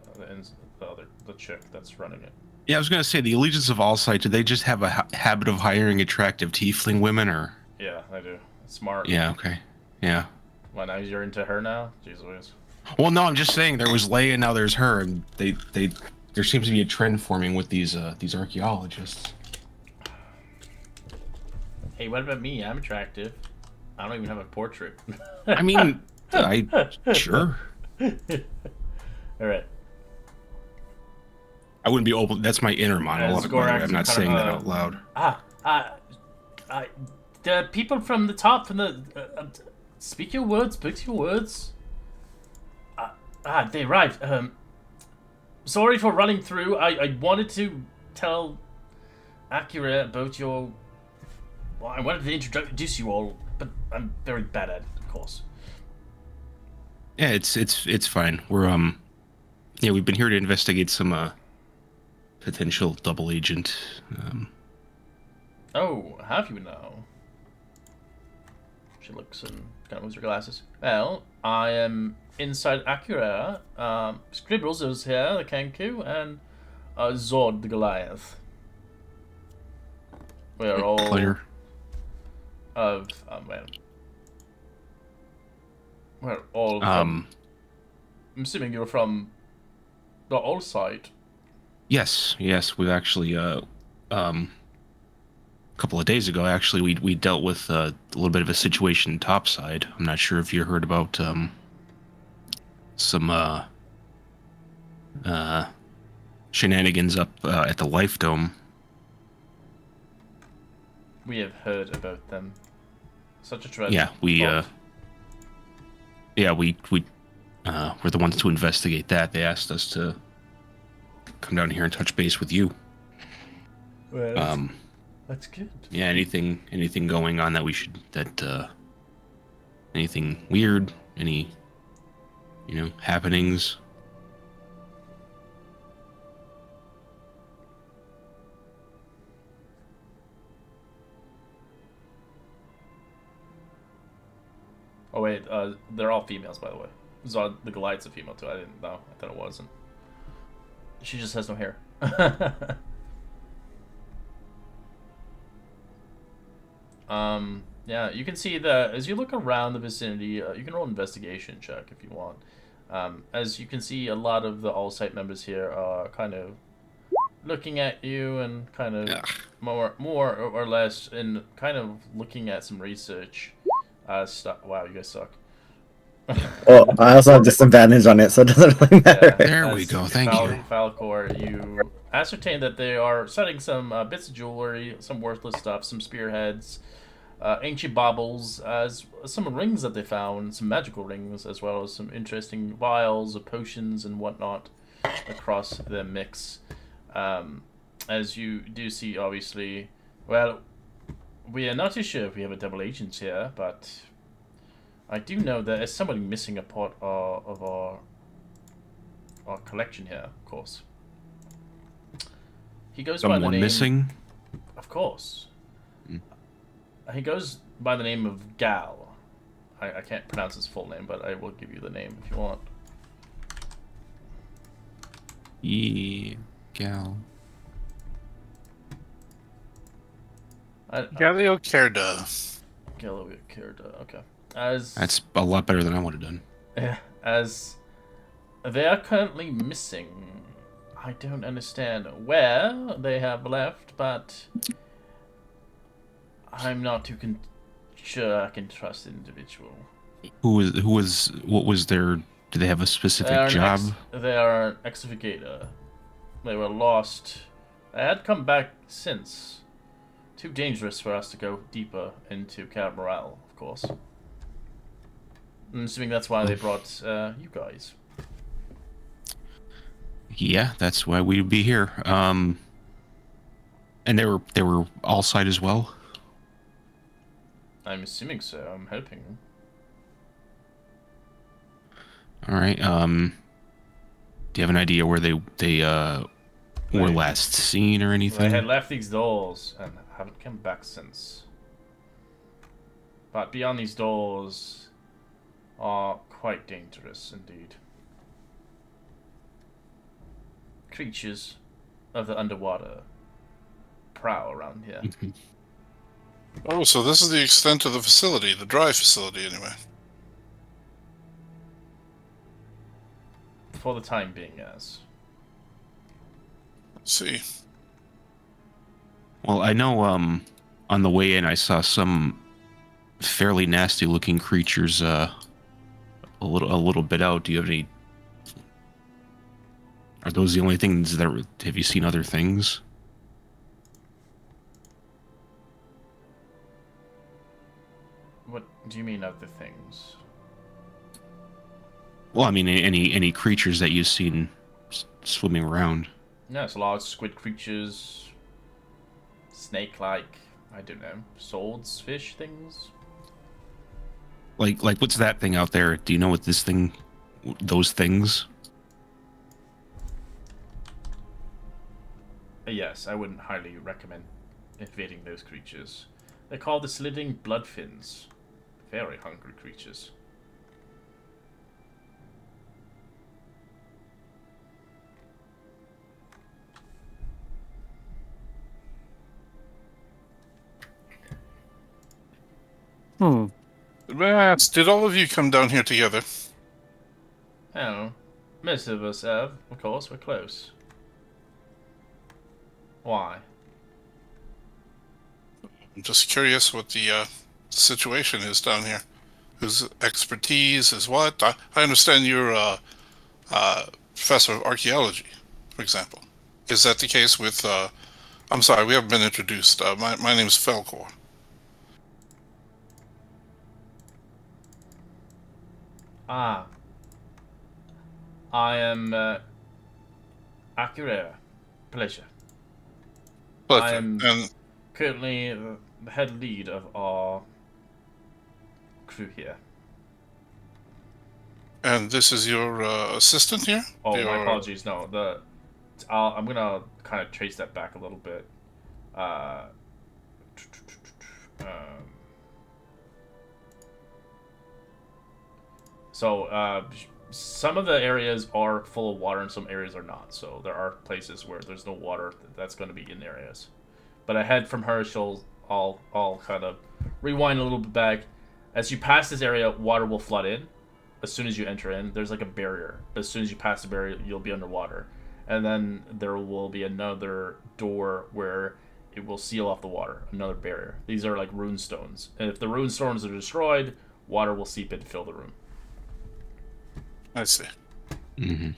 the chick that's running it. Yeah, I was gonna say the Allegiance of All Sight. Do they just have a habit of hiring attractive tiefling women, or? Yeah, I do. Smart. Yeah. Okay. Yeah. Well, now you're into her now. Jeez Louise. Well, no, I'm just saying there was Leia, now there's her, and there seems to be a trend forming with these archaeologists. Hey, what about me? I'm attractive. I don't even have a portrait. I mean, sure. All right. I wouldn't be open. That's my inner monologue. Gorax I'm not kind saying of, that out loud. The people from the top, from the speak your words, speak your words. They arrived. Sorry for running through. I wanted to tell Akira about your. Well, I wanted to introduce you all, but I'm very bad at it, of course. Yeah, it's fine. We're we've been here to investigate some potential double agent. Oh, have you now? She looks and kind of moves her glasses. Well, I am inside Akira. Scribbles is here, the Kenku, and Zord the Goliath. We are all Pleasure. of we're all from. I'm assuming you're from the All Sight. Yes, we've actually couple of days ago, actually, we dealt with a little bit of a situation topside. I'm not sure if you heard about some shenanigans up at the Life Dome. We have heard about them. Such a tragic. Yeah, we were the ones to investigate that. They asked us to come down here and touch base with you. Well, that's good. Yeah, anything going on that we should anything weird, any happenings? Oh wait, they're all females, by the way. Zod, the Goliath's a female too. I didn't know. I thought it wasn't. She just has no hair. Yeah, you can see that as you look around the vicinity. You can roll an investigation check if you want. As you can see, a lot of the all-site members here are kind of looking at you and kind of more or less, and kind of looking at some research. Wow, you guys suck. Well, I also have disadvantage on it, so it doesn't really matter. Yeah, There we go. Thank you. Falcor, you ascertain that they are studying some bits of jewelry, some worthless stuff, some spearheads, ancient baubles, as some rings that they found, some magical rings, as well as some interesting vials of potions and whatnot across the mix. As you do see, obviously, well, we are not too sure if we have a double agent here, but I do know that there's somebody missing a part of our collection here, of course. He goes by the Someone name... missing? Of course. He goes by the name of Gal. I can't pronounce his full name, but I will give you the name if you want. Yeah, Gal. Galileo Kerda. Galileo Kerda, okay. That's a lot better than I would have done. As they are currently missing. I don't understand where they have left, but I'm not too sure I can trust the individual. What was their, do they have a specific job? They are an excavator. They were lost. They had come back since. Too dangerous for us to go deeper into Cab Morale, of course. I'm assuming that's why they brought you guys. Yeah, that's why we'd be here. And they were all side as well. I'm assuming so. I'm hoping. All right. Do you have an idea where they were last seen or anything? They had left these doors and haven't come back since. But beyond these doors are quite dangerous indeed. Creatures of the underwater prowl around here. Oh, so this is the extent of the facility, the dry facility, anyway. For the time being, yes. Let's see. Well, I know on the way in I saw some fairly nasty looking creatures a little bit out. Do you have any? Are those the only things that have you seen other things? What do you mean other things? Well, I mean any creatures that you've seen swimming around. Yes, large squid creatures, snake-like, I don't know, swords, fish things. Like what's that thing out there? Do you know what those things? Yes, I wouldn't highly recommend invading those creatures. They're called the slitting bloodfins. Very hungry creatures. May I ask, did all of you come down here together? Oh, most of us have, of course, we're close. Why? I'm just curious what the situation is down here. Whose expertise is what? I understand you're a professor of archaeology, for example. Is that the case with? I'm sorry, we haven't been introduced. My name is Felcor. Ah, I am Akira. Pleasure. I Pleasure. am And currently the head lead of our crew here. this is your assistant here. Oh, my Your apologies. No, I'm gonna kind of trace that back a little bit. Uh, um, so some of the areas are full of water and some areas are not. So there are places where there's no water that's going to be in areas. But ahead from her, I'll kind of rewind a little bit back. As you pass this area, water will flood in. As soon as you enter in, there's like a barrier. But as soon as you pass the barrier, you'll be underwater. And then there will be another door where it will seal off the water. Another barrier. These are like rune stones. And if the rune stones are destroyed, water will seep in to fill the room. I see. Mm-hmm.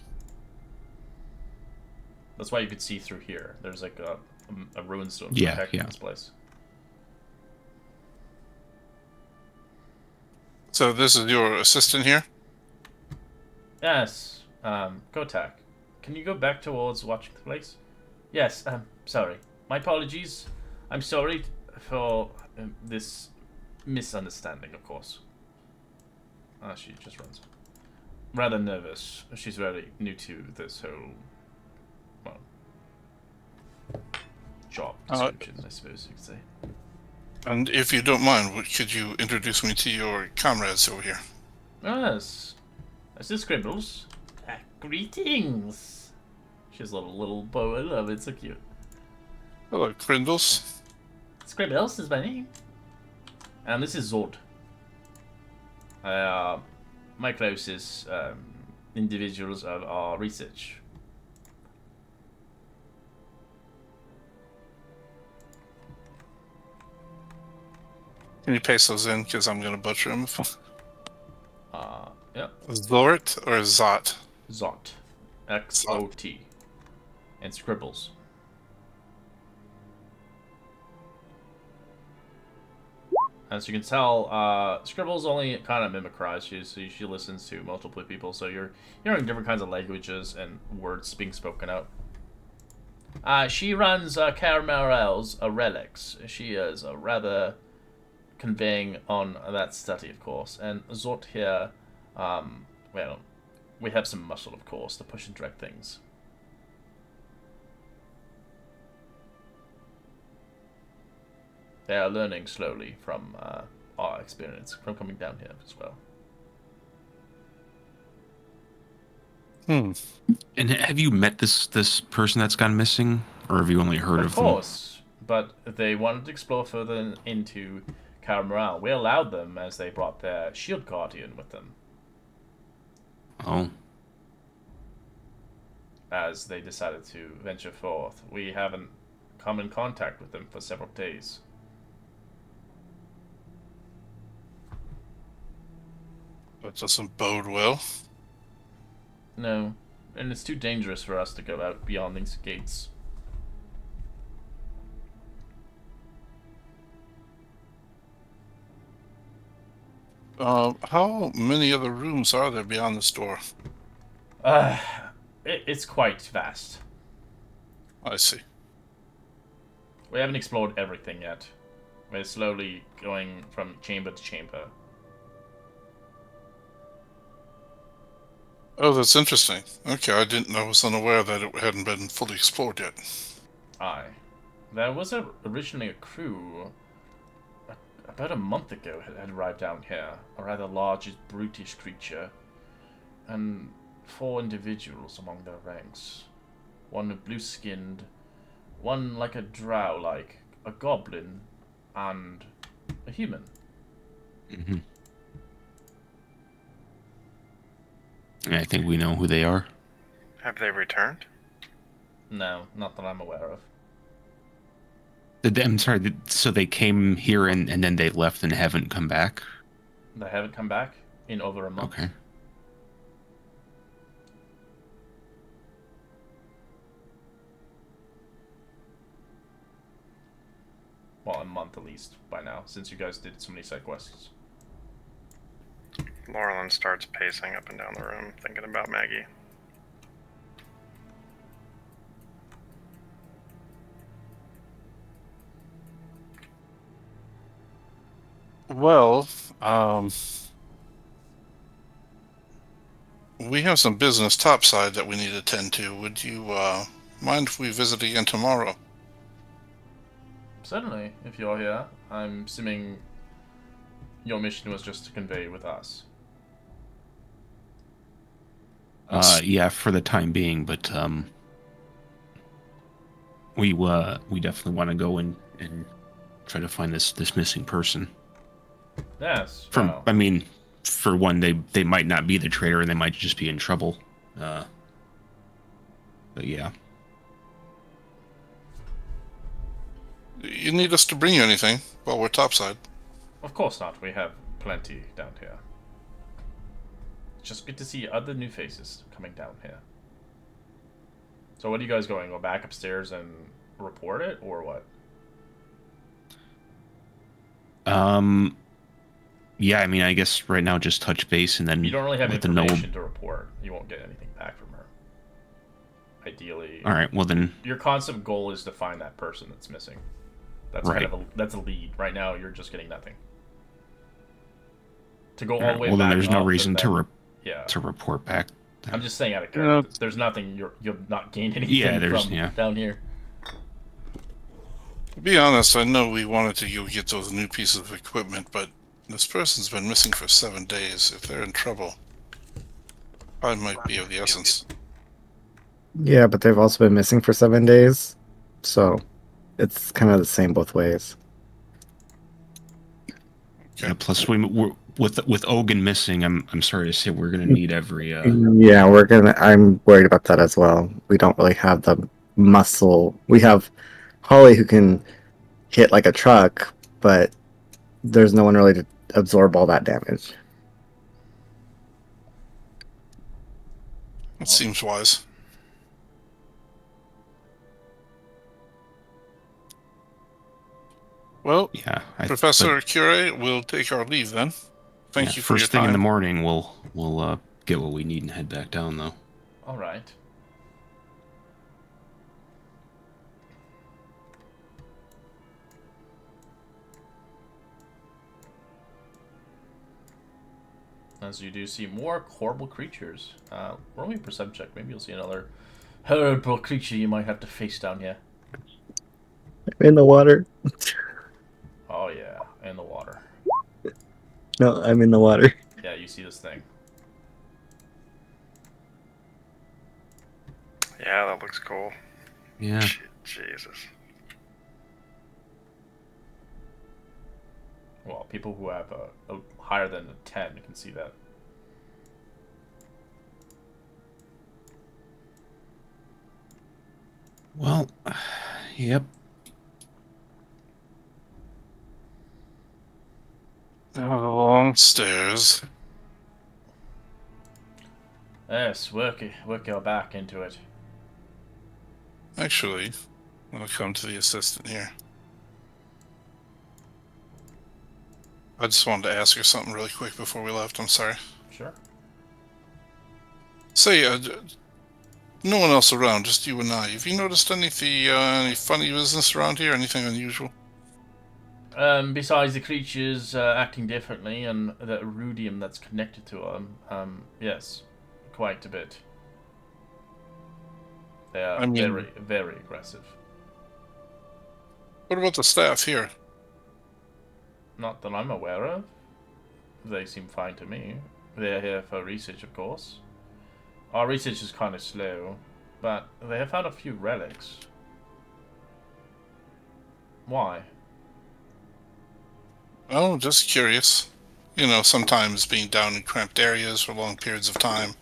That's why you could see through here. There's like a rune stone Yeah, protecting yeah. this place. So this is your assistant here. Yes, Kotak. Can you go back towards watching the place? Yes, sorry. My apologies. I'm sorry for this misunderstanding, of course. She just runs. Rather nervous. She's very new to this whole, well, job description, I suppose you could say. And if you don't mind, could you introduce me to your comrades over here? Yes. This is Scribbles. Greetings. She has a little bow. I love it. So cute. Hello, Crindles. Scribbles is my name. And this is Zord. My closest individuals of our research. Can you paste those in? Because I'm going to butcher them. Yep. Zort or Zot? Zot. Xot. And Scribbles. As you can tell, Scribbles only kind of mimicries. She listens to multiple people, so you're hearing different kinds of languages and words being spoken out. She runs Caramel's relics. She is rather conveying on that study, of course. And Zort here, well, we have some muscle, of course, to push and drag things. They are learning slowly from our experience, from coming down here as well. And have you met this person that's gone missing, or have you only heard of them? Of course, but they wanted to explore further into Caramal. We allowed them as they brought their shield guardian with them. Oh. As they decided to venture forth. We haven't come in contact with them for several days. That doesn't bode well. No, and it's too dangerous for us to go out beyond these gates. How many other rooms are there beyond this door? It's quite vast. I see. We haven't explored everything yet. We're slowly going from chamber to chamber. Oh, that's interesting. Okay, I was unaware that it hadn't been fully explored yet. Aye. There was originally a crew about a month ago had arrived down here. A rather large, brutish creature. And 4 individuals among their ranks. One blue-skinned, one like a drow, like a goblin, and a human. Mm-hmm. I think we know who they are. Have they returned? No, not that I'm aware of. I'm sorry. So they came here and then they left and haven't come back. They haven't come back in over a month. Okay. Well, a month at least by now, since you guys did so many side quests. Laurelin starts pacing up and down the room, thinking about Maggie. Well, we have some business topside that we need to attend to. Would you mind if we visit again tomorrow? Certainly, if you're here. I'm assuming your mission was just to convey with us. Yeah, for the time being, but we definitely want to go and try to find this missing person. Yes. From Well, I mean, for one, they might not be the traitor and they might just be in trouble. But yeah. You need us to bring you anything while we're topside? of course not. We have plenty down here. It's just good to see other new faces coming down here. So what are you guys going? Go back upstairs and report it, or what? Yeah, I mean, I guess right now just touch base and then You don't really have let them know. information to report. You won't get anything back from her. Ideally. All right, well then. Your constant goal is to find that person that's missing. That's Right. that's a lead. Right now, you're just getting nothing. To go all All the way well, back. then there's no up reason and then, to yeah. report back. I'm just saying out of Yeah. character. There's nothing you'll not gain anything Yeah, there's- from yeah. down here. To be honest, I know we wanted to go get those new pieces of equipment, but this person's been missing for 7 days. If they're in trouble, I might be of the essence. Yeah, but they've also been missing for 7 days, so it's kind of the same both ways. Okay. Yeah, plus we're with Ogun missing. I'm sorry to say we're gonna need every. Yeah, I'm worried about that as well. We don't really have the muscle. We have Holly who can hit like a truck, but there's no one really to absorb all that damage. That seems wise. Well, Yeah, Professor Curie, we'll take our leave then. Thank you for your first thing time. in the morning, we'll get what we need and head back down though. All right. As you do see more horrible creatures. Roll me a perception check. Maybe you'll see another horrible creature you might have to face down here. In the water. Oh yeah, in the water. No, I'm in the water. Yeah, you see this thing. Yeah, that looks cool. Yeah. Jesus. Well, people who have a higher than a 10 can see that. Well, yep. Long stairs. Yes, work your back into it. Actually, I'll come to the assistant here. I just wanted to ask her something really quick before we left. I'm sorry. Sure. Say, no one else around, just you and I. Have you noticed any funny business around here? Anything unusual? Besides the creatures acting differently and the rudium that's connected to them, yes, quite a bit. They are very, very aggressive. What about the staff here? Not that I'm aware of. They seem fine to me. They're here for research, of course. Our research is kind of slow, but they have found a few relics. Why? Oh, just curious. You know, sometimes being down in cramped areas for long periods of time,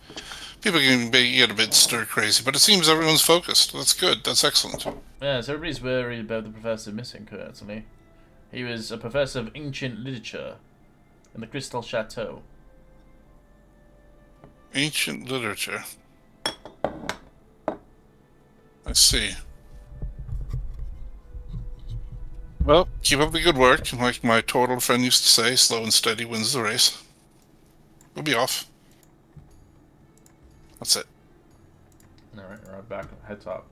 people can get a bit stir crazy, but it seems everyone's focused. That's good. That's excellent. Yes, everybody's worried about the professor missing currently. He was a professor of ancient literature in the Crystal Chateau. Ancient literature. I see. Well, keep up the good work. Like my turtle friend used to say, slow and steady wins the race. We'll be off. That's it. Alright, right back head top.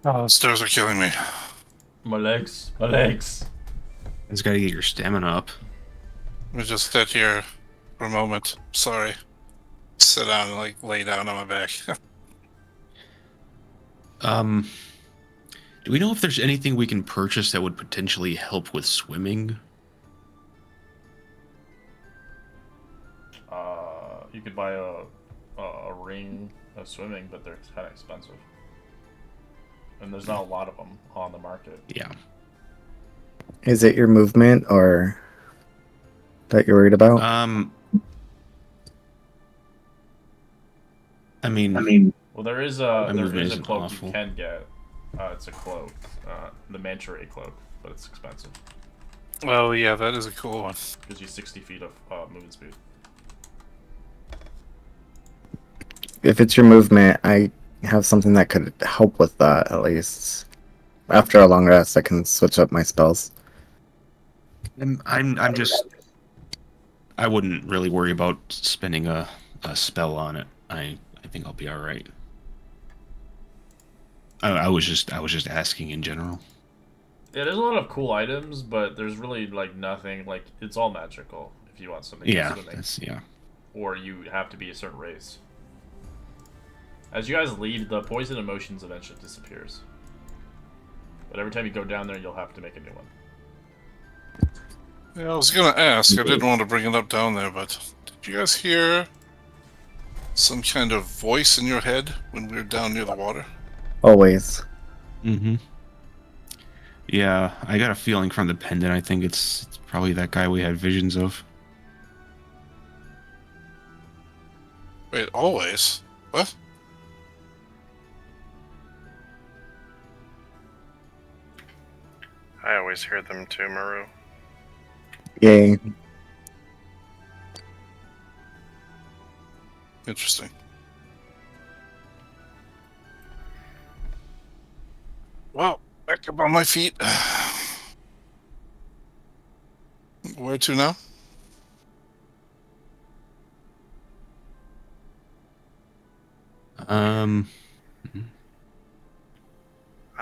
Oh, stairs are killing me. My legs. My legs. Just gotta get your stamina up. Let me just sit here for a moment. Sorry. Sit down and like lay down on my back. Do we know if there's anything we can purchase that would potentially help with swimming? You could buy a ring of swimming, but they're kind of expensive. And there's not a lot of them on the market. Yeah. Is it your movement or that you're worried about? I mean, Well, there is My a movement isn't cloak awful. you can get. It's a cloak, the manta ray cloak, but it's expensive. Oh yeah, that is a cool one. Gives you 60 feet of movement speed. If it's your movement, I have something that could help with that at least. After a long rest, I can switch up my spells. I'm just. I wouldn't really worry about spending a spell on it. I think I'll be all right. I was just asking in general. Yeah, there's a lot of cool items, but there's really like nothing. Like it's all magical if you want something Yeah, swimming, yeah. or you have to be a certain race. As you guys leave, the poison emotions eventually disappears. But every time you go down there, you'll have to make a new one. Yeah, I was gonna ask. I didn't want to bring it up down there, but did you guys hear some kind of voice in your head when we were down near the water? Always. Mm-hmm. Yeah, I got a feeling from the pendant. I think it's probably that guy we had visions of. Wait, always? What? I always hear them too, Maru. Yay. Interesting. Well, back up on my feet. Where to now? I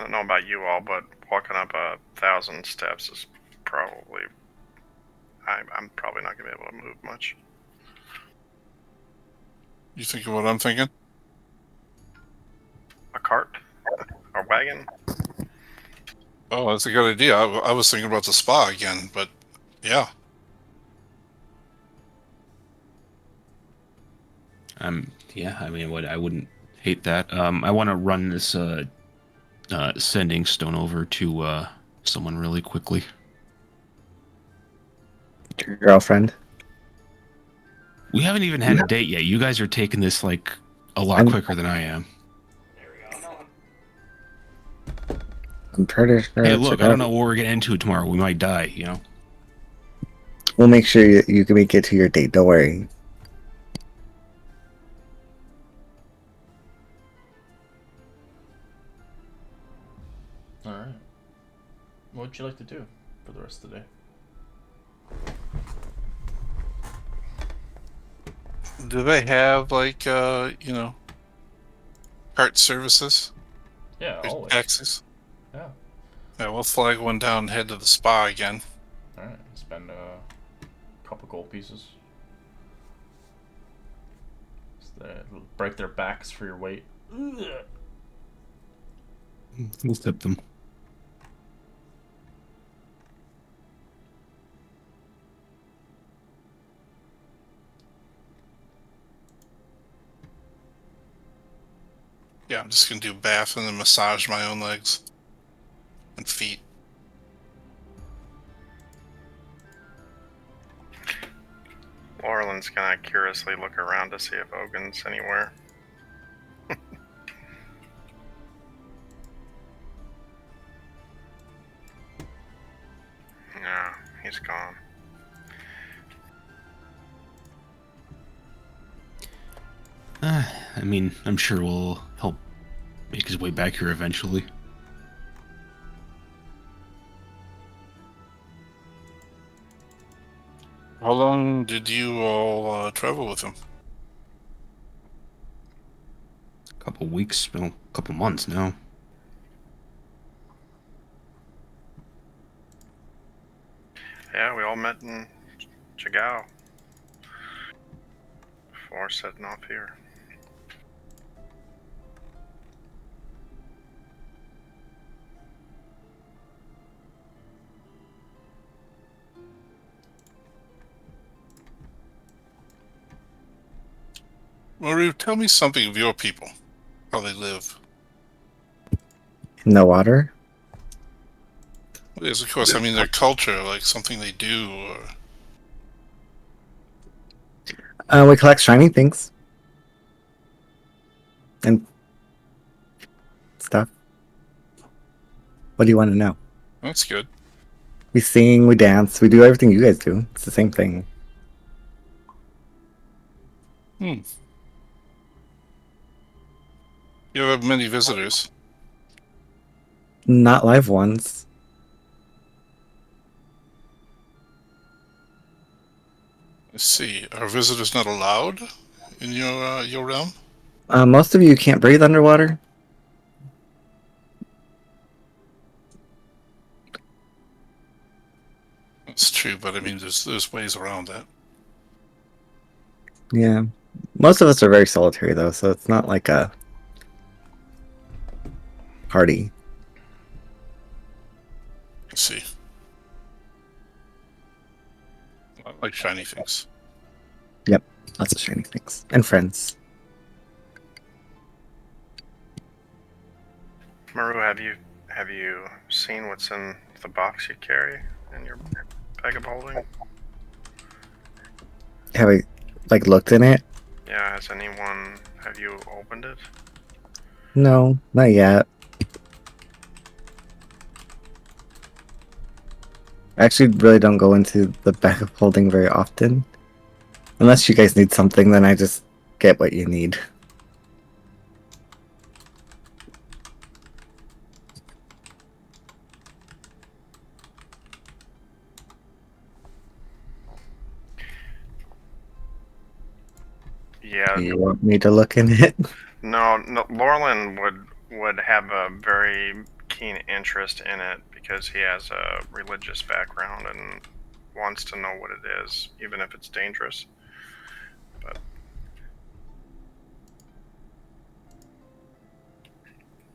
don't know about you all, but walking up 1,000 steps is probably... I'm probably not going to be able to move much. You think of what I'm thinking? A cart? A wagon? Oh, that's a good idea. I was thinking about the spa again, but yeah. Yeah, I mean, I wouldn't hate that. I want to run this sending stone over to someone really quickly. Your girlfriend. We haven't even had a date yet. You guys are taking this like a lot quicker than I am. I'm pretty sure. Hey, it's look, your I don't know girl- what we're gonna into tomorrow. We might die, you know. We'll make sure you can make it to your date. Don't worry. Alright. What would you like to do for the rest of the day? Do they have like cart services? Yeah, Or always. taxis? Yeah. Yeah, we'll flag one down and head to the spa again. Alright, spend a couple gold pieces. Break their backs for your weight. Ugh. We'll tip them. Yeah, I'm just gonna do a bath and then massage my own legs and feet. Laurelyn's gonna curiously look around to see if Ogun's anywhere. No, he's gone. I mean, I'm sure we'll help make his way back here eventually. How long did you all travel with him? A couple weeks, well, a couple months now. Yeah, we all met in Chagao before setting off here. Maru, tell me something of your people, how they live. In the water? Yes, of course. I mean, their culture, like something they do, or We collect shiny things. And stuff. What do you want to know? that's good. We sing, we dance, we do everything you guys do. It's the same thing. You have many visitors. Not live ones. Let's see. Are visitors not allowed in your realm? Most of you can't breathe underwater. That's true, but I mean, there's ways around that. Yeah. Most of us are very solitary, though, so it's not like a party. Let's see. I like shiny things. Yep. Lots of shiny things. And friends. Maru, have you seen what's in the box you carry in your bag of holding? Have we, like, looked in it? Yeah, have you opened it? No, not yet. I actually really don't go into the bag of holding very often. Unless you guys need something, then I just get what you need. Yeah. Do you want me to look in it? No, Laurelyn would have a very keen interest in it because he has a religious background and wants to know what it is, even if it's dangerous. But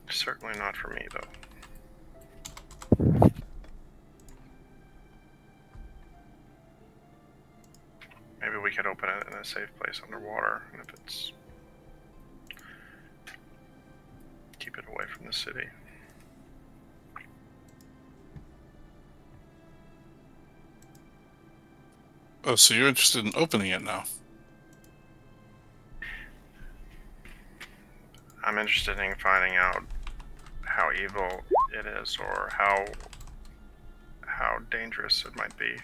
certainly not for me, though. Maybe we could open it in a safe place underwater, and if it's keep it away from the city. Oh, so you're interested in opening it now? I'm interested in finding out how evil it is, or how dangerous it might be,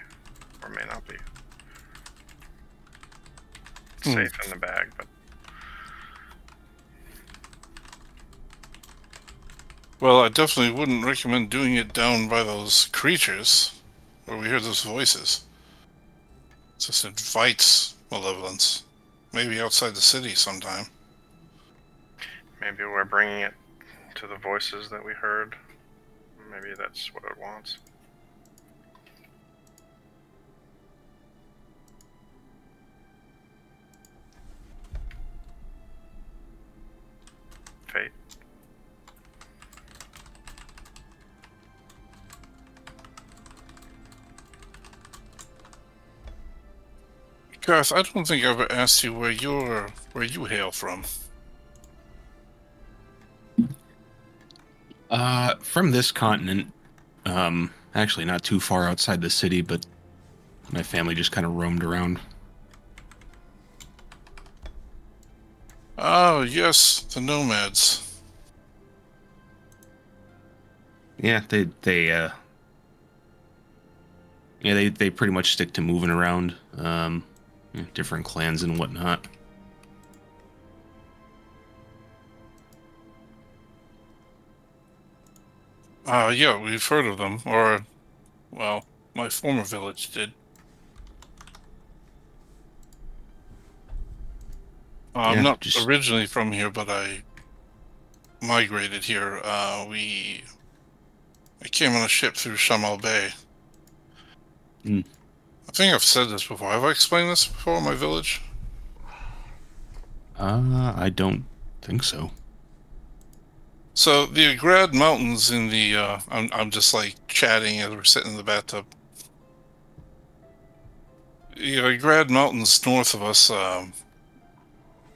or may not be. It's safe in the bag, but Well, I definitely wouldn't recommend doing it down by those creatures, where we hear those voices. It just invites malevolence. Maybe outside the city sometime. maybe we're bringing it to the voices that we heard. Maybe that's what it wants. Fate. Garth, I don't think I ever asked you where you hail from. From this continent. Actually not too far outside the city, but my family just kind of roamed around. Oh, yes, the nomads. Yeah, they pretty much stick to moving around, different clans and whatnot. Yeah, we've heard of them, or, well, my former village did. I'm Yeah, not just originally from here, but I migrated here. I came on a ship through Shamal Bay. Mm. I think I've said this before. Have I explained this before, my village? I don't think so. So the Agrad Mountains in the I'm just like chatting as we're sitting in the bathtub. The Agrad Mountains north of us,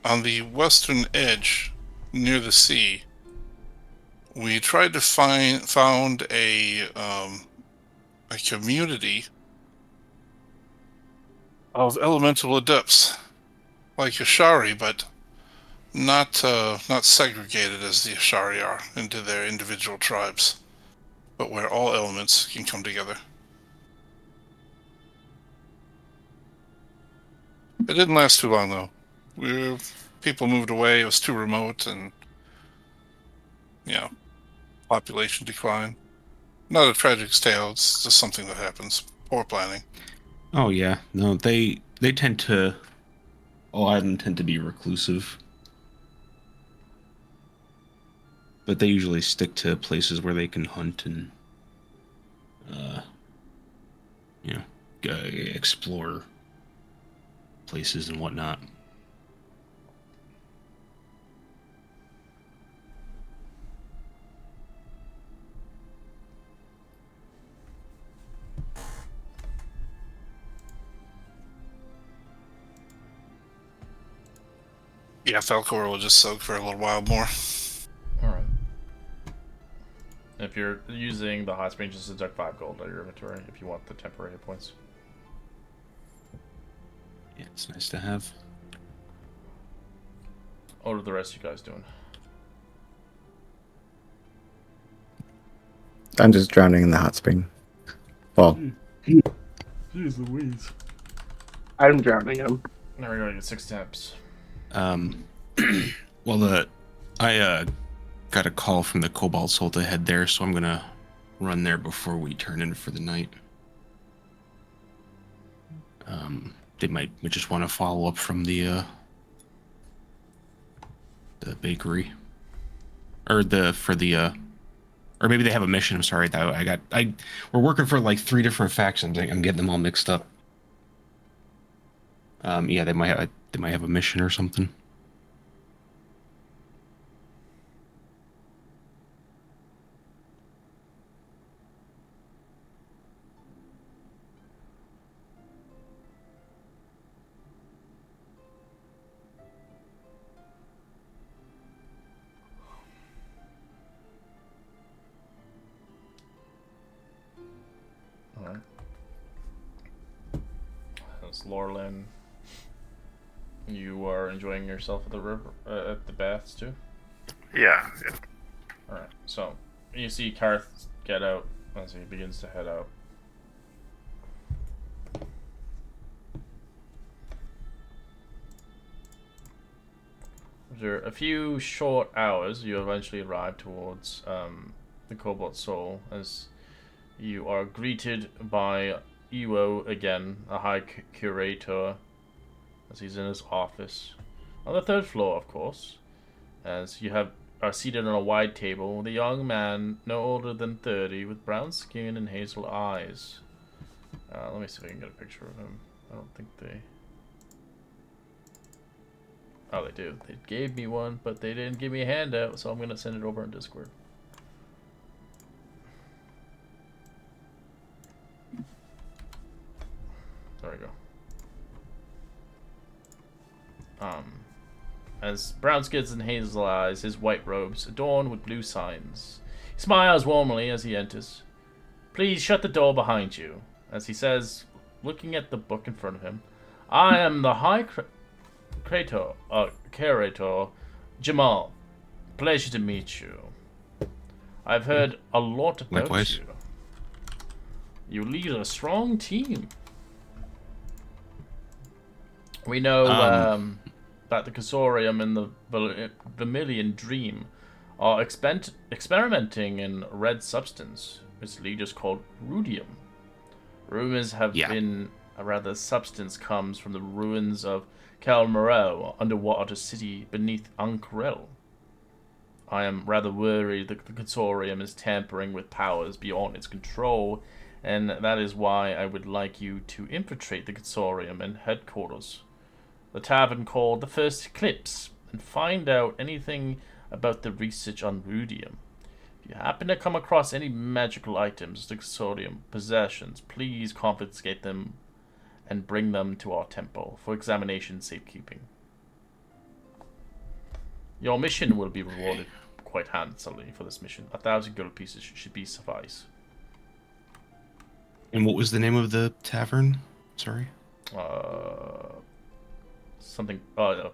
on the western edge, near the sea, we tried to found a community of elemental adepts, like Ashari, but not segregated as the Ashari are into their individual tribes, but where all elements can come together. It didn't last too long though. People moved away. It was too remote, and you know, population decline. Not a tragic tale. It's just something that happens. Poor planning. Oh yeah, no, they tend to. A lot of them tend to be reclusive, but they usually stick to places where they can hunt and, uh, you know, explore places and whatnot. Yeah, Falcor will just soak for a little while more. Alright. If you're using the hot spring, just deduct 5 gold out of your inventory if you want the temporary hit points. Yeah, it's nice to have. What are the rest of you guys doing? I'm just drowning in the hot spring. Well, Jeez Louise. I'm drowning him. There we go, you get 6 temps. Well, I got a call from the Cobalt Soul to head there, so I'm gonna run there before we turn in for the night. They might just want to follow up from the bakery, or or maybe they have a mission. I'm sorry, we're working for like 3 different factions. I'm getting them all mixed up. Yeah, they might have a mission or something. Alright. That's Lorlin. You are enjoying yourself at the river, at the baths too? Yeah. Alright, so you see Karth get out as he begins to head out. After a few short hours, you eventually arrive towards the Cobalt Soul as you are greeted by Iwo again, a high curator, as he's in his office. On the 3rd floor, of course, as you are seated on a wide table with a young man no older than 30 with brown skin and hazel eyes. Let me see if I can get a picture of him. I don't think they... Oh, they do. They gave me one, but they didn't give me a handout, so I'm going to send it over in Discord. There we go. As brown skins and hazel eyes, his white robes adorned with blue signs. He smiles warmly as he enters. Please shut the door behind you, as he says, looking at the book in front of him. I am the High Curator Jamal, pleasure to meet you. I've heard a lot about Likewise. you. You lead a strong team. We know that the Consortium and the Vermilion Dream are experimenting in red substance, its leaders called rudium. Rumors have been the substance comes from the ruins of Cal Morel, underwater city beneath Ankrel. I am rather worried that the Consortium is tampering with powers beyond its control, and that is why I would like you to infiltrate the Consortium and headquarters, the tavern called the First Eclipse, and find out anything about the research on rudium. If you happen to come across any magical items the Consortium possessions, please confiscate them and bring them to our temple for examination and safekeeping. Your mission will be rewarded quite handsomely for this mission. 1,000 gold pieces should be suffice. And what was the name of the tavern? Sorry. Something.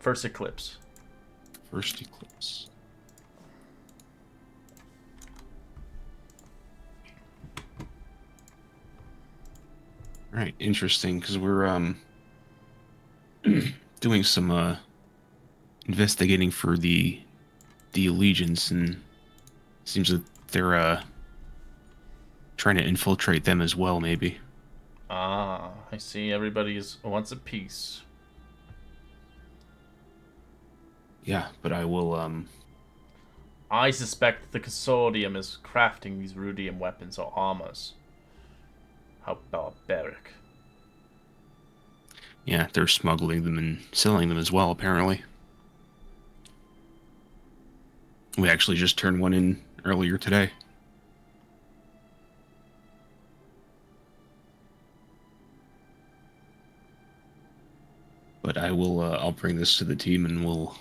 First Eclipse. First Eclipse. All right, interesting, because we're doing some investigating for the Allegiance, and it seems that they're trying to infiltrate them as well, maybe. Ah, I see. Everybody wants a piece. Yeah, but I will I suspect the Consortium is crafting these rudium weapons or armors. How barbaric. Yeah, they're smuggling them and selling them as well, apparently. We actually just turned one in earlier today. But I will, I'll bring this to the team and we'll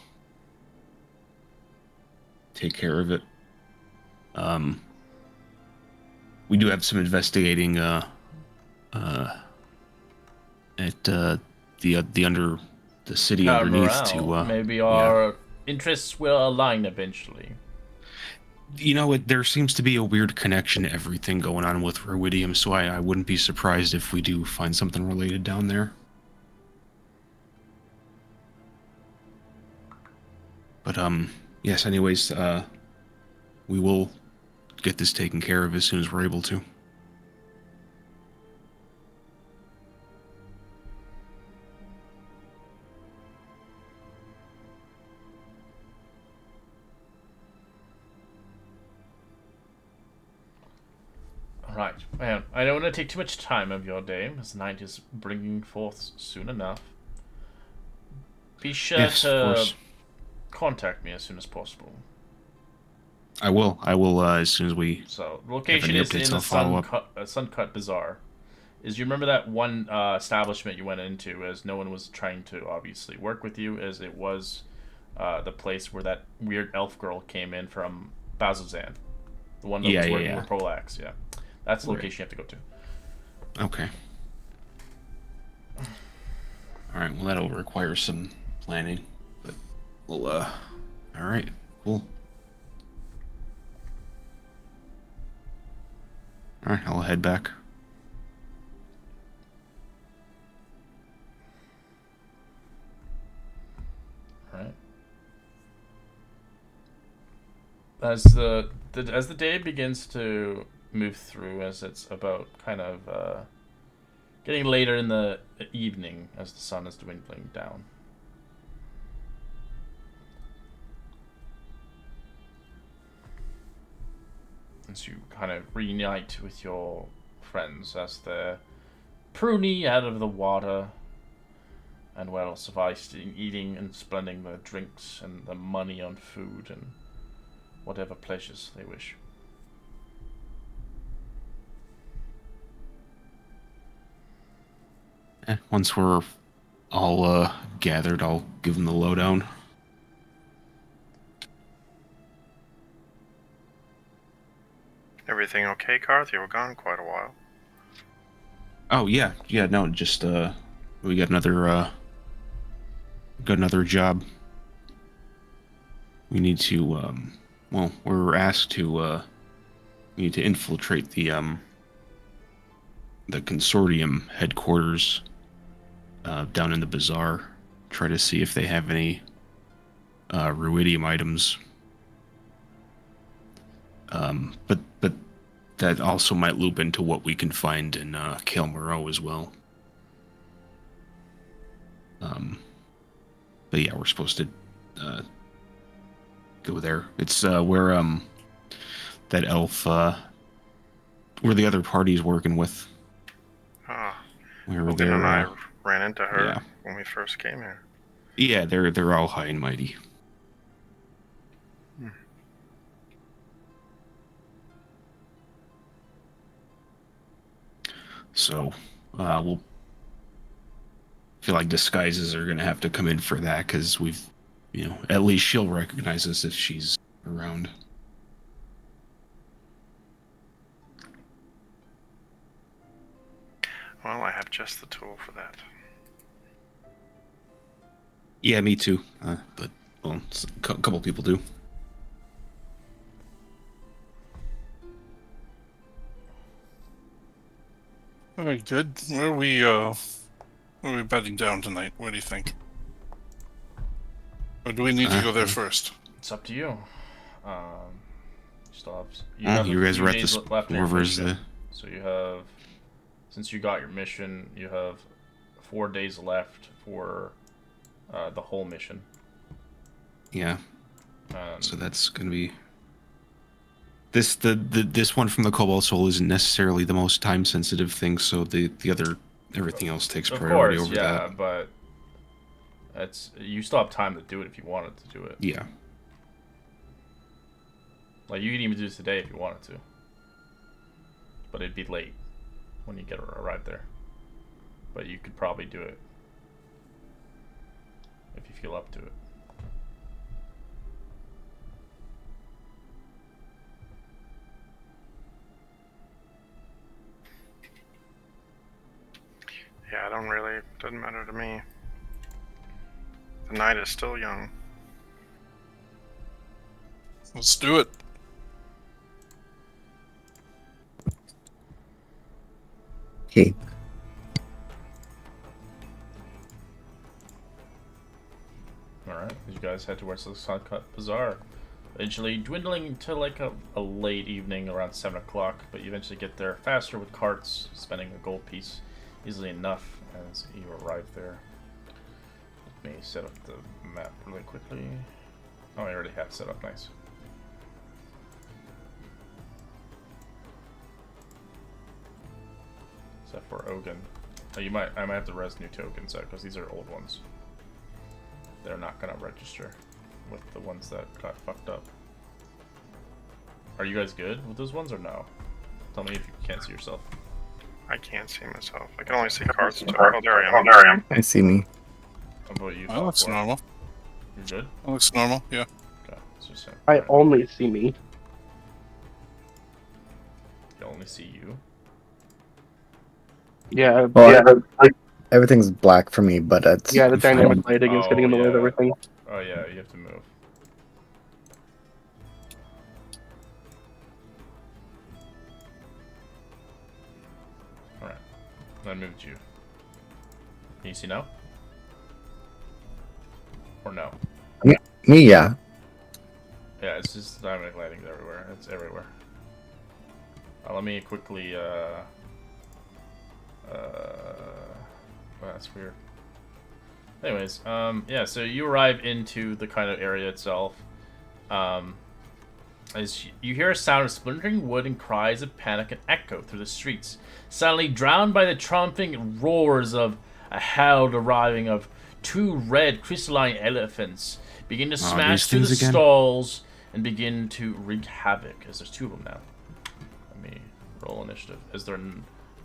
take care of it. We do have some investigating at the city underneath to maybe our interests will align eventually. You know, there seems to be a weird connection to everything going on with ruidium, so I wouldn't be surprised if we do find something related down there. But yes, anyways, we will get this taken care of as soon as we're able to. Right. Well, I don't want to take too much time of your day, as night is bringing forth soon enough. Be sure to contact me as soon as possible. I will. As soon as we. So, the location is in the Suncut Bazaar. You remember that one establishment you went into, as no one was trying to obviously work with you, as it was the place where that weird elf girl came in from Bazozan. The one that was working with Prolax, yeah. That's the location you have to go to. Okay. Alright, well that'll require some planning. But we'll alright, cool. Alright, I'll head back. Alright. As the day begins to move through, as it's about kind of getting later in the evening as the sun is dwindling down. As you kind of reunite with your friends as they're pruny out of the water and well sufficed in eating and spending the drinks and the money on food and whatever pleasures they wish. Once we're all gathered, I'll give them the lowdown. Everything okay, Karth? You were gone quite a while. Oh yeah, no, just we got another job. we need to, well, we're asked to, we need to infiltrate the consortium headquarters down in the bazaar. Try to see if they have any ruidium items. But that also might loop into what we can find in Kale Moreau as well. But yeah, we're supposed to go there. It's where that elf, where the other party's working with. Ah, We were Logan there. and I ran into her yeah. when we first came here. Yeah, they're all high and mighty. So, we'll feel like disguises are gonna have to come in for that because we've, at least she'll recognize us if she's around. Well, I have just the tool for that. Yeah, me too. But well, a couple people do. Very good. Where are we bedding down tonight? Where do you think? Or do we need to go there first? It's up to you. Still have You a guys few were at days the left in your wherever's mission. the. So you have, since you got your mission, you have 4 days left for the whole mission. Yeah. So that's gonna be. This one from the Cobalt Soul isn't necessarily the most time sensitive thing, so the other everything else takes priority over that. But you still have time to do it if you wanted to do it. Yeah. Like you could even do this today if you wanted to. But it'd be late when you arrive there. But you could probably do it if you feel up to it. Yeah, doesn't matter to me. The night is still young. Let's do it. Okay. Alright, you guys head towards the Suncut Bazaar. Eventually dwindling to like a late evening around 7 o'clock, but you eventually get there faster with carts, spending a gold piece easily enough as you arrive there. Let me set up the map really quickly. Oh, I already have it set up, nice. Except for Ogun. Oh, I might have to res new tokens out because these are old ones. They're not gonna register with the ones that got fucked up. Are you guys good with those ones or no? Tell me if you can't see yourself. I can't see myself. I can only see cards. Oh, there I am. I see me. How about you? That looks Falcor? normal. You're good? That looks normal, yeah. Okay, it's just I only see me. I only see you. Yeah, Well, everything's black for me, but it's yeah. The fine. dynamic lighting is getting in the way of yeah. everything. Oh yeah, you have to move. Alright. I moved you. Can you see now? Or no? Me, yeah. Yeah, it's just dynamic lighting everywhere. It's everywhere. Let me quickly, well, that's weird. Anyways, yeah, so you arrive into the kind of area itself. As you hear a sound of splintering wood and cries of panic and echo through the streets, suddenly drowned by the trumping roars of a herald arriving of 2 red crystalline elephants begin to smash through the stalls and begin to wreak havoc, as there's 2 of them now. Let me roll initiative, as they're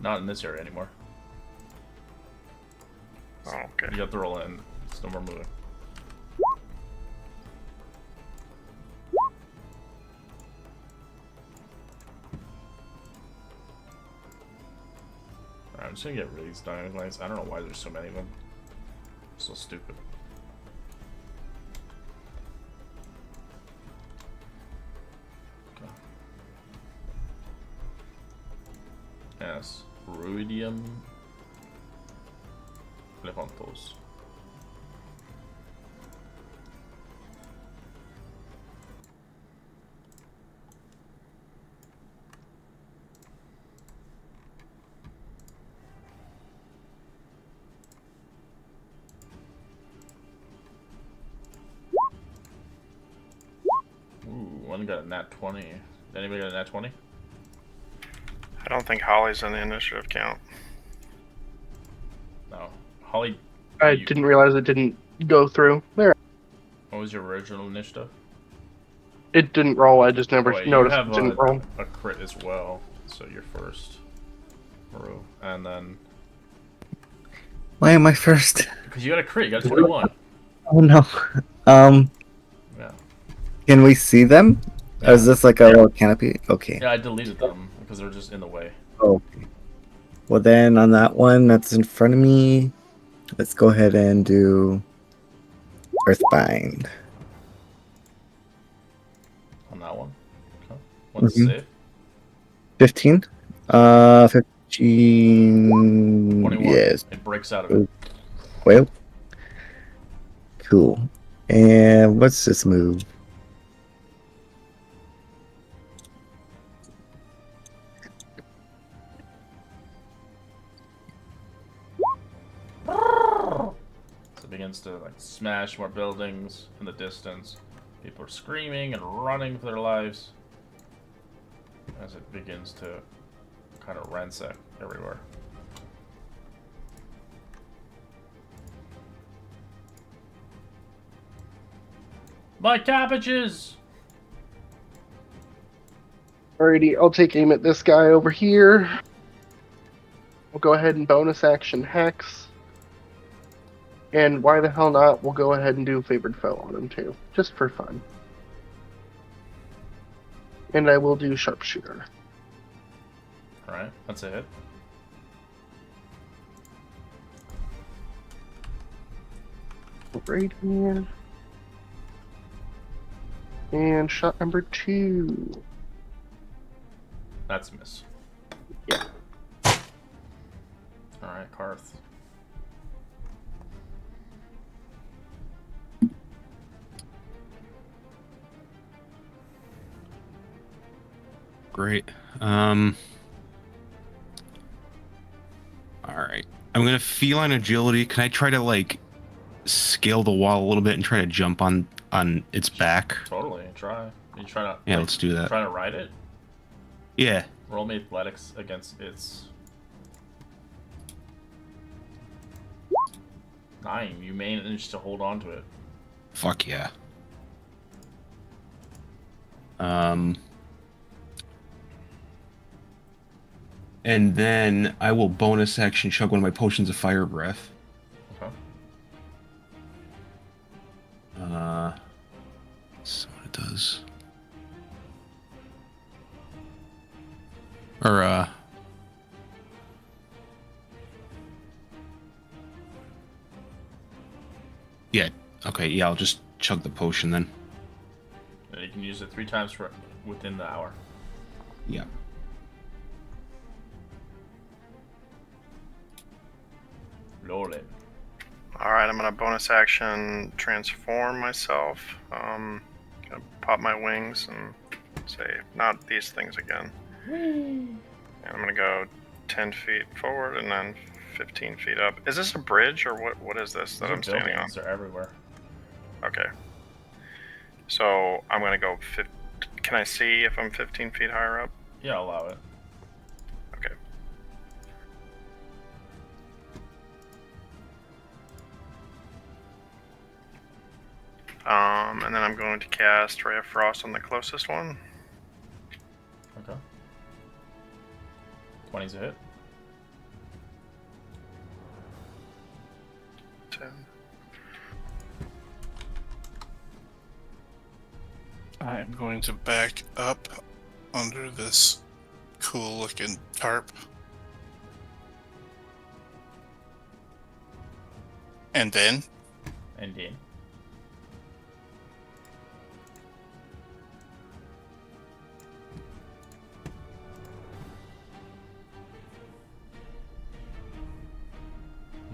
not in this area anymore. Oh, okay. You have to roll in. It's no more moving. Alright, I'm just gonna get rid of these dynamic lights. I don't know why there's so many of them. So stupid. Yes. Ruidium Levantos. Ooh, one got a nat 20. Anybody got a nat 20? I don't think Holly's in the initiative count. No. Holly, I you, didn't realize it didn't go through. There, what was your original initiative? it didn't roll. I just never Oh, wait, you noticed have it didn't roll. a crit as well. So you're first. Maru. And then. Why am I first? Because you got a crit, you got a 21. Oh no. Yeah. Can we see them? Or is Yeah. this like a little canopy? Okay. Yeah, I deleted them because they're just in the way. Oh. Well, then on that one that's in front of me, let's go ahead and do Earthbind. On that one. Okay. What's the Mhm. save? 15? 15. 21. Yes. It breaks out of it. Well, cool. And what's this move? So it begins to like smash more buildings in the distance. People are screaming and running for their lives as it begins to kind of ransack everywhere. My cabbages! Alrighty, I'll take aim at this guy over here. We'll go ahead and bonus action Hex. And why the hell not? We'll go ahead and do Favored Foe on him too, just for fun. And I will do Sharpshooter. Alright, that's a hit. Right here. And shot number 2. That's a miss. Yeah. Alright, Karth. Great. All right. I'm gonna feline agility. Can I try to like scale the wall a little bit and try to jump on its back? Totally, try. You try to Yeah, let's do that. try to ride it? Yeah. Roll me athletics against its 9. You managed to hold on to it. Fuck yeah. And then I will bonus action chug one of my potions of fire breath. Okay. That's what it does. Or yeah. Okay, yeah, I'll just chug the potion then. And you can use it 3 times for within the hour. Yeah. Roll it. Alright, I'm gonna bonus action transform myself. Gonna pop my wings and say, not these things again. And I'm gonna go 10 feet forward and then 15 feet up. Is this a bridge or what is this that These are I'm standing on? buildings, they're everywhere. Okay. So I'm gonna go. Can I see if I'm 15 feet higher up? Yeah, I'll allow it. Okay. And then I'm going to cast Ray of Frost on the closest one. Okay. 20's a hit. 10. I'm going to back up under this cool looking tarp. And then Indeed.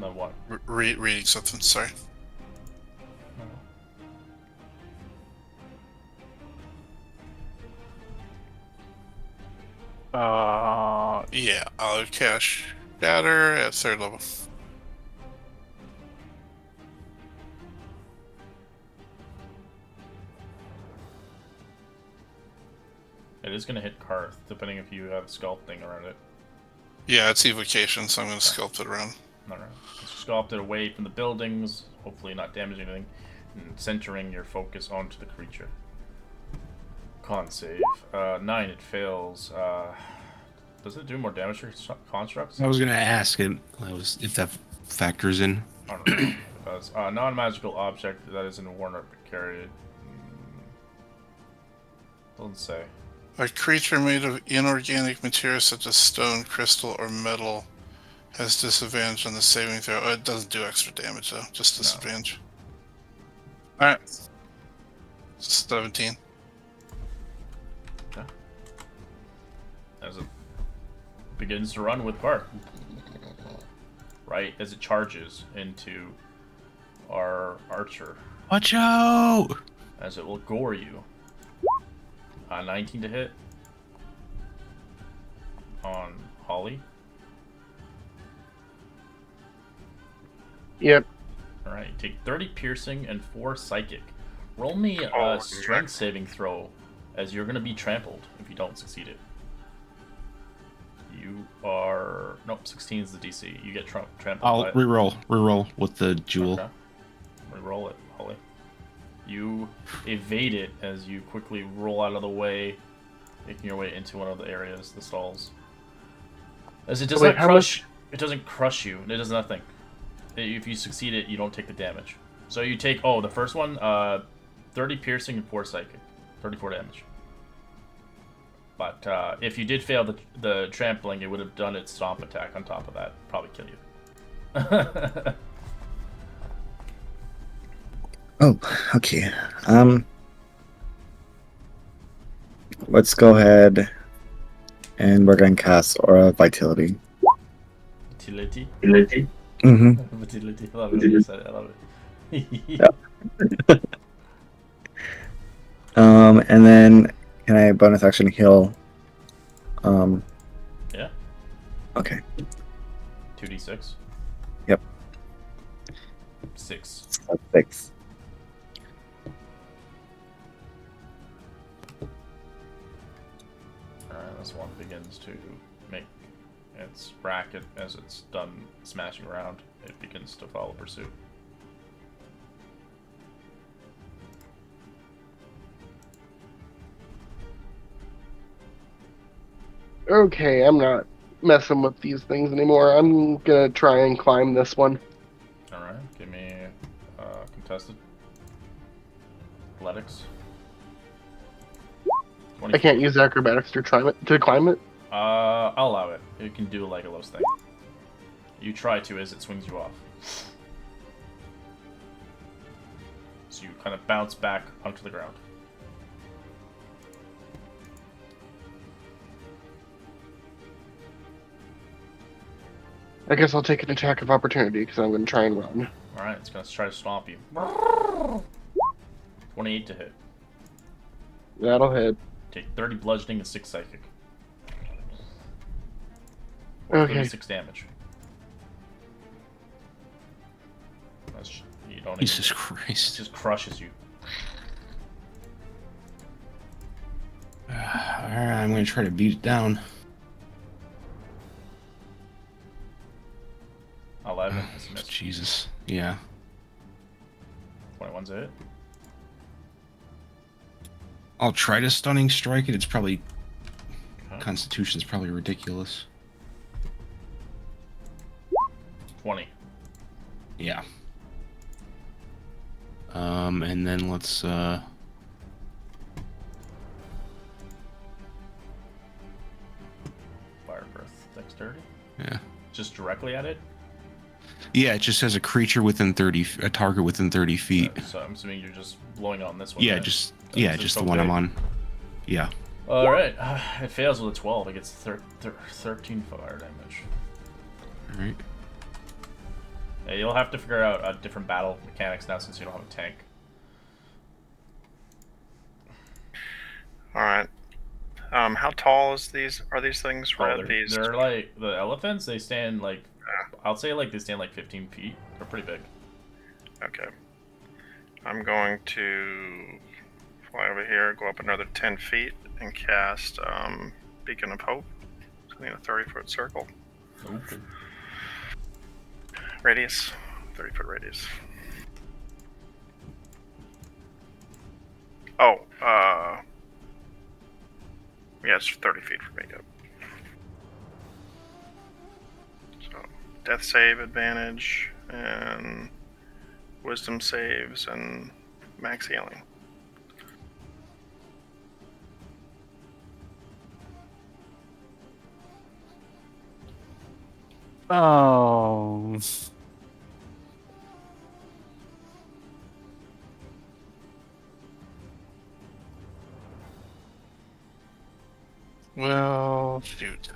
The what? Reading something. Sorry. Yeah, I'll cast Shatter at 3rd level. It is going to hit Karth, depending if you have sculpting around it. Yeah, it's evocation, so I'm going to sculpt it around. Alright. Sculpt it away from the buildings, hopefully not damaging anything, and centering your focus onto the creature. Con save. 9, it fails. Does it do more damage to constructs? I was gonna ask it. If that factors in. I don't know. Because non-magical object that is in Warner carried. Doesn't say. A creature made of inorganic material such as stone, crystal, or metal has disadvantage on the saving throw. Oh, it doesn't do extra damage though, just disadvantage. No. Alright. 17. Okay. As it begins to run with Karth. Right as it charges into our archer. Watch out! As it will gore you. 19 to hit. On Holly. Yep. Alright, take 30 piercing and 4 psychic. Roll me a Oh, strength saving throw, as you're going to be trampled if you don't succeed it. You are... Nope, 16 is the DC. You get trampled. I'll reroll with the jewel. Okay. Reroll it, Holly. You evade it as you quickly roll out of the way, making your way into one of the areas, the stalls. As it does not crush... It doesn't crush you. It does nothing. If you succeed it, you don't take the damage. So you take... Oh, the first one, 30 piercing and 4 psychic. 34 damage. But if you did fail the trampling, it would have done its stomp attack on top of that. Probably kill you. Oh, okay. Let's go ahead and we're going to cast Aura of Vitality. Vitality? Mm-hmm. Vitality. I love it. You said it. I love it. Yep. And then can I bonus action heal? Yeah. Okay. 2d6. Yep. 6. That's 6. This one begins to make its bracket as it's done smashing around. It begins to follow pursuit. Okay, I'm not messing with these things anymore. I'm gonna try and climb this one. Alright, give me contested. Athletics. I can't use acrobatics to climb it. I'll allow it. You can do like a Legolas thing. You try to as it swings you off. So you kind of bounce back onto the ground. I guess I'll take an attack of opportunity because I'm going to try and run. Alright, it's going to try to stomp you. 28 to hit. That'll hit. Take 30 bludgeoning and 6 psychic. Okay. 36 damage. You don't Jesus even, Christ. it just crushes you. Alright, I'm gonna try to beat it down. 11 is a miss. Jesus. Yeah. 21's a hit. I'll try to stunning strike it. It's probably... Okay. Constitution's probably ridiculous. 20. Yeah. And then let's, Fire breath. Dexterity? yeah. Just directly at it? Yeah, it just says a creature within 30... A target within 30 feet. Okay, so I'm assuming you're just blowing on this one. Yeah, then. just... So Yeah, it's just the one I'm okay. on. Yeah. Alright, it fails with a 12. It gets 13 fire damage. Alright. Yeah, you'll have to figure out different battle mechanics now since you don't have a tank. All right. How tall is are these things? Oh, Red. These. they're like the elephants. They stand like, I'll say like they stand like 15 feet. They're pretty big. Okay. I'm going to fly over here, go up another 10 feet, and cast Beacon of Hope. So I need a 30-foot circle. Okay. Radius. 30-foot radius. Oh, yeah, it's 30 feet for me. Yep. So, death save advantage, and wisdom saves, and max healing. Oh. Well, shoot.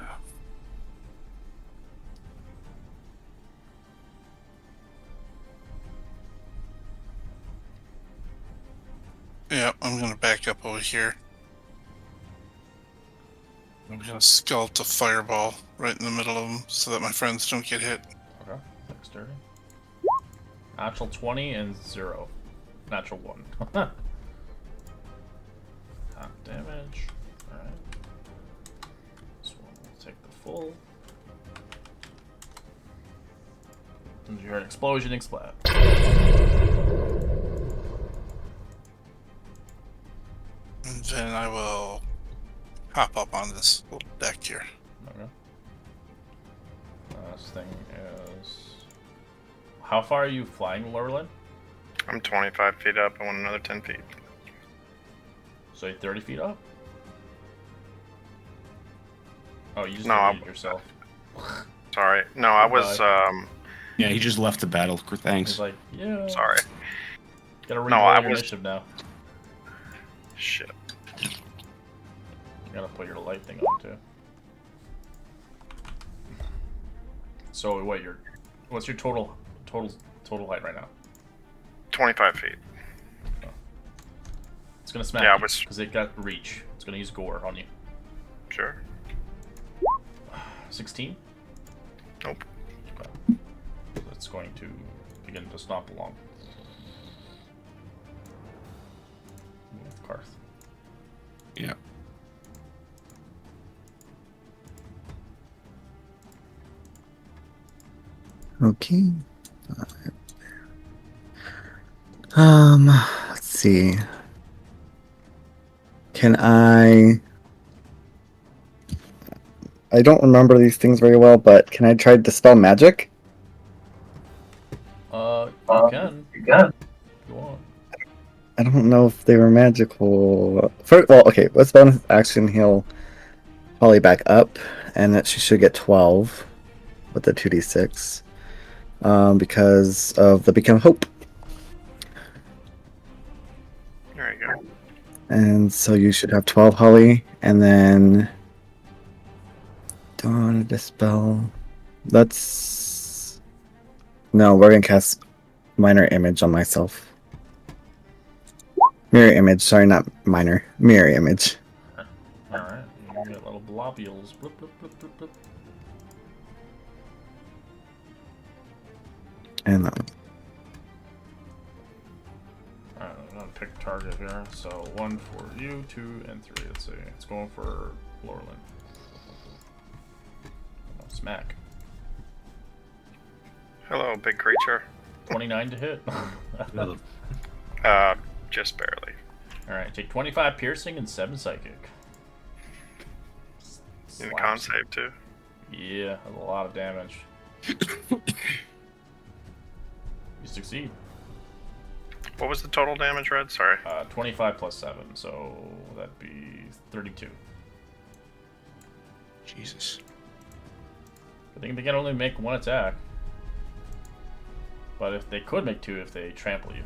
Yeah, I'm gonna back up over here. I'm gonna sculpt a fireball right in the middle of them so that my friends don't get hit. Okay. Dexterity. Natural 20 and 0. Natural 1. Half damage. Alright. This one will take the full. And you hear an explosion and splat. And then I will hop up on this little deck here. Okay. This thing is. How far are you flying, Lurlin? I'm 25 feet up. I want another 10 feet. So you're 30 feet up? Oh, you just No, deleted yourself. Sorry. No, I was. Yeah, he just left the battle. Thanks. He's like, yeah. Sorry. Gotta reroll No, I your was- initiative now. Shit. You gotta put your light thing on too. So what's your total height right now? 25 feet. It's gonna smack Yeah, I you was- because it got reach. It's gonna use gore on you. Sure. 16. Nope. So it's going to begin to stomp along. Karth. Yeah. Okay. Let's see. Can I don't remember these things very well, but can I try to dispel magic? You can. You can. If you want. I don't know if they were magical. Well, okay, let's bonus action heal Holly back up, and that she should get 12 with the 2d6 because of the Beacon of Hope. There you go. And so you should have 12, Holly, and then don't want to dispel. No, we're gonna cast minor image on myself. Mirror image, sorry, not minor. Mirror image. Alright. You get little blobules. Bloop, bloop, bloop, bloop, bloop. And that one. Alright, I'm gonna pick target here. So 1 for you, 2, and 3. Let's see. It's going for Lorelin. Oh, smack. Hello, big creature. 29 to hit. Just barely. Alright, take 25 piercing and 7 psychic. Need a con save too. Yeah, that's a lot of damage. You succeed. What was the total damage, Red? Sorry. 25 plus 7, so that'd be 32. Jesus. I think they can only make 1 attack. But if they could make 2 if they trample you.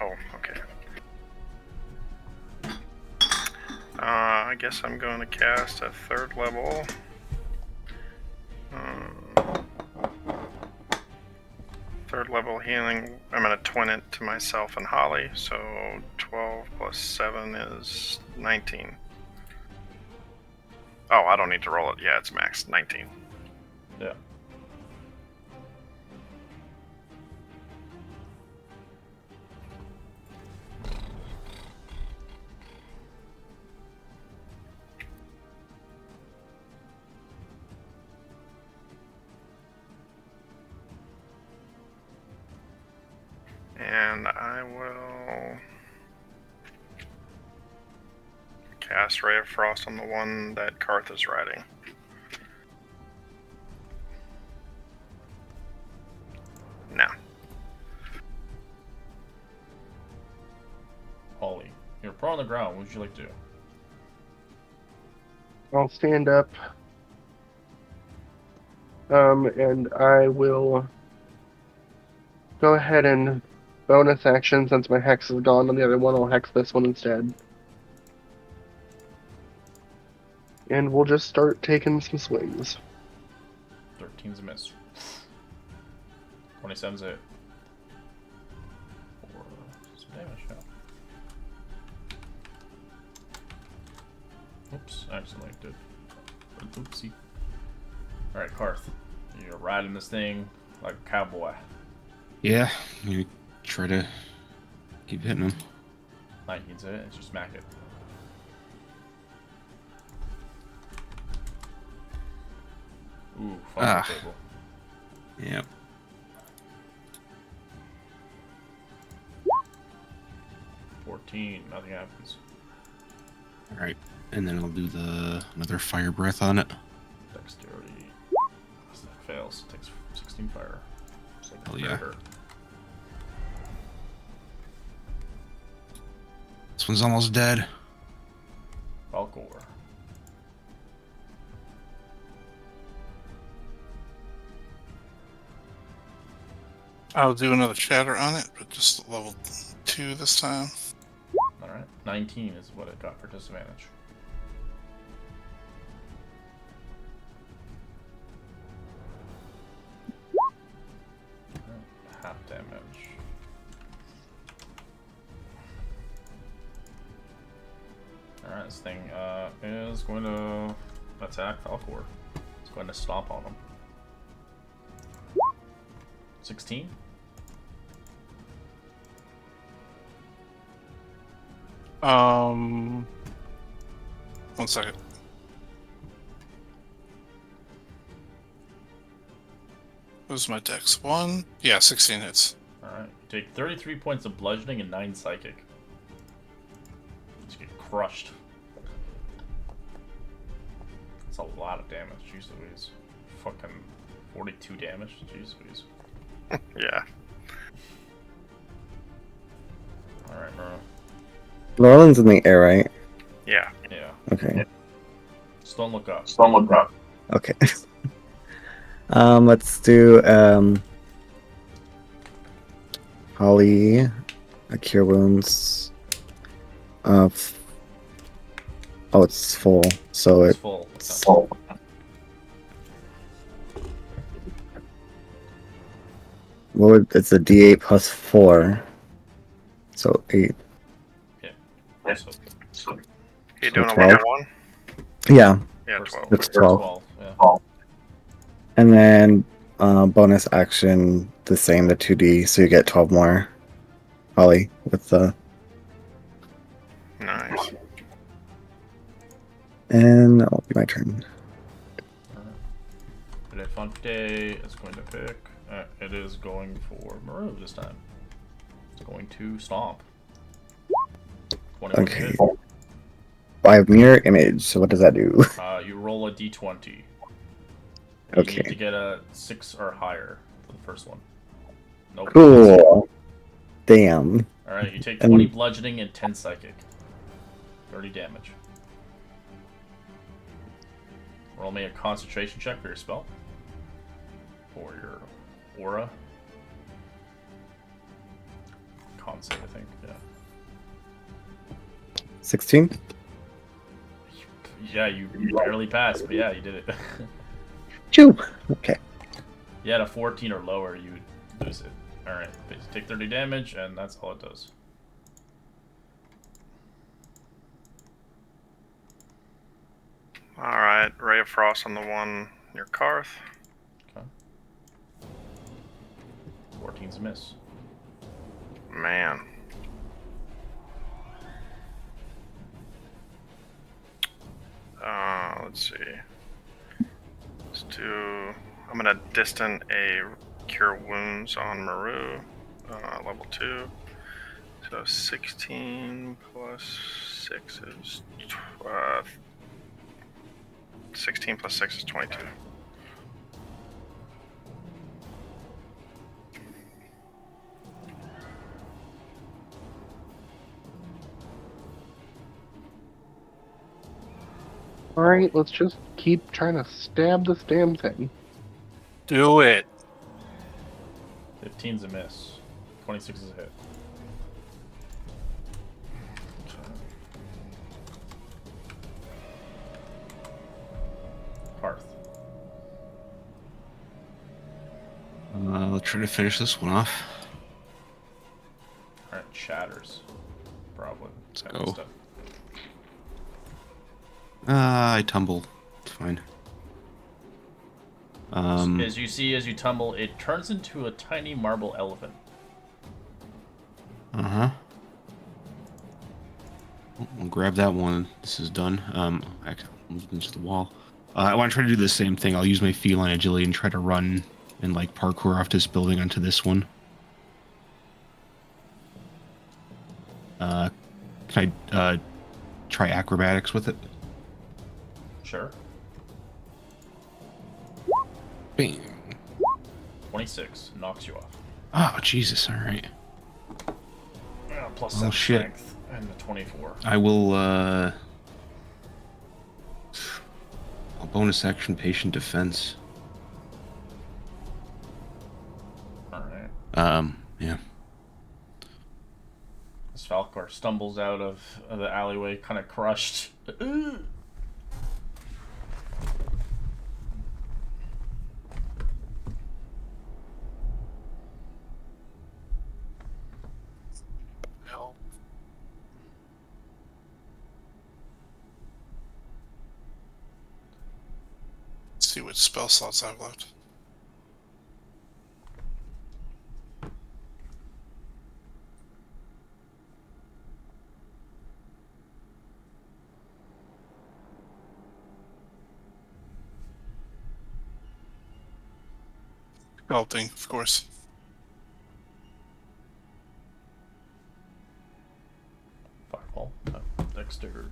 Oh, okay. I guess I'm going to cast a 3rd level Third level healing. I'm going to twin it to myself and Holly. So 12 plus 7 is 19. Oh, I don't need to roll it. Yeah, it's max 19. Yeah. And I will cast Ray of Frost on the one that Karth is riding. Now. Holly, you're prone on the ground. What would you like to do? I'll stand up. And I will go ahead and bonus action since my hex is gone on the other one. I'll hex this one instead. And we'll just start taking some swings. 13's a miss. 27's a hit. For some damage, yeah. Oops, I accidentally did. Oopsie. Alright, Karth. You're riding this thing like a cowboy. Yeah, you try to keep hitting him. 19's a hit, and just smack it. Ooh, fun table. Yep. Nothing happens. Alright, and then I'll do another fire breath on it. Dexterity. That fails. Takes 16 fire. It's like Hell yeah. hurt. This one's almost dead. Falcor. I'll do another shatter on it, but just level 2 this time. Alright. 19 is what it got for disadvantage. Half damage. Alright, this thing is going to attack Falcor. It's going to stomp on him. 16? One second. What was my dex? 1? Yeah, 16 hits. Alright. You take 33 points of bludgeoning and 9 psychic. Just get crushed. That's a lot of damage. Jeez Louise. Fucking 42 damage. Jeez Louise. Yeah. Alright, bro. Laurel's in the air, right? Yeah. Yeah. Okay. Just don't look up. Okay. Let's do Holly, a cure wounds. Oh, it's full, so It's it's full. full. It's a D8 plus 4, so 8. Yeah. So, You doing a 12? level 1? Yeah, Yeah, first 12. it's 12. 12. Yeah. And then bonus action the same, the 2D, so you get 12 more. Holly with the. Nice. And that'll be my turn. Today Fonte is going to pick. It is going for Maru this time. It's going to stomp. 21 to Okay. hit. I have mirror image, so what does that do? You roll a d20. You Okay. need to get a 6 or higher for the first one. Nope. Cool. Damn. Alright, you take And- 20 bludgeoning and 10 psychic. 30 damage. Roll me a concentration check for your spell. For your aura. Con save, I think, yeah. 16? Yeah, you barely passed, but yeah, you did it. Choo. Okay. You had a 14 or lower, you lose it. Alright, take 30 damage, and that's all it does. Alright, Ray of Frost on the one near Karth. Okay. 14's a miss. Man. Let's see. Let's do. I'm gonna distant a Cure Wounds on Maru, level 2. So 16 plus 6 is 16 plus 6 is 22. Alright, let's just keep trying to stab this damn thing. Do it. 15's a miss. 26 is a hit. Hearth. Let's try to finish this one off. Alright, shatters. Probably. Let's That go. stuff. I tumble. It's fine. As you see, as you tumble, it turns into a tiny marble elephant. Uh-huh. I'll grab that one. This is done. I moved into the wall. I want to try to do the same thing. I'll use my feline agility and try to run and like parkour off this building onto this one. Can I try acrobatics with it? Sure. Bam. 26 knocks you off. Oh, Jesus. All right. Plus Oh, 7 shit. strength and the 24. I will, I'll bonus action patient defense. Alright. Yeah. This Falcor stumbles out of the alleyway, kind of crushed. Hell. Let's see which spell slots I've left. Sculpting, of course. Fireball. Dexterity.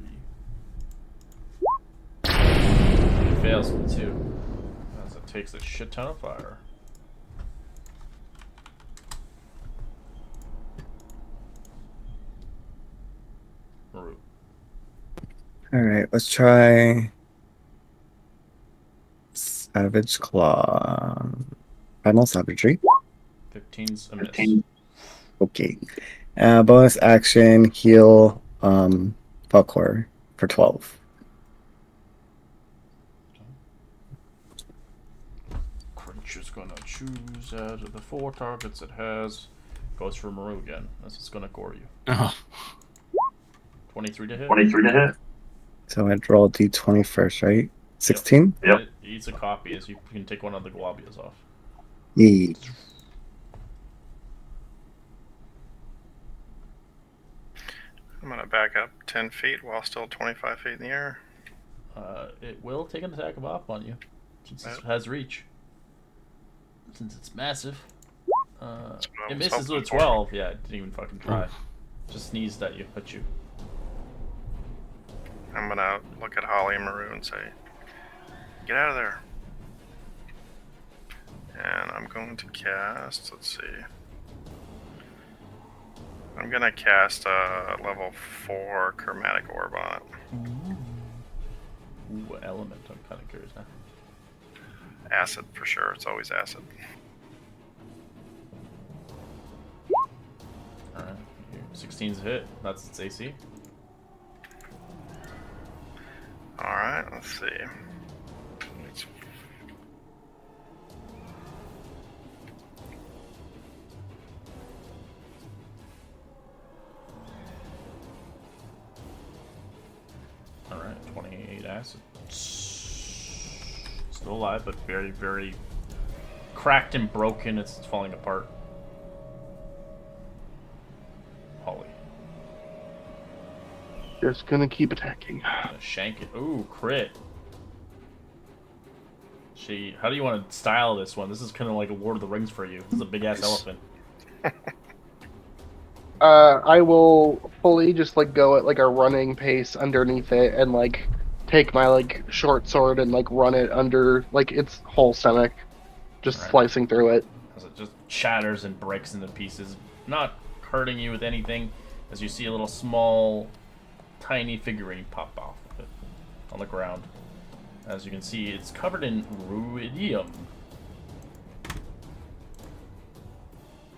He fails with 2. As it takes a shit ton of fire. Maru. Alright, let's try Savage Claw. Primal Savagery. 15's a miss. 15. Okay. Bonus action, heal Falcor for 12. Creature's gonna choose out of the 4 targets it has. Goes for Maru again, as it's gonna gore you. Oh. 23 to hit. 23 to hit. So I'd roll d20 first, right? 16? Yep. It eats a copy, as you can take one of the Guabias off. Yee. I'm gonna back up 10 feet while still 25 feet in the air. It will take an attack of op on you, since it Yep. has reach. Since it's massive. That's what I It was misses hoping with for. 12. Yeah, it didn't even fucking try. Just sneezed at you, hit you. I'm gonna look at Holly and Maru and say, "Get out of there." And I'm going to cast, let's see. I'm gonna cast a level 4 Chromatic Orb on it. Ooh, element. I'm kind of curious now. Acid for sure, it's always acid. Alright, 16's a hit. That's its AC. Alright, let's see. It's Alright, 28 acid. Still alive, but very, very cracked and broken. It's falling apart. Holly. Just gonna keep attacking. Gonna shank it. Ooh, crit. How do you want to style this one? This is kind of like a Lord of the Rings for you. This is a big ass elephant. I will fully just like go at like a running pace underneath it and like take my like short sword and like run it under like its whole stomach, just Right. slicing through it. As it just shatters and breaks into pieces, not hurting you with anything, as you see a little small, tiny figurine pop off of it on the ground. As you can see, it's covered in ruidium.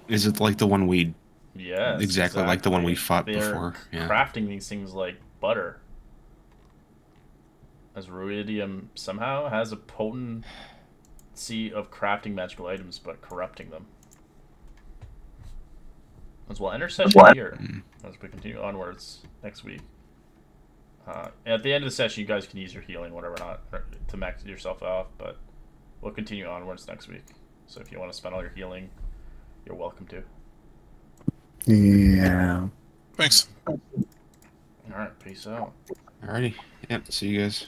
Is it like the one we Yes, exactly like the one we fought They're before? Yeah. crafting these things like butter. As ruidium somehow has a potency of crafting magical items, but corrupting them. As well, enter session here as we continue onwards next week. At the end of the session, you guys can use your healing, whatever, not to max yourself out, but we'll continue onwards next week. So if you want to spend all your healing, you're welcome to. Yeah. Thanks. All right, peace out. Alrighty. Yep. See you guys.